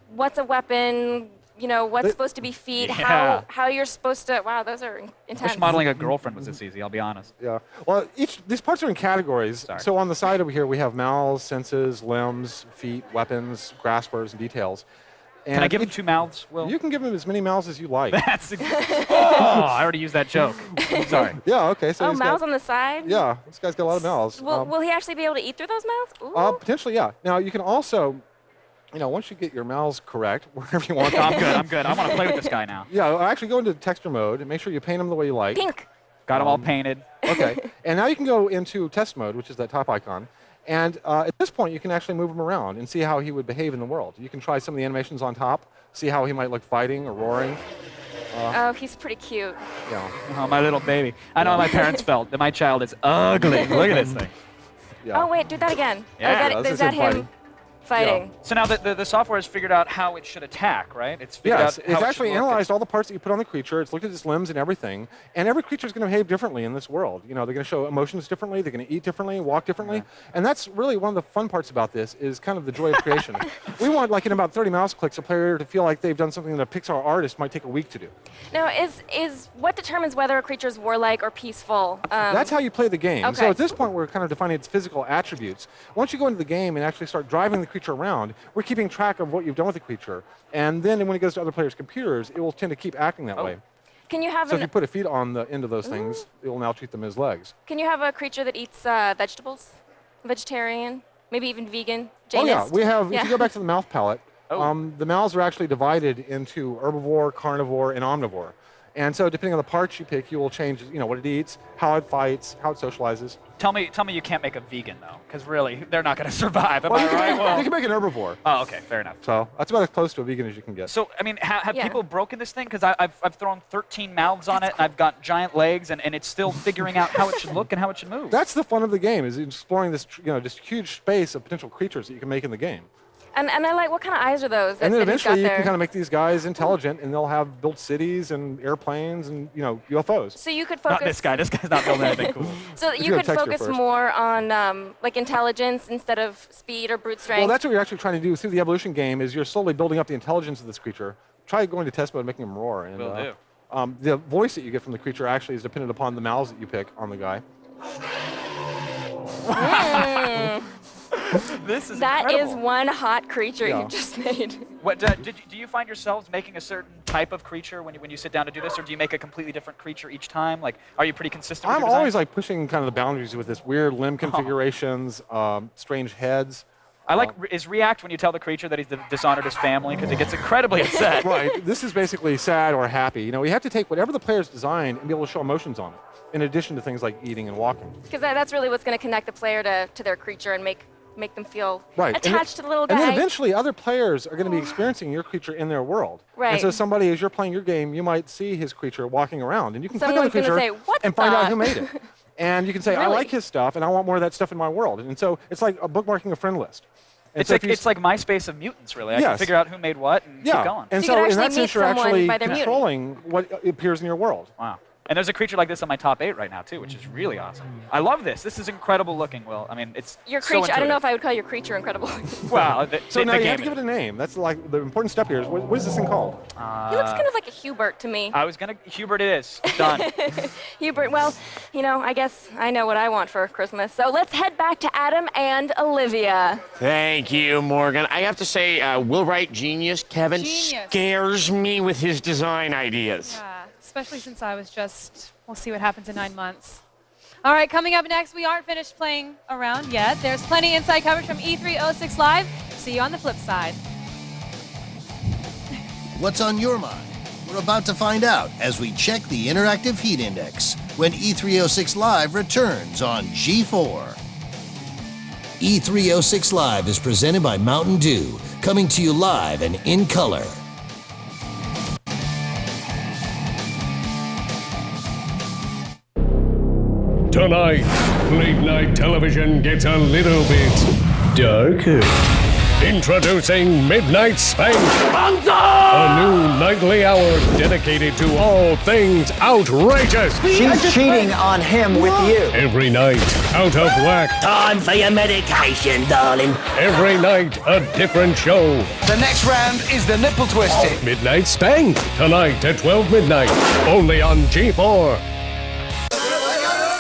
what's a weapon, you know, what's supposed to be feet, Yeah. how you're supposed to, wow, those are I intense. wish modeling a girlfriend was this easy, I'll be honest. Yeah. Well, these parts are in categories. Sorry. So on the side over here, we have mouths, senses, limbs, feet, weapons, graspers, and details. And Can I give him 2 mouths, Will? You can give him as many mouths as you like. That's I already used that joke. Sorry. Yeah, okay. So he's mouths got, on the side? Yeah, this guy's got a lot of mouths. Will he actually be able to eat through those mouths? Ooh. Potentially, yeah. Now, you can also, you know, once you get your mouths correct, wherever you want. I'm good. I want to play with this guy now. Yeah, actually go into texture mode and make sure you paint them the way you like. Pink. Got them all painted. Okay. And now you can go into test mode, which is that top icon. And at this point, you can actually move him around and see how he would behave in the world. You can try some of the animations on top, see how he might look fighting or roaring. Oh, he's pretty cute. Yeah. Oh, my little baby. I know how my parents felt that my child is ugly. Look at this thing. Yeah. Oh, wait, do that again. Yeah. Is that him fighting? So now the software has figured out how it should attack, right? It's figured Yes, out it's how it actually should look. analyzed all the parts that you put on the creature. It's looked at its limbs and everything. And every creature is going to behave differently in this world. You know, they're going to show emotions differently. They're going to eat differently, walk differently. And that's really one of the fun parts about this is kind of the joy of creation. We want, like in about 30 mouse clicks, a player to feel like they've done something that a Pixar artist might take a week to do. Now, is what determines whether a creature is warlike or peaceful? That's how you play the game. Okay. So at this point, we're kind of defining its physical attributes. Once you go into the game and actually start driving the creature around, we're keeping track of what you've done with the creature. And then when it goes to other players' computers, it will tend to keep acting that way. Can you have So if you put a feet on the end of those things, it will now treat them as legs. Can you have a creature that eats vegetables? Vegetarian? Maybe even vegan? Oh yeah, Janist? we have, Yeah. if you go back to the mouth palette, the mouths are actually divided into herbivore, carnivore, and omnivore. And so depending on the parts you pick, you will change, what it eats, how it fights, how it socializes. Tell me you can't make a vegan, though, because really, they're not going to survive. Am I right? Well, you can make an herbivore. Oh, okay, fair enough. So that's about as close to a vegan as you can get. So, I mean, have people broken this thing? Because I've thrown 13 mouths on it, and I've got giant legs, and it's still figuring out how it should look and how it should move. That's the fun of the game, is exploring this, this huge space of potential creatures that you can make in the game. And I like, what kind of eyes are those? And then eventually you can kind of make these guys intelligent, and they'll have built cities and airplanes and UFOs. So you could focus. Not this guy. This guy's not building anything cool. So you could focus more on like intelligence instead of speed or brute strength. Well, that's what you're actually trying to do through the evolution game. Is you're slowly building up the intelligence of this creature. Try going to test mode and making him roar. And, Will do. The voice that you get from the creature actually is dependent upon the mouths that you pick on the guy. This is that incredible. is one hot creature you've just made. What do you find yourselves making a certain type of creature when you sit down to do this, or do you make a completely different creature each time? Like, are you pretty consistent? I'm with your always design? like pushing kind of the boundaries with this weird limb configurations, strange heads. I like is react when you tell the creature that he's dishonored his family, because it gets incredibly upset. Right. This is basically sad or happy. We have to take whatever the player's designed and be able to show emotions on it, in addition to things like eating and walking. Because that's really what's going to connect the player to their creature and make them feel attached to the little guy. And then eventually other players are going to be experiencing your creature in their world. Right. And so somebody, as you're playing your game, you might see his creature walking around, and you can click on the Someone's creature gonna say, "What and find out the?" who made it. And you can say, I like his stuff, and I want more of that stuff in my world. And so it's like a bookmarking a friend list. And It's so like MySpace of mutants, really. I can figure out who made what and keep going. And so in that sense, you're actually controlling what appears in your world. Wow. And there's a creature like this on my top 8 right now, too, which is really awesome. I love this. This is incredible looking, Will. I mean, it's Your so creature, I don't know intuitive. if I would call your creature incredible. Well, So now you have to give it a name. That's like the important step here is what is this thing called? He looks kind of like a Hubert to me. Hubert it is. Done. Hubert, well, I guess I know what I want for Christmas. So let's head back to Adam and Olivia. Thank you, Morgan. I have to say, Will Wright, genius. Kevin scares me with his design ideas. Yeah, especially since I was we'll see what happens in 9 months. All right, coming up next, we aren't finished playing around yet. There's plenty inside coverage from E306 Live. See you on the flip side. What's on your mind? We're about to find out as we check the interactive heat index when E306 Live returns on G4. E306 Live is presented by Mountain Dew, coming to you live and in color. Tonight, late night television gets a little bit darker. Introducing Midnight Spank, a new nightly hour dedicated to all things outrageous. She's cheating on him with you. Every night, out of whack. Time for your medication, darling. Every night, a different show. The next round is the nipple twisting. Midnight Spank, tonight at 12 midnight, only on G4.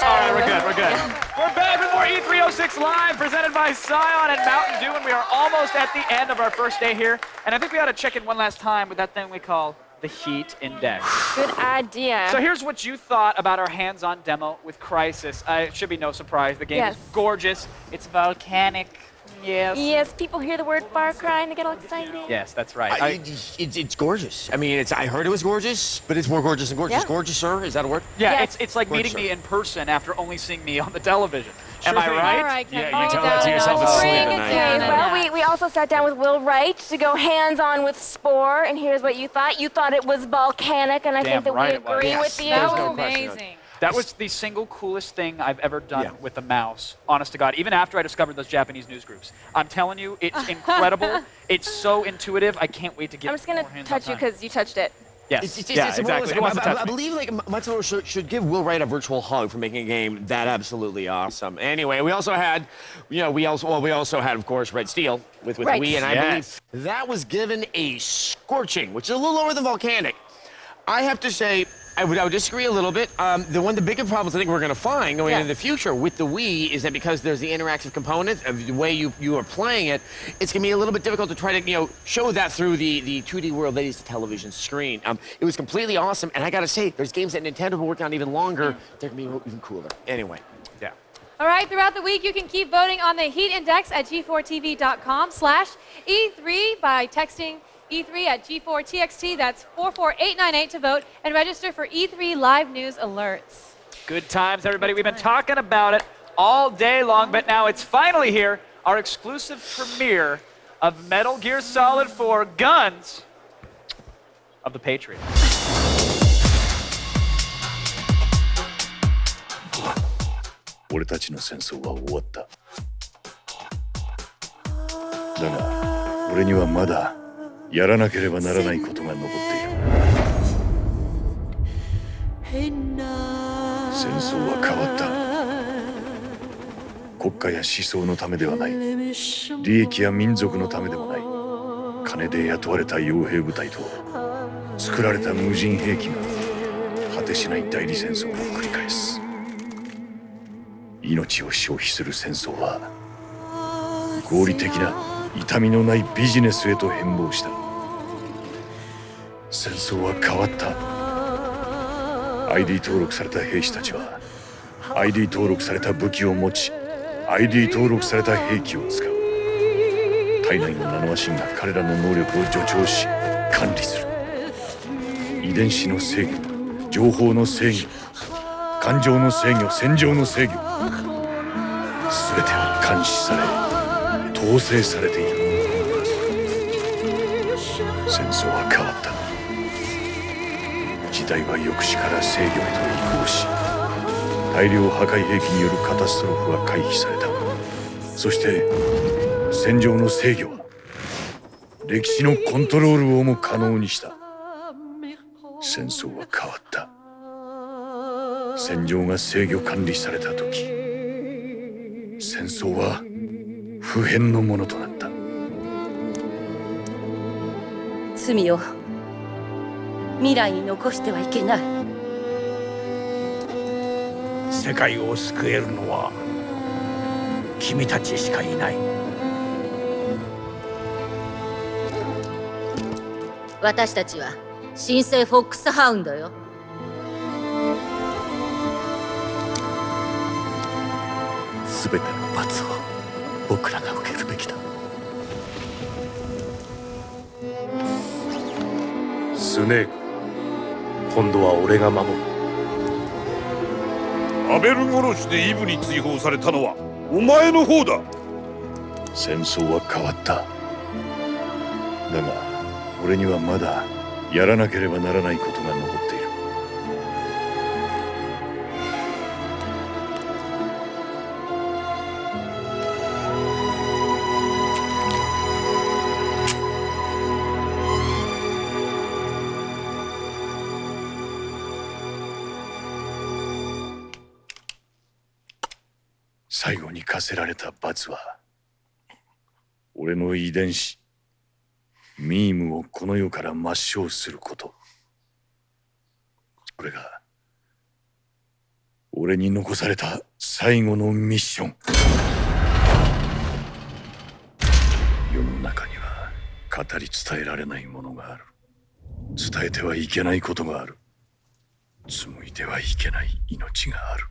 All right, we're good. We're back with more E306 Live, presented by Scion and Mountain Dew, and we are almost at the end of our first day here. And I think we ought to check in one last time with that thing we call the heat index. Good idea. So here's what you thought about our hands-on demo with Crisis. It should be no surprise. The game is gorgeous. It's volcanic. Yes. Yes, people hear the word Far Cry and they get all excited. Yes, that's right. It's gorgeous. I mean, I heard it was gorgeous, but it's more gorgeous than gorgeous. Yeah. Gorgeous, sir? Is that a word? Yeah, it's like Gorgeous, meeting sir. me in person after only seeing me on the television. Sure Am I thing. right? All right, Kevin. Yeah, you tell that to yourself asleep at night. Okay, well, we also sat down with Will Wright to go hands-on with Spore, and here's what you thought. You thought it was volcanic, and I think that we agree with you. That was amazing. That was the single coolest thing I've ever done with the mouse, honest to God, even after I discovered those Japanese news groups. I'm telling you, it's incredible. It's so intuitive. I can't wait to get I'm just going to touch you because you touched it. Yes, Exactly. It must have touched I me. believe Matsumoto should give Will Wright a virtual hug for making a game that absolutely awesome. Anyway, we also had, we also had, of course, Red Steel with Right. Wii, and I believe that was given a scorching, which is a little lower than volcanic. I have to say, I would disagree a little bit. One of the bigger problems I think we're going to find going into the future with the Wii is that because there's the interactive component of the way you are playing it, it's going to be a little bit difficult to try to show that through the 2D world that is the television screen. It was completely awesome, and I got to say, there's games that Nintendo will work on even longer. They're going to be even cooler. Anyway. Yeah. All right, throughout the week, you can keep voting on the heat index at g4tv.com/E3 by texting E3 at G4TXT. That's 44898 to vote and register for E3 live news alerts. Good times, everybody. We've been talking about it all day long, but now it's finally here. Our exclusive premiere of Metal Gear Solid 4 Guns of the Patriot.俺たちの戦争は終わった。だが、俺にはまだやらなければならないことが残っている。戦争は変わった。国家や思想のためではない。利益や民族のためでもない。金で雇われた傭兵部隊と作られた無人兵器が果てしない代理戦争を繰り返す。命を消費する戦争は合理的な痛みのないビジネスへと変貌した。戦争は変わった。ID 登録された兵士たちは ID 登録された武器を持ち ID 登録された兵器を使う。体内のナノマシンが彼らの能力を助長し管理する。遺伝子の制御、情報の制御、感情の制御、戦場の制御、全ては監視され統制されている。戦争は変わった。時代は抑止から制御へと移行し、大量破壊兵器によるカタストロフは回避された。そして戦場の制御は歴史のコントロールをも可能にした。戦争は変わった。戦場が制御管理された時、戦争は不変のものとなった。罪を未来に残してはいけない。世界を救えるのは君たちしかいない。私たちは新生フォックスハウンドよ。全ての罰を僕らが受けるべきだ。スネーク、今度は俺が守る。アベル殺しでイブに追放されたのはお前の方だ。戦争は変わった。だが俺にはまだやらなければならないことが残っている。最後に課せられた罰は俺の遺伝子ミームをこの世から抹消すること。それが俺に残された最後のミッション。世の中には語り伝えられないものがある。伝えてはいけないことがある。紡いではいけない命がある。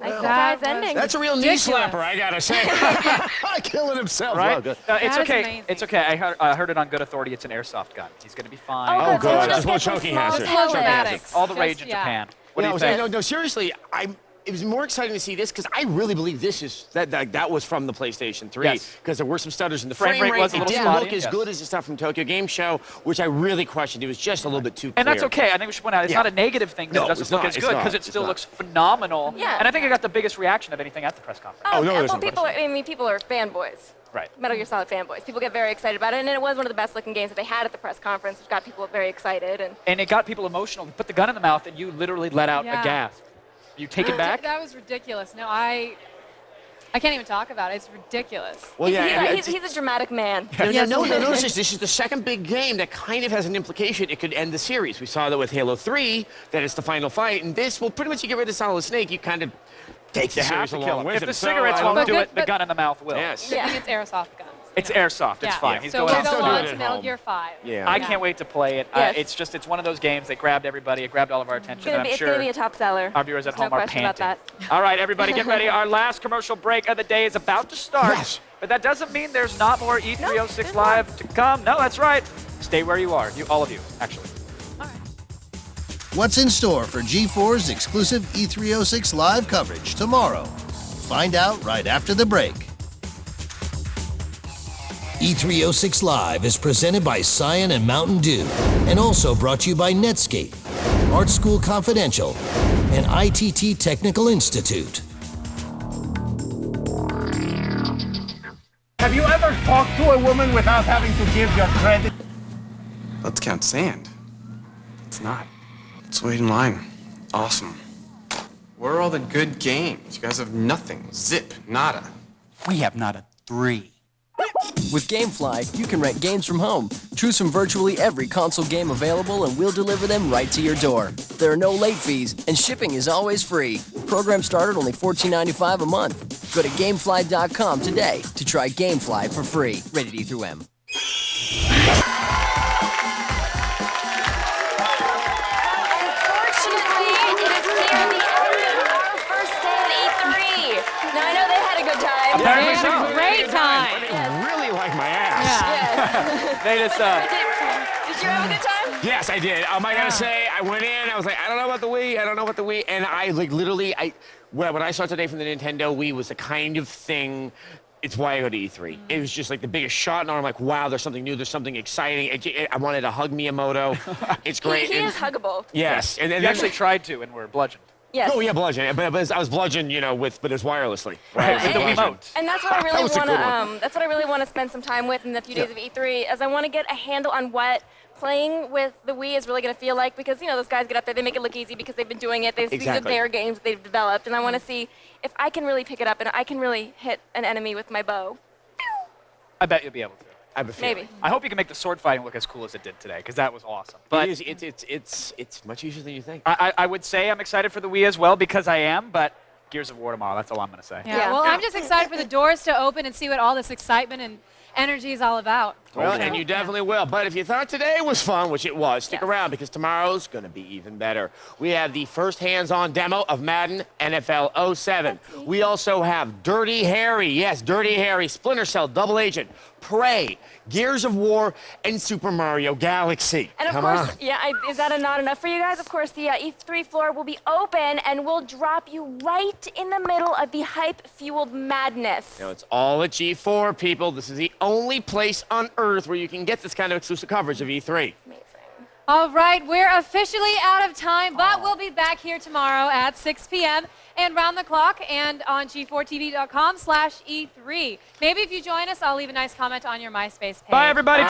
Nice surprise ending. That's a real knee slapper, I gotta say. Killing himself. Right? Wow, It's That is okay. amazing. It's okay. I heard it on good authority. It's an airsoft gun. He's going to be fine. Oh, good. Just Just one choking hazard. Slow dramatic. All the rage in Yeah. Japan. What do you think? No, seriously, it was more exciting to see this because I really believe this is that was from the PlayStation 3 Yes. because there were some stutters in the Frame frame rate rate. was a It little didn't spotty, look as yes. good as the stuff from Tokyo Game Show, which I really questioned. It was just a little bit too clear. And that's okay. I think we should point out it's Yeah. not a negative thing that No, it doesn't it's look not, as it's good not, because it it's still not. looks phenomenal. Yeah. And I think it got the biggest reaction of anything at the press conference. Oh, no, there's well, no people question. people are fanboys. Right. Metal Gear Solid fanboys. People get very excited about it, and it was one of the best looking games that they had at the press conference, which got people very excited. And it got people emotional. You put the gun in the mouth and you literally let out Yeah. a gasp. You take it back? That was ridiculous. No, I can't even talk about it. It's ridiculous. Well, yeah, he's a dramatic man. Notice this is the second big game that kind of has an implication it could end the series. We saw that with Halo 3, that it's the final fight, and this, well, pretty much you get rid of Solid Snake, you kind of take the You have series to along kill him. with If him. the So, cigarettes I don't won't know. do it, the gun in the mouth will. Yes. I think it's airsoft guns. It's airsoft. It's Yeah. fine. He's So going we'll out. go Still do on it to at Metal home. Gear 5. Yeah. I can't wait to play it. Yes. It's one of those games that grabbed everybody. It grabbed all of our attention. It's I'm gonna sure be a top seller. our viewers at There's home no are question panting. about that. All right, everybody, get ready. Our last commercial break of the day is about to start. Yes. But that doesn't mean there's not more E306 Live to come. No, that's right. Stay where you are. All of you, actually. What's in store for G4's exclusive E306 Live coverage tomorrow? Find out right after the break. E306 Live is presented by Cyan and Mountain Dew, and also brought to you by Netscape, Art School Confidential, and ITT Technical Institute. Have you ever talked to a woman without having to give your credit? Let's count sand. It's not. Let's wait in line. Awesome. Where are all the good games? You guys have nothing. Zip. Nada. We have not a 3. With GameFly, you can rent games from home. Choose from virtually every console game available and we'll deliver them right to your door. There are no late fees and shipping is always free. Programs start at only $14.95 a month. Go to GameFly.com today to try GameFly for free. Rated E through M. Apparently so. Great time. They really like my ass. Yes. They just, Did you have a good time? Yes, I did. I gotta say, I went in, I was like, I don't know about the Wii, and I literally, when I saw today from the Nintendo, Wii was the kind of thing, it's why I go to E3. It was just like the biggest shot, and I'm like, wow, there's something new, there's something exciting. I wanted to hug Miyamoto. It's great. He is huggable. Yes. And you actually tried to, and were bludgeoned. Yes. Oh yeah, bludgeon. But I was bludgeoned, but it's wirelessly. Right? With the Wiimote. And that's what I really want to. That's what I really want to spend some time with in the few days of E3, as I want to get a handle on what playing with the Wii is really going to feel like, because those guys get up there, they make it look easy because they've been doing it. These are their games they've developed, and I want to see if I can really pick it up and I can really hit an enemy with my bow. I bet you'll be able to. Maybe. I hope you can make the sword fighting look as cool as it did today, because that was awesome. But it's much easier than you think. I would say I'm excited for the Wii as well, because I am, but Gears of War tomorrow, that's all I'm going to say. Yeah, well, I'm just excited for the doors to open and see what all this excitement and energy is all about. Well, and you definitely will. But if you thought today was fun, which it was, stick around, because tomorrow's going to be even better. We have the first hands-on demo of Madden NFL 07. We also have Dirty Harry. Yes, Dirty Harry, Splinter Cell, Double Agent, Prey, Gears of War, and Super Mario Galaxy. And of course, is that not enough for you guys? Of course, the E3 floor will be open, and we'll drop you right in the middle of the hype-fueled madness. It's all at G4, people. This is the only place on Earth where you can get this kind of exclusive coverage of E3. All right, we're officially out of time, but we'll be back here tomorrow at 6 p.m. and round the clock and on G4TV.com/E3. Maybe if you join us, I'll leave a nice comment on your MySpace page. Bye, everybody.